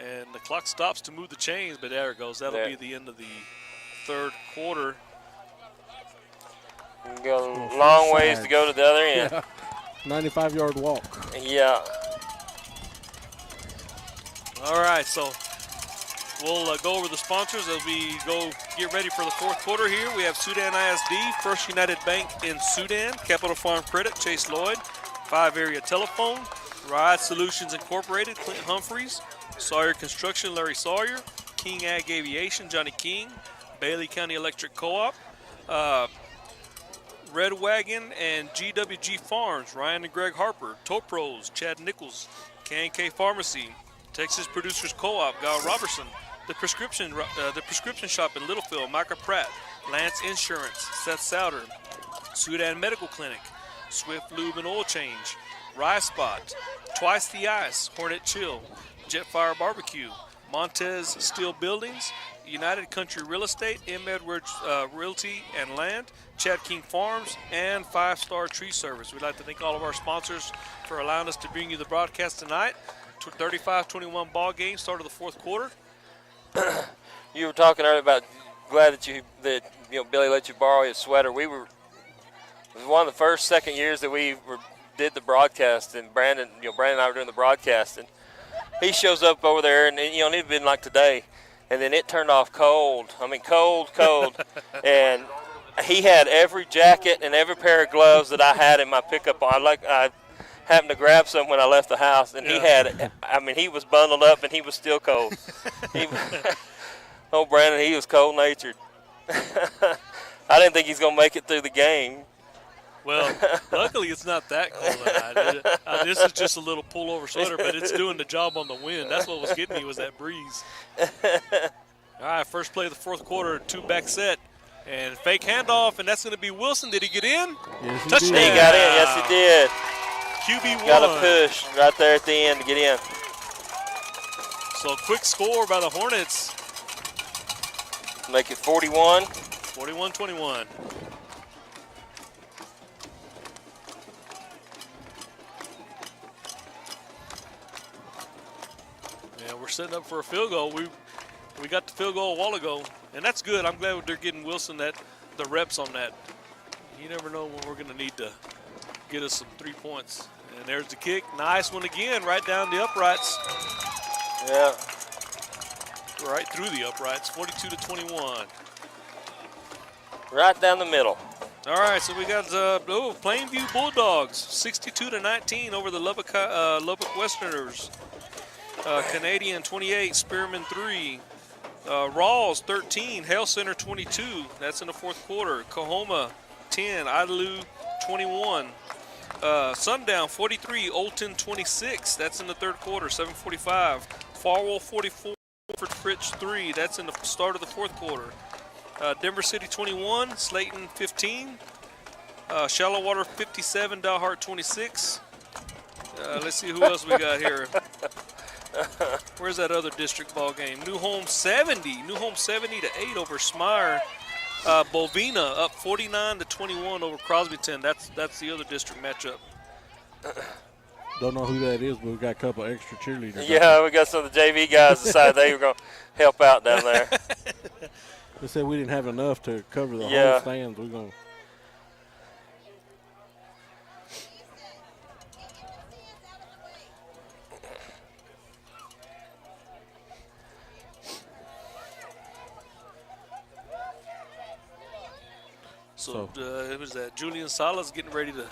And the clock stops to move the chains, but there it goes. That'll be the end of the third quarter. Go a long ways to go to the other end. Yeah. 95-yard walk. Yeah. All right, so we'll go over the sponsors as we go get ready for the fourth quarter here. We have Sudan ISD, First United Bank in Sudan, Capital Farm Credit, Chase Lloyd, 5 Area Telephone, Ride Solutions Incorporated, Clint Humphreys, Sawyer Construction, Larry Sawyer, King Ag Aviation, Johnny King, Bailey County Electric Co-op, Red Wagon and GWG Farms, Ryan and Greg Harper. Topros, Chad Nichols. K&K Pharmacy. Texas Producers Co-op, Guy Robertson. The prescription shop in Littlefield, Micah Pratt. Lance Insurance, Seth Souter. Sudan Medical Clinic. Swift Lube and Oil Change. Rye Spot. Twice the Ice, Hornet Chill. Jetfire Barbecue. Montez Steel Buildings. United Country Real Estate, M. Edwards Realty and Land, Chad King Farms, and 5 Star Tree Service. We'd like to thank all of our sponsors for allowing us to bring you the broadcast tonight. 35-21 ball game, start of the fourth quarter. You were talking earlier about glad that Billy let you borrow his sweater. It was one of the second years that we did the broadcast, and Brandon and I were doing the broadcast, and he shows up over there, and it had been like today. And then it turned off cold. I mean, cold. And he had every jacket and every pair of gloves that I had in my pickup on. I happened to grab some when I left the house, and he was bundled up, and he was still cold. Brandon, he was cold-natured. I didn't think he's going to make it through the game. Well, luckily it's not that cold tonight. This is just a little pullover sweater, but it's doing the job on the wind. That's what was getting me, was that breeze. All right, first play of the fourth quarter, 2-back set. And fake handoff, and that's going to be Wilson. Did he get in? Yes, Touchdown. He got in. Yes, he did. QB1. Got a push right there at the end to get in. So quick score by the Hornets. Make it 41. 41-21. Yeah, we're setting up for a field goal. We got the field goal a while ago, and that's good. I'm glad they're getting Wilson the reps on that. You never know when we're going to need to get us some 3 points. And there's the kick. Nice one again, right down the uprights. Yeah. Right through the uprights, 42-21. Right down the middle. All right, so we got Plainview Bulldogs, 62-19 over the Lubbock Westerners. Canadian 28, Spearman 3. Rawls 13, Hale Center 22. That's in the fourth quarter. Coahoma 10, Idalou 21. Sundown 43, Olton 26. That's in the third quarter, 7:45. Farwell 44, Fritz 3. That's in the start of the fourth quarter. Denver City 21, Slayton 15. Shallowater 57, Dalhart 26. Let's see who else we got here. Where's that other district ball game? New Home 70. New Home 70-8 over Smyre. Bovina up 49-21 over Crosbyton. That's the other district matchup. Don't know who that is, but we got a couple extra cheerleaders. Yeah, we got some of the JV guys decided they were going to help out down there. They said we didn't have enough to cover the Yeah. whole stands. We're going to. So it was that Julian Salas getting ready to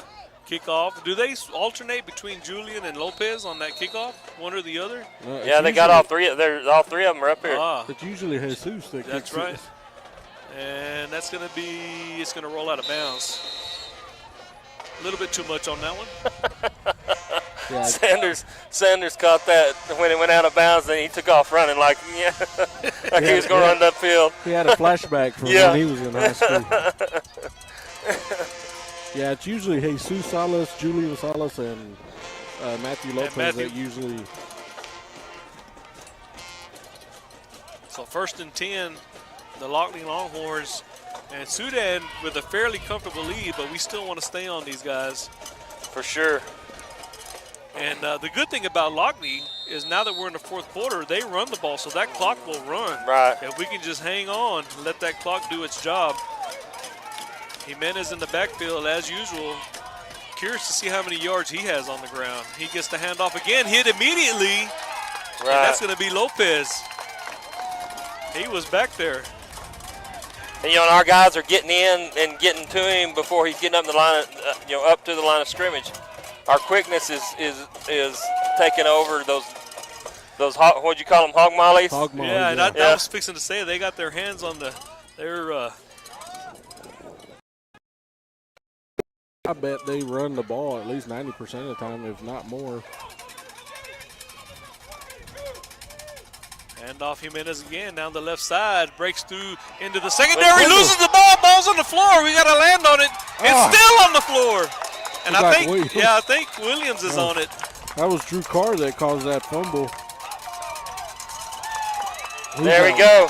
kick off. Do they alternate between Julian and Lopez on that kickoff, one or the other? Yeah, they got all three. All three of them are up here. It's usually Jesus that That's kicks right. it. And that's going to be, it's going to roll out of bounds. A little bit too much on that one. Yeah, Sanders caught that when it went out of bounds, and he took off running like he was going to run upfield. he had a flashback from when he was in high school. Yeah, it's usually Jesus Salas, Julian Salas, and Matthew Lopez that usually. So 1st and 10, the Lockney Longhorns, and Sudan with a fairly comfortable lead, but we still want to stay on these guys. For sure. And the good thing about Lockney is now that we're in the fourth quarter, they run the ball, so that clock will run. Right. If we can just hang on and let that clock do its job. Jimenez in the backfield as usual. Curious to see how many yards he has on the ground. He gets the handoff again, hit immediately. Right. And that's going to be Lopez. He was back there. And, and our guys are getting in and getting to him before he's getting up the line, up to the line of scrimmage. Our quickness is taking over those what'd you call them, hog mollies? Hog mollies, yeah, and I was fixing to say they got their hands on their I bet they run the ball at least 90% of the time, if not more. Handoff Jimenez again down the left side, breaks through into the secondary, loses the ball, ball's on the floor. We got to land on it. It's still on the floor. And I think Williams is on it. That was Drew Carr that caused that fumble. There we go.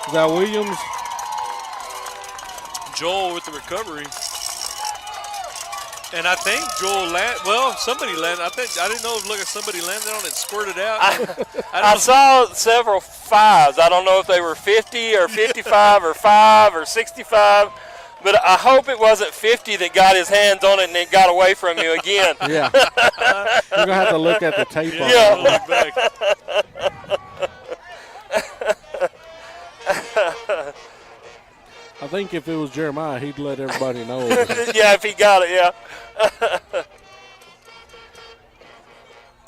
Is that Williams? Joel with the recovery. And I think Joel somebody landed. I didn't know if somebody landed on it, squirted out. I saw several fives. I don't know if they were 50 or 55 or 5 or 65, but I hope it wasn't 50 that got his hands on it and it got away from you again. Yeah. You're going to have to look at the tape on that. Look back. I think if it was Jeremiah, he'd let everybody know. Yeah, if he got it, yeah.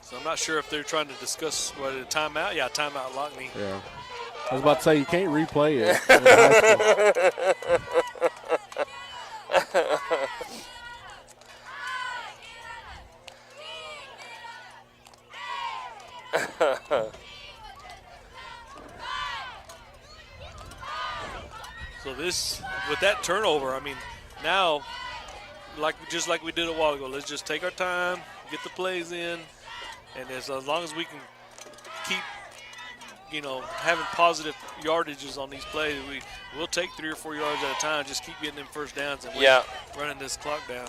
So I'm not sure if they're trying to discuss a timeout. Yeah, timeout Lockney. Yeah. I was about to say, you can't replay it. So with that turnover, I mean, now, just like we did a while ago, let's just take our time, get the plays in, and as long as we can keep, having positive yardages on these plays, we'll take 3 or 4 yards at a time. Just keep getting them first downs and running this clock down.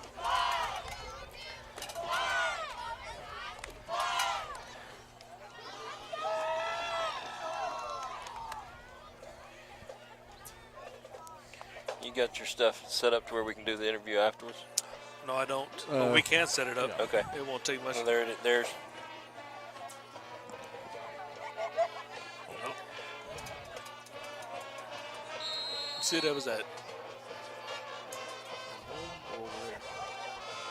You got your stuff set up to where we can do the interview afterwards? No, I don't. But we can set it up. Yeah. Okay. It won't take much. Well, there's. See, that was at home over there.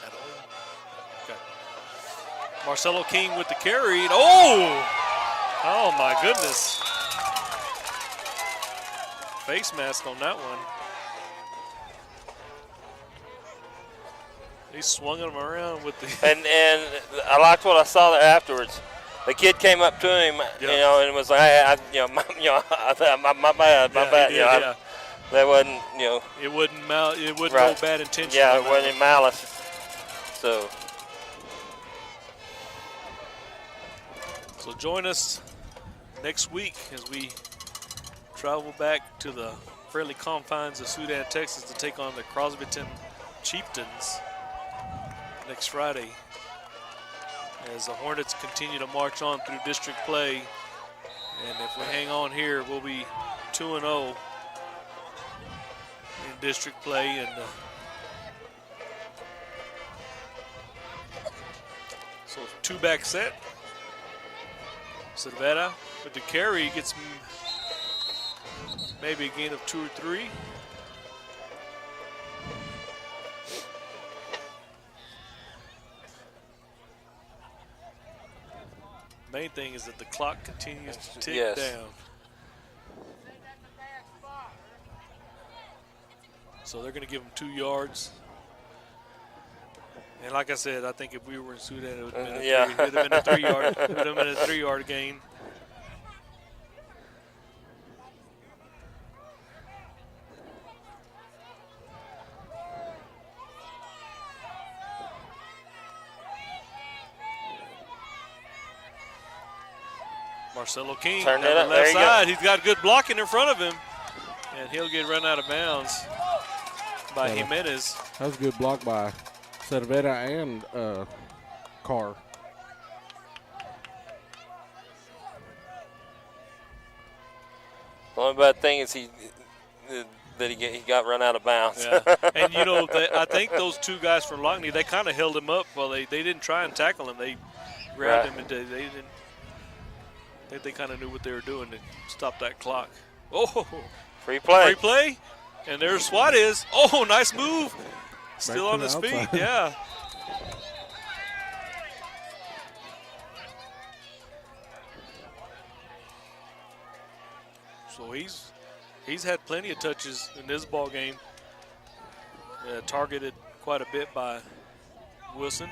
At home. Okay. Marcelo King with the carry. Oh my goodness. Face mask on that one. He swung him around with the. And I liked what I saw there afterwards. The kid came up to him, and was like, my bad, Yeah. That wasn't, It wouldn't right. No bad intention. Yeah, it wasn't in malice. So join us next week as we travel back to the friendly confines of Sudan, Texas, to take on the Crosbyton Chieftains next Friday, as the Hornets continue to march on through district play. And if we hang on here, we'll be 2-0 in district play. And so 2-back set. Cervera with the carry gets maybe a gain of 2 or 3. Main thing is that the clock continues to tick down. So they're going to give them 2 yards. And like I said, I think if we were in Sudan, it would have been a 3-yard. It would have been a 3-yard gain. Marcelo King Turn down it the up. left There you side. He's got good blocking in front of him, and he'll get run out of bounds by Jimenez. That was a good block by Cervera and Carr. The only bad thing is he got run out of bounds. Yeah. And I think those 2 guys from Lockney, they kind of held him up. Well, they didn't try and tackle him. They grabbed him and they didn't. I think they kind of knew what they were doing to stop that clock. Oh, free play. Free play. And there's Suarez. Oh, nice move. Still on his feet. Yeah. So he's had plenty of touches in this ball game. Targeted quite a bit by Wilson.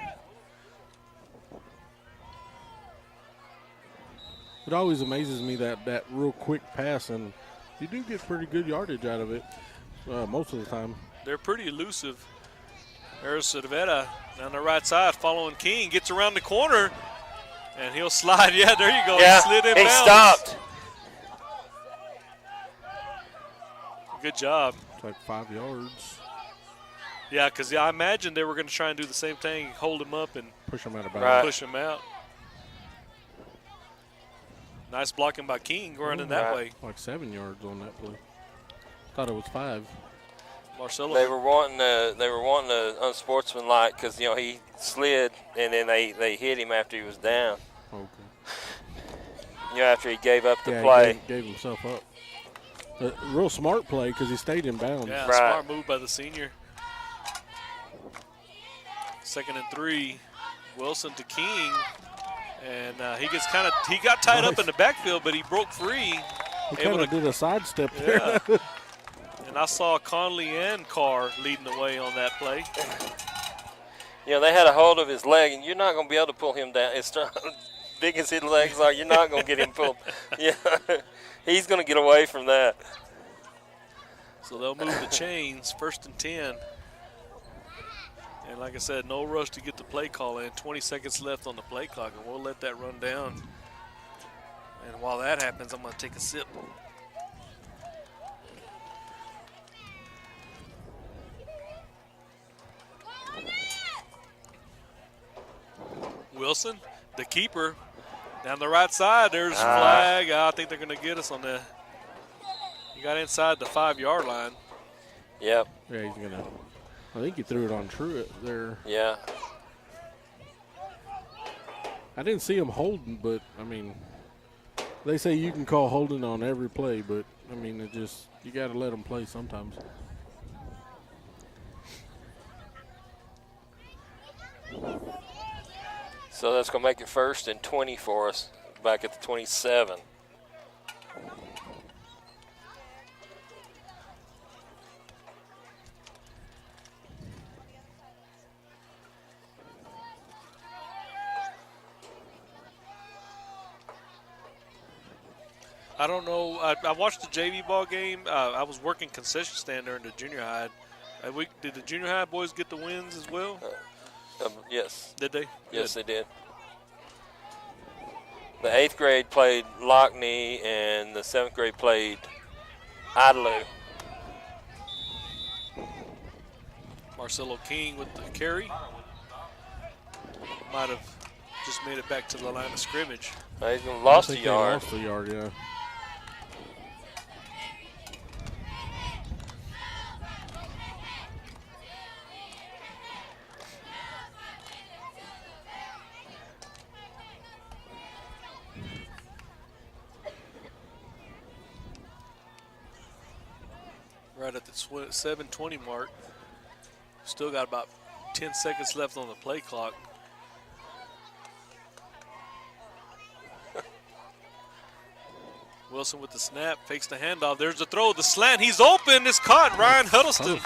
It always amazes me that real quick pass, and you do get pretty good yardage out of it most of the time. They're pretty elusive. There's Cervera down the right side following King. Gets around the corner, and he'll slide. Yeah, there you go. Yeah, he slid in he bounds. stopped. Good job. It's like 5 yards. Yeah, because I imagine they were going to try and do the same thing, hold him up and Push him out of bounds. Right. push him out. Nice blocking by King running that Right. way. Like 7 yards on that play. Thought it was 5. Marcelo. They were wanting to unsportsmanlike because he slid and then they hit him after he was down. Okay. After he gave up the Yeah, play. he gave himself up. A real smart play because he stayed in bounds. Yeah, Right. smart move by the senior. 2nd and 3. Wilson to King. And he got tied up in the backfield, but he broke free. He kind of did a sidestep there. Yeah. And I saw Conley and Carr leading the way on that play. They had a hold of his leg, and you're not going to be able to pull him down. As big as his legs are, you're not going to get him pulled. Yeah, he's going to get away from that. So they'll move the chains, 1st and 10. And like I said, no rush to get the play call in. 20 seconds left on the play clock, and we'll let that run down. And while that happens, I'm going to take a sip. Wilson, the keeper, down the right side. There's a flag. I think they're going to get us on the. He got inside the 5-yard line. Yep. Yeah, he's going to. I think he threw it on Truitt there. Yeah. I didn't see him holding, but, I mean, they say you can call holding on every play, but, I mean, you got to let them play sometimes. So that's going to make it 1st and 20 for us back at the 27. I don't know. I watched the JV ball game. I was working concession stand during the junior high. Did the junior high boys get the wins as well? Yes. Did they? Yes, Good. they did. The 8th grade played Lockney, and the 7th grade played Idalou. Marcelo King with the carry. Might have just made it back to the line of scrimmage. He's lost I a think they yard. lost a yard, yeah. Right at the 7:20 mark. Still got about 10 seconds left on the play clock. Wilson with the snap, fakes the handoff. There's the throw, the slant. He's open. It's caught. Ryan Huddleston.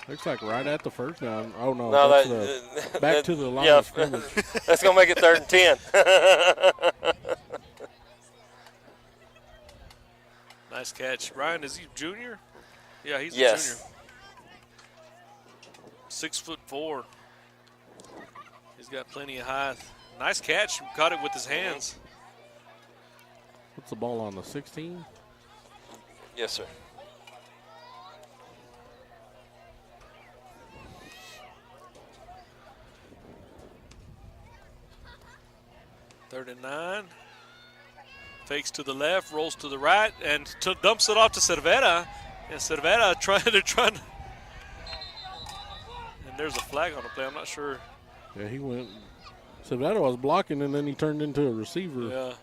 Looks like right at the first down. Oh, no. No, That's back to the line yeah, of scrimmage. That's going to make it 3rd and 10. Nice catch. Ryan, is he junior? Yeah, he's a Yes. junior. 6'4". He's got plenty of height. Nice catch. Caught it with his hands. What's the ball on, the 16? Yes, sir. Third and 9. Fakes to the left, rolls to the right, and dumps it off to Cervera. And Cervera trying. And there's a flag on the play. I'm not sure. Yeah, he went. So that was blocking, and then he turned into a receiver. Yeah.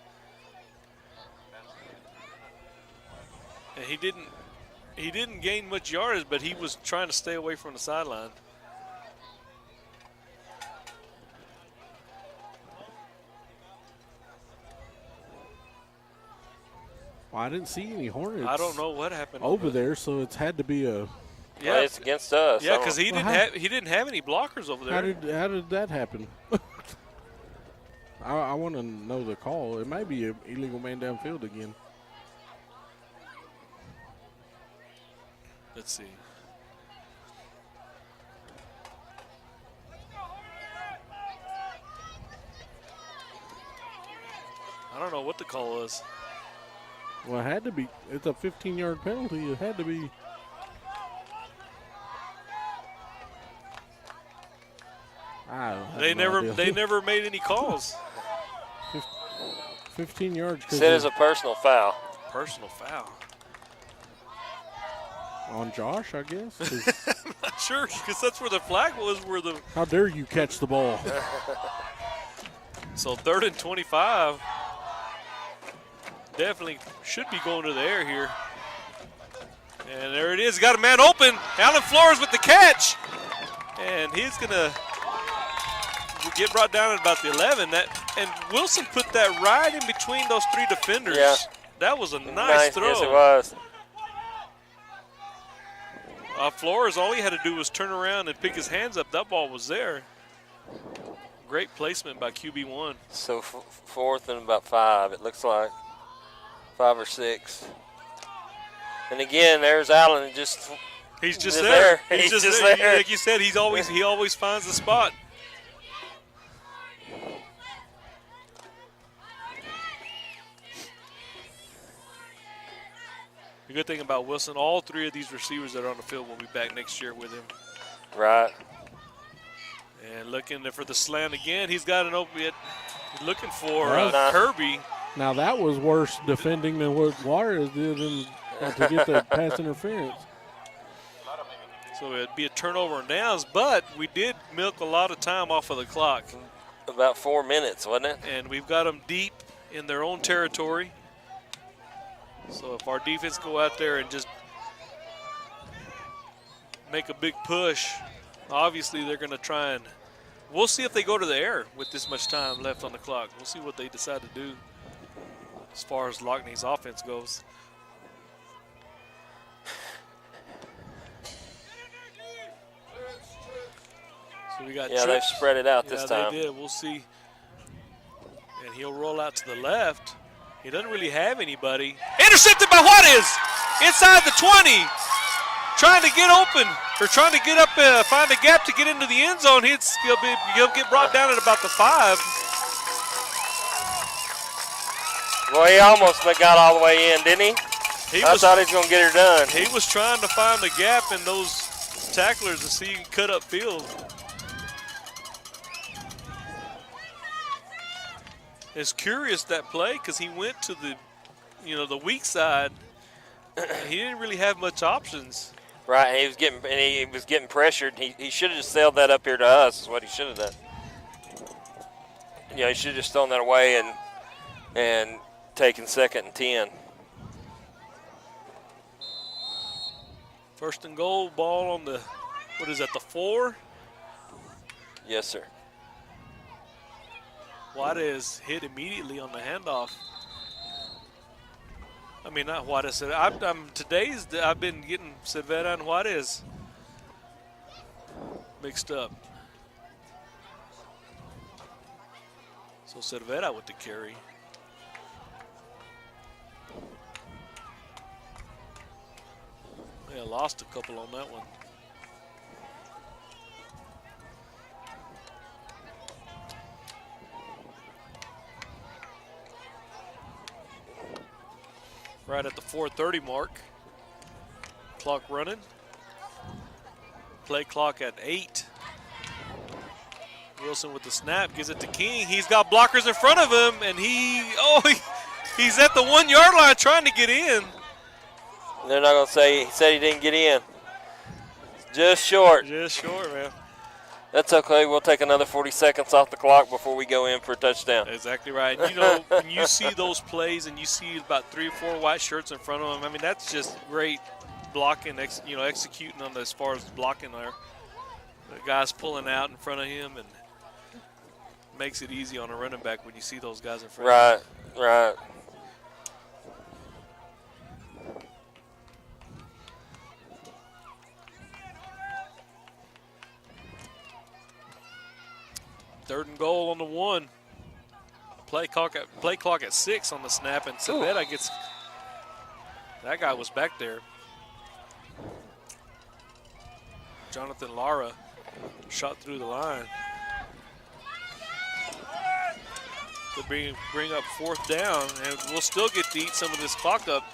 And he didn't gain much yardage, but he was trying to stay away from the sideline. Well, I didn't see any Hornets. I don't know what happened over there, so it's had to be a. Yeah, Well, it's against us. Yeah, because he Well, didn't have any blockers over there. How did that happen? I want to know the call. It might be an illegal man downfield again. Let's see. I don't know what the call was. Well, it had to be. It's a 15-yard penalty. It had to be. They never made any calls. 15 yards. Said it's a personal foul. Personal foul. On Josh, I guess. I'm not sure, because that's where the flag was. How dare you catch the ball? So 3rd and 25. Definitely should be going to the air here. And there it is. Got a man open. Alan Flores with the catch. And he's going to get brought down at about the 11. And Wilson put that right in between those 3 defenders. Yeah. That was a nice throw. Yes, it was. Flores, all he had to do was turn around and pick his hands up. That ball was there. Great placement by QB1. So 4th and about 5, it looks like. 5 or 6. And again, there's Allen. He's just there. He's just there. Like you said, he always finds the spot. The good thing about Wilson, all 3 of these receivers that are on the field will be back next year with him. Right. And looking for the slant again. He's got an open. He's looking for Kirby. Now that was worse defending than what Juarez did to get the pass interference. So it'd be a turnover and downs, but we did milk a lot of time off of the clock. About 4 minutes, wasn't it? And we've got them deep in their own territory. So if our defense go out there and just make a big push, obviously they're going to try and we'll see if they go to the air with this much time left on the clock. We'll see what they decide to do as far as Lockney's offense goes. So we got they've spread it out this time. They did. We'll see. And he'll roll out to the left. He doesn't really have anybody. Intercepted by Juarez inside the 20. Trying to get open, or trying to get up, find a gap to get into the end zone. He'll get brought down at about the 5. Well, he almost got all the way in, didn't he? I thought he was going to get her done. He was trying to find a gap in those tacklers to see he can cut up field. It's curious, that play, because he went to the weak side. He didn't really have much options. Right, he was getting pressured. He should have just sailed that up here to us. Is what he should have done. He should have just thrown that away and taken 2nd and 10. 1st and goal, ball on the, the 4? Yes, sir. Juarez hit immediately on the handoff. I mean, not Juarez. I've been getting Cervera and Juarez mixed up. So Cervera with the carry. Yeah, lost a couple on that one. Right at the 4:30 mark. Clock running. Play clock at 8. Wilson with the snap, gives it to King. He's got blockers in front of him, and he's at the 1-yard line trying to get in. They're not going to say he said he didn't get in. Just short. Just short, man. That's okay. We'll take another 40 seconds off the clock before we go in for a touchdown. Exactly right. When you see those plays and you see about 3 or 4 white shirts in front of them, I mean, that's just great blocking, executing on as far as blocking there. The guy's pulling out in front of him and makes it easy on a running back when you see those guys in front of him. Right. 3rd and goal on the 1. Play clock at 6 on the snap, and Sabetta gets – that guy was back there. Jonathan Lara shot through the line. To bring up 4th down, and we'll still get to eat some of this clock up.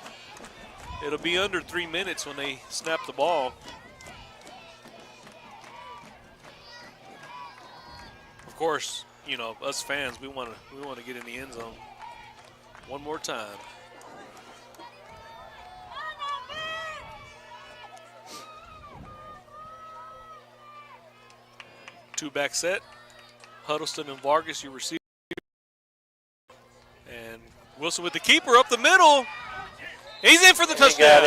It'll be under 3 minutes when they snap the ball. Of course, you know, us fans, we want to get in the end zone one more time. Two-back set. Huddleston and Vargas, you receive. And Wilson with the keeper up the middle. He's in for the touchdown.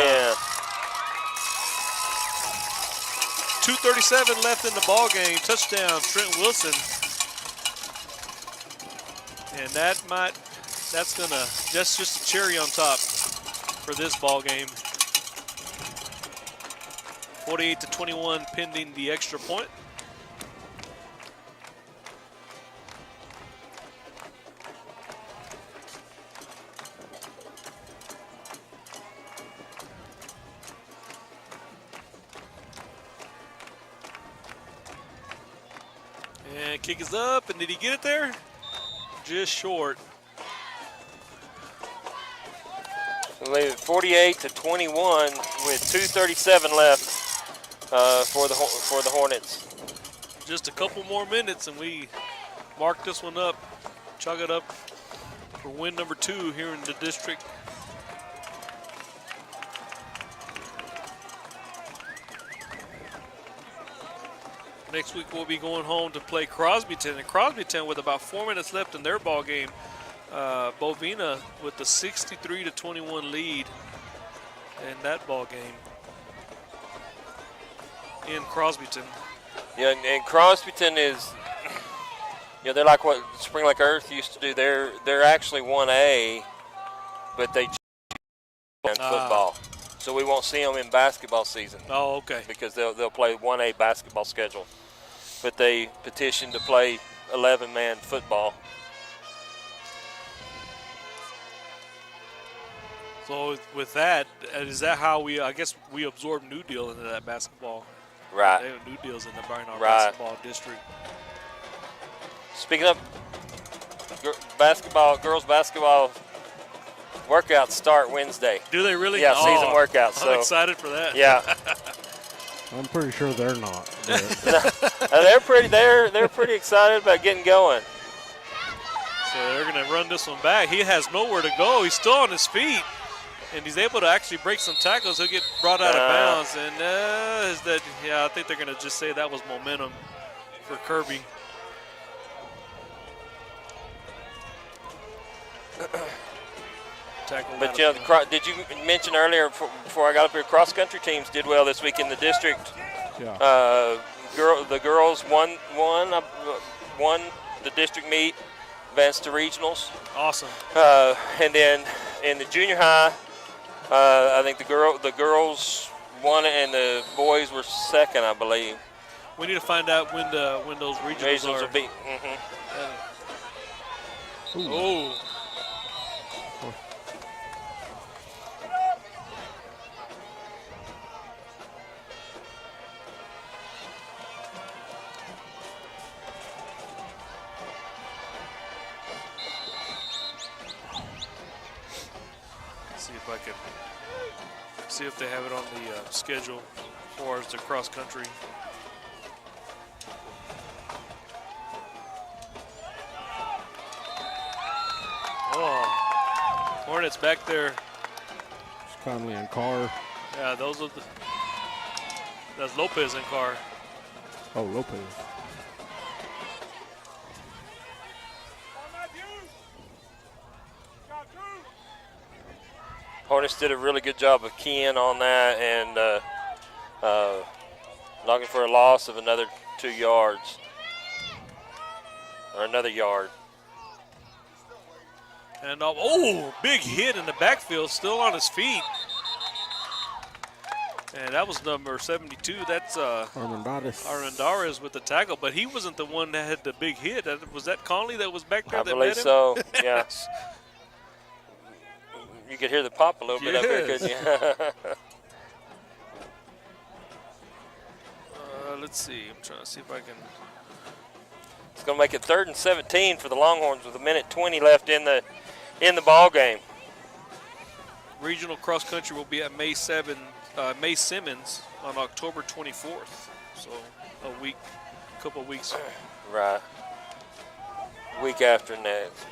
2:37 left in the ball game. Touchdown, Trent Wilson. And that's just a cherry on top for this ball game. 48-21 pending the extra point. And kick is up, and did he get it there? Just short. 48-21 with 2:37 left for the Hornets. Just a couple more minutes, and we mark this one up, chalk it up for win number 2 here in the district. Next week we'll be going home to play Crosbyton, and Crosbyton with about 4 minutes left in their ball game. Bovina with the 63-21 lead in that ball game in Crosbyton. Yeah, and Crosbyton is, they're like what Spring Lake Earth used to do. They're actually 1A, but they in football, so we won't see them in basketball season. Oh, okay. Because they'll play 1A basketball schedule, but they petitioned to play 11-man football. So with that, is that how I guess we absorb New Deal into that basketball? Right. They have New Deal's in the Barnard Right. basketball district. Speaking of girls basketball workouts start Wednesday. Do they really? Yeah, season workouts. I'm so excited for that. Yeah. I'm pretty sure they're not. They're pretty excited about getting going. So they're going to run this one back. He has nowhere to go. He's still on his feet, and he's able to actually break some tackles. He'll get brought out of bounds. And I think they're going to just say that was momentum for Kirby. But did you mention earlier before I got up here, cross-country teams did well this week in the district. Yeah. The girls won the district meet, advanced to regionals. Awesome. And then in the junior high, I think the girls won it and the boys were second, I believe. We need to find out when those regionals are. Will be. Oh. See if I can see if they have it on the schedule as far as the cross country. Oh, Hornets back there. It's Conley and Carr. Yeah, that's Lopez and Carr. Oh, Lopez. Hornets did a really good job of keying on that and looking for a loss of another 2 yards or another yard. And big hit in the backfield, still on his feet. And that was number 72. That's Armendariz with the tackle, but he wasn't the one that had the big hit. Was that Conley that was back there I that believe met him? so, yeah. You could hear the pop a little bit up here, couldn't you? Let's see. I'm trying to see if I can. It's going to make it 3rd and 17 for the Longhorns with 1:20 left in the ball game. Regional cross country will be at May Simmons on October 24th. So a couple of weeks. Right. Week after next.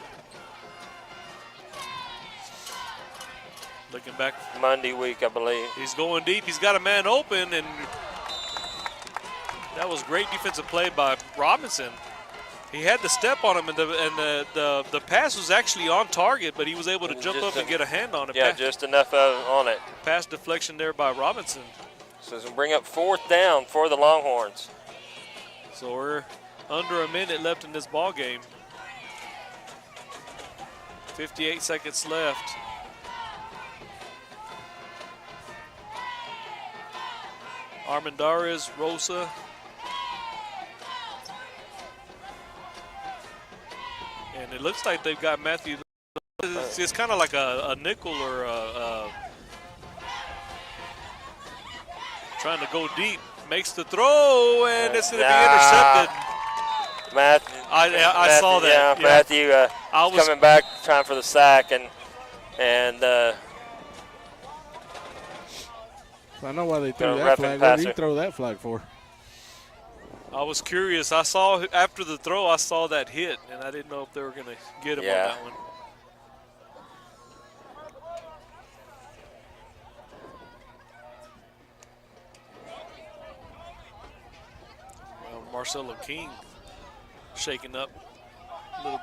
Looking back. Monday week, I believe. He's going deep. He's got a man open, and that was great defensive play by Robinson. He had the step on him, and the pass was actually on target, but he was able to jump up and get a hand on it. Yeah, just enough on it. Pass deflection there by Robinson. So it's going to bring up 4th down for the Longhorns. So we're under a minute left in this ball game. 58 seconds left. Armendariz, Rosa. And it looks like they've got Matthew. It's kind of like a nickel or trying to go deep. Makes the throw, and it's going to be intercepted. I saw that. Yeah, Matthew coming back, trying for the sack, and I know why they threw that flag. What did he throw that flag for? I was curious. I saw after the throw, I saw that hit, and I didn't know if they were going to get him on that one. Well, Marcelo King shaking up a little.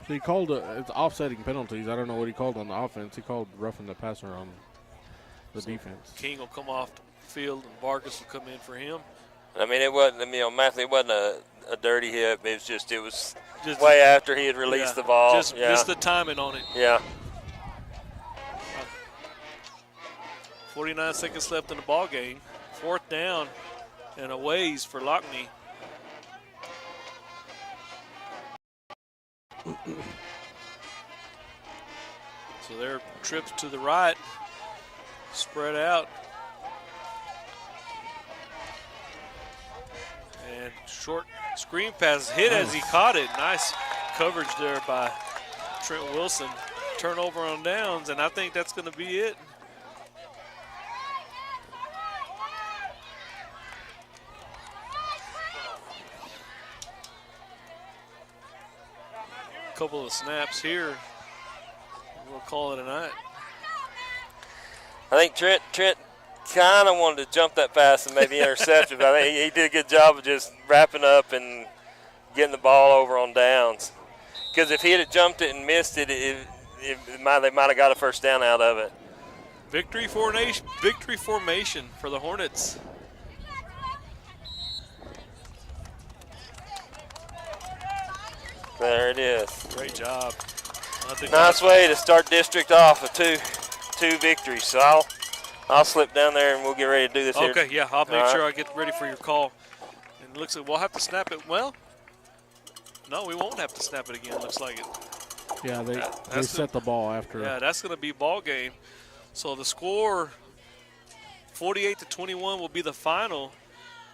So he called it's offsetting penalties. I don't know what he called on the offense. He called roughing the passer on the defense. King will come off the field, and Vargas will come in for him. I mean, it wasn't. Matthew, it wasn't a dirty hit. It was just way after he had released the ball. Just the timing on it. Yeah. 49 seconds left in the ball game. 4th down and a ways for Lockney. So their trips to the right, spread out. And short screen pass hit as he caught it. Nice coverage there by Trent Wilson. Turnover on downs, and I think that's going to be it. Couple of snaps here. We'll call it a night. I think Trent kind of wanted to jump that pass and maybe intercept it, but I think he did a good job of just wrapping up and getting the ball over on downs. Because if he had jumped it and missed it, they might have got a first down out of it. Victory formation for the Hornets. There it is. Great job. Nice way to start district off with two victories. So I'll slip down there and we'll get ready to do this here. Okay, yeah, I'll make sure I get ready for your call. And it looks like we'll have to snap it. Well, no, we won't have to snap it again, looks like it. Yeah, they set the ball after. Yeah, that's going to be ball game. So the score, 48-21 will be the final.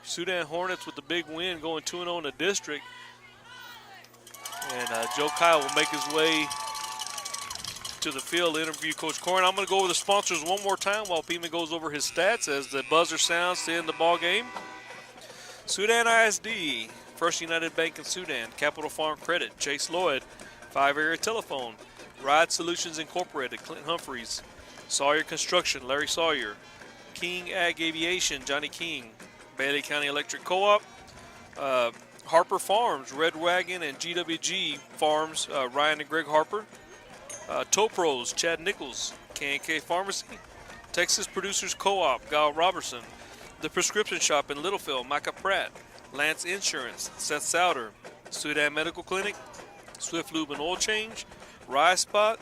Sudan Hornets with the big win, going 2-0 in the district. And Joe Kyle will make his way to the field to interview Coach Corrin. I'm going to go over the sponsors one more time while Pima goes over his stats as the buzzer sounds to end the ball game. Sudan ISD, First United Bank in Sudan, Capital Farm Credit, Chase Lloyd, 5-Area Telephone, Ride Solutions Incorporated, Clint Humphreys, Sawyer Construction, Larry Sawyer, King Ag Aviation, Johnny King, Bailey County Electric Co-op, Harper Farms, Red Wagon, and GWG Farms, Ryan and Greg Harper, Tow Pros, Chad Nichols, K&K Pharmacy, Texas Producers Co-op, Gal Robertson, The Prescription Shop in Littleville, Micah Pratt, Lance Insurance, Seth Souter, Sudan Medical Clinic, Swift Lube and Oil Change, Rye Spot,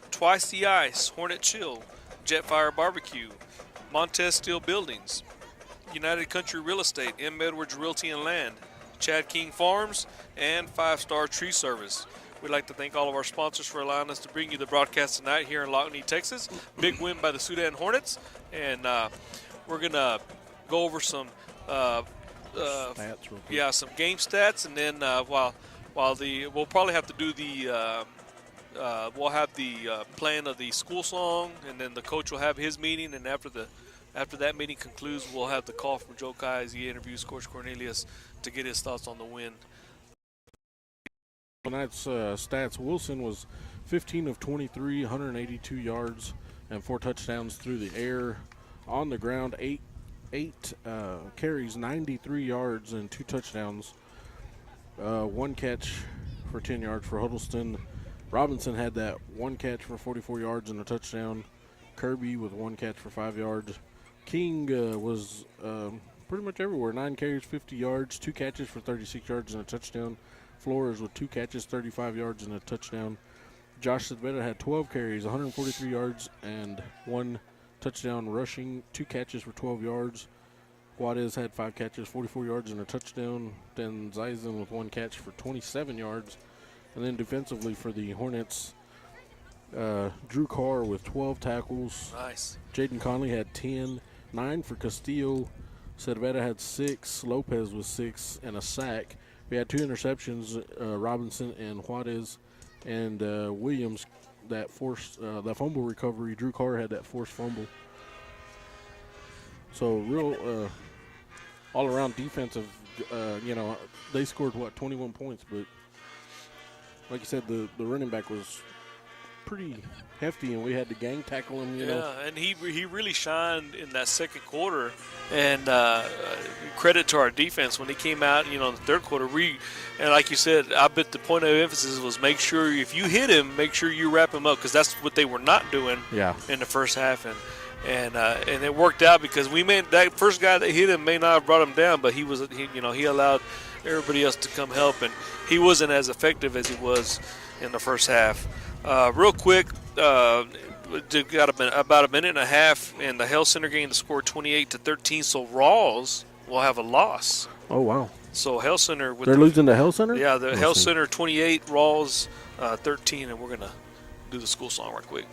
Twice the Ice, Hornet Chill, Jetfire Barbecue, Montez Steel Buildings, United Country Real Estate, M. Edwards Realty and Land, Chad King Farms, and 5 Star Tree Service. We'd like to thank all of our sponsors for allowing us to bring you the broadcast tonight here in Lockney, Texas. Big win by the Sudan Hornets, and we're going to go over some Stats real quick. some game stats, and then we'll probably have to do we'll have the plan of the school song, and then the coach will have his meeting, and after that meeting concludes, we'll have the call from Joe Kai as he interviews Coach Cornelius to get his thoughts on the win. Tonight's stats: Wilson was 15 of 23, 182 yards and 4 touchdowns through the air. On the ground, eight carries, 93 yards and 2 touchdowns. 1 catch for 10 yards for Huddleston. Robinson had that 1 catch for 44 yards and a touchdown. Kirby with 1 catch for 5 yards. King was pretty much everywhere. 9 carries, 50 yards, 2 catches for 36 yards and a touchdown. Flores with 2 catches, 35 yards and a touchdown. Josh Sedveta had 12 carries, 143 yards and 1 touchdown rushing, 2 catches for 12 yards. Juarez had 5 catches, 44 yards and a touchdown. Then Zeisen with 1 catch for 27 yards. And then defensively for the Hornets, Drew Carr with 12 tackles. Nice. Jaden Conley had 10, 9 for Castillo. Cervera had 6, Lopez was 6, and a sack. We had 2 interceptions, Robinson and Juarez, and Williams that fumble recovery. Drew Carr had that forced fumble. So real all-around defensive. They scored 21 points, but like you said, the running back was pretty hefty, and we had to gang tackle him. You know. And he really shined in that second quarter. And credit to our defense when he came out. In the third quarter, and like you said, I bet the point of emphasis was make sure if you hit him, make sure you wrap him up, because that's what they were not doing in the first half. And it worked out because that first guy that hit him may not have brought him down, but he allowed everybody else to come help, and he wasn't as effective as he was in the first half. Real quick, got about a minute and a half in the Hell Center game to score 28-13. So Rawls will have a loss. Oh wow! So Hell Center they're losing to Hell Center. Yeah, the Hell Center 28, Rawls 13, and we're gonna do the school song right quick.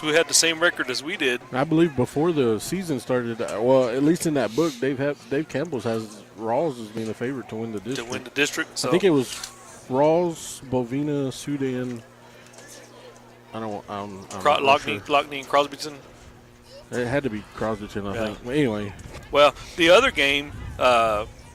Who had the same record as we did. I believe before the season started, well, at least in that book, Dave Campbell's has Rawls as being a favorite to win the district. So I think it was Rawls, Bovina, Sudan. Lockney, and Crosbyton. It had to be Crosbyton, I think. Anyway. Well, the other game,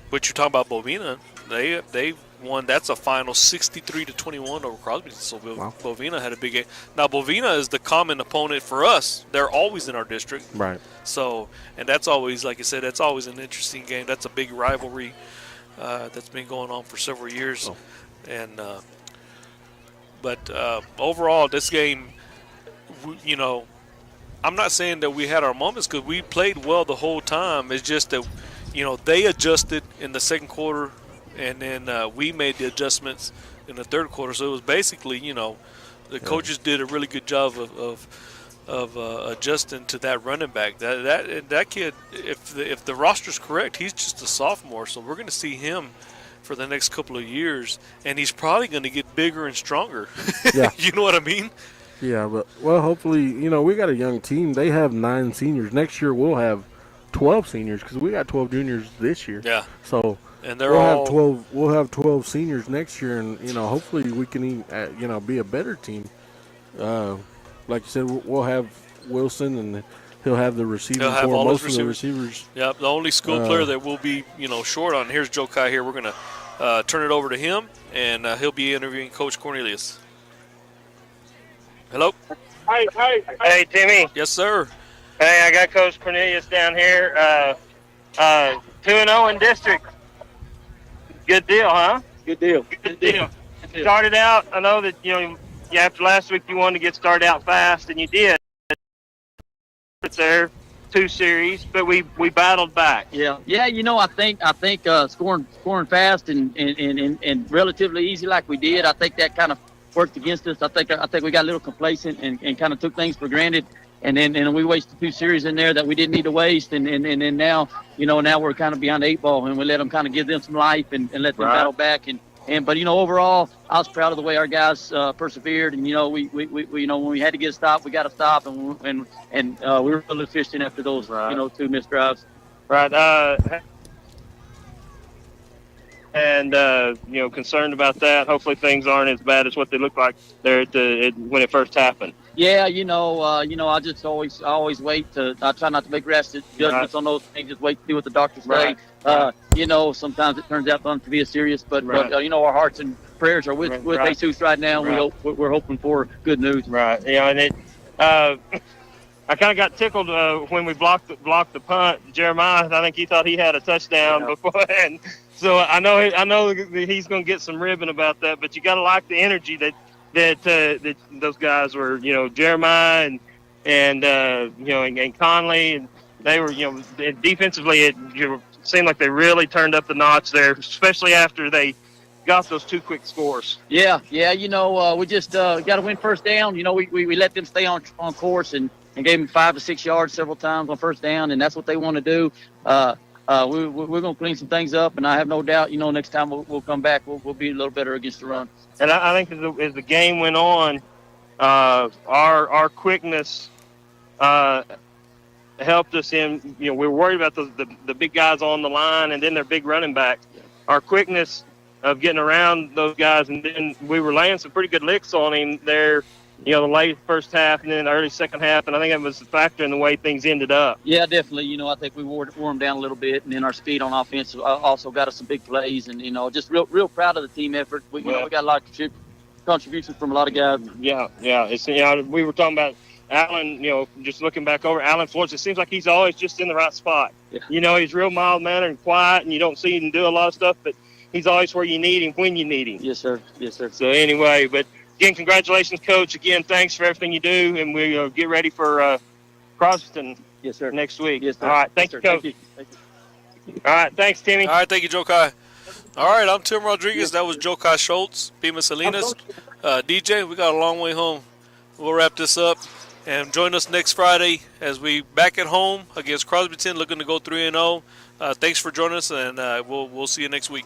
which you're talking about, Bovina, they won. That's a final 63-21 over Crosby. So Bovina had a big game. Now Bovina is the common opponent for us. They're always in our district, right? So, and that's always, like I said, that's always an interesting game. That's a big rivalry that's been going on for several years. And but overall, this game, I'm not saying that we had our moments because we played well the whole time. It's just that they adjusted in the second quarter. And then we made the adjustments in the third quarter. So it was basically, the coaches did a really good job of adjusting to that running back. That kid, if the roster's correct, he's just a sophomore. So we're going to see him for the next couple of years, and he's probably going to get bigger and stronger. Yeah. You know what I mean? Yeah, but hopefully, we got a young team. They have 9 seniors. Next year we'll have 12 seniors because we got 12 juniors this year. Yeah. So and they're we'll all have 12. We'll have 12 seniors next year, and hopefully we can be a better team. Like you said, we'll have Wilson, and he'll have the receiving He'll have core. all Most his of the receivers. Yep. The only school player that will be short on. Here's Joe Kai here. We're gonna turn it over to him, and he'll be interviewing Coach Cornelius. Hello. Hey, Timmy. Yes, sir. Hey, I got Coach Cornelius down here. 2-0 in district. Good deal, huh? Good deal. Good deal. Started out, I know that, after last week you wanted to get started out fast, and you did. It's there, 2 series, but we battled back. Yeah. I think scoring fast and relatively easy like we did, I think that kind of worked against us. I think we got a little complacent and kind of took things for granted. And then we wasted 2 series in there that we didn't need to waste. And then now, now we're kind of behind the 8 ball, and we let them kind of give them some life and let them battle back. But overall, I was proud of the way our guys persevered. And we when we had to get a stop, we got to stop, and we were really efficient after those 2 missed drives. Right. And concerned about that. Hopefully things aren't as bad as what they look like there when it first happened. Yeah, I just always wait I try not to make rash judgments on those things. Just wait to see what the doctors say. Sometimes it turns out to be serious, but our hearts and prayers are with Jesus right now. Right. We're hoping for good news. Right. And I kind of got tickled when we blocked the punt. Jeremiah, I think he thought he had a touchdown before, and so I know that he's going to get some ribbon about that. But you got to like the energy that those guys were. Jeremiah and Conley, and they were defensively. It seemed like they really turned up the notch there, especially after they got those 2 quick scores. Yeah. We just got to win first down. We let them stay on course and gave them 5 to 6 yards several times on first down, and that's what they want to do. We're going to clean some things up, and I have no doubt, next time we'll come back, we'll be a little better against the run. And I think as the game went on, our quickness helped us in. We were worried about the big guys on the line, and then their big running back. Our quickness of getting around those guys, and then we were laying some pretty good licks on him there. The late first half and then the early second half, and I think that was a factor in the way things ended up. Yeah, definitely. I think we wore them down a little bit, and then our speed on offense also got us some big plays, and just real proud of the team effort. We got a lot of contributions from a lot of guys. Yeah. It's we were talking about Allen. Just looking back over Allen Flores, it seems like he's always just in the right spot. Yeah. He's real mild mannered and quiet, and you don't see him do a lot of stuff, but he's always where you need him when you need him. Yes, sir. So anyway, but. Again, congratulations, Coach. Again, thanks for everything you do, and we'll get ready for Crosby next week. Yes, sir. All right, thank you, Coach. Thank you. All right, thanks, Timmy. All right, thank you, Joe Kai. All right, I'm Tim Rodriguez. That was Joe Kai Schultz, Pima Salinas. DJ, we got a long way home. We'll wrap this up. And join us next Friday as we back at home against Crosbyton, looking to go 3-0. Thanks for joining us, and we'll see you next week.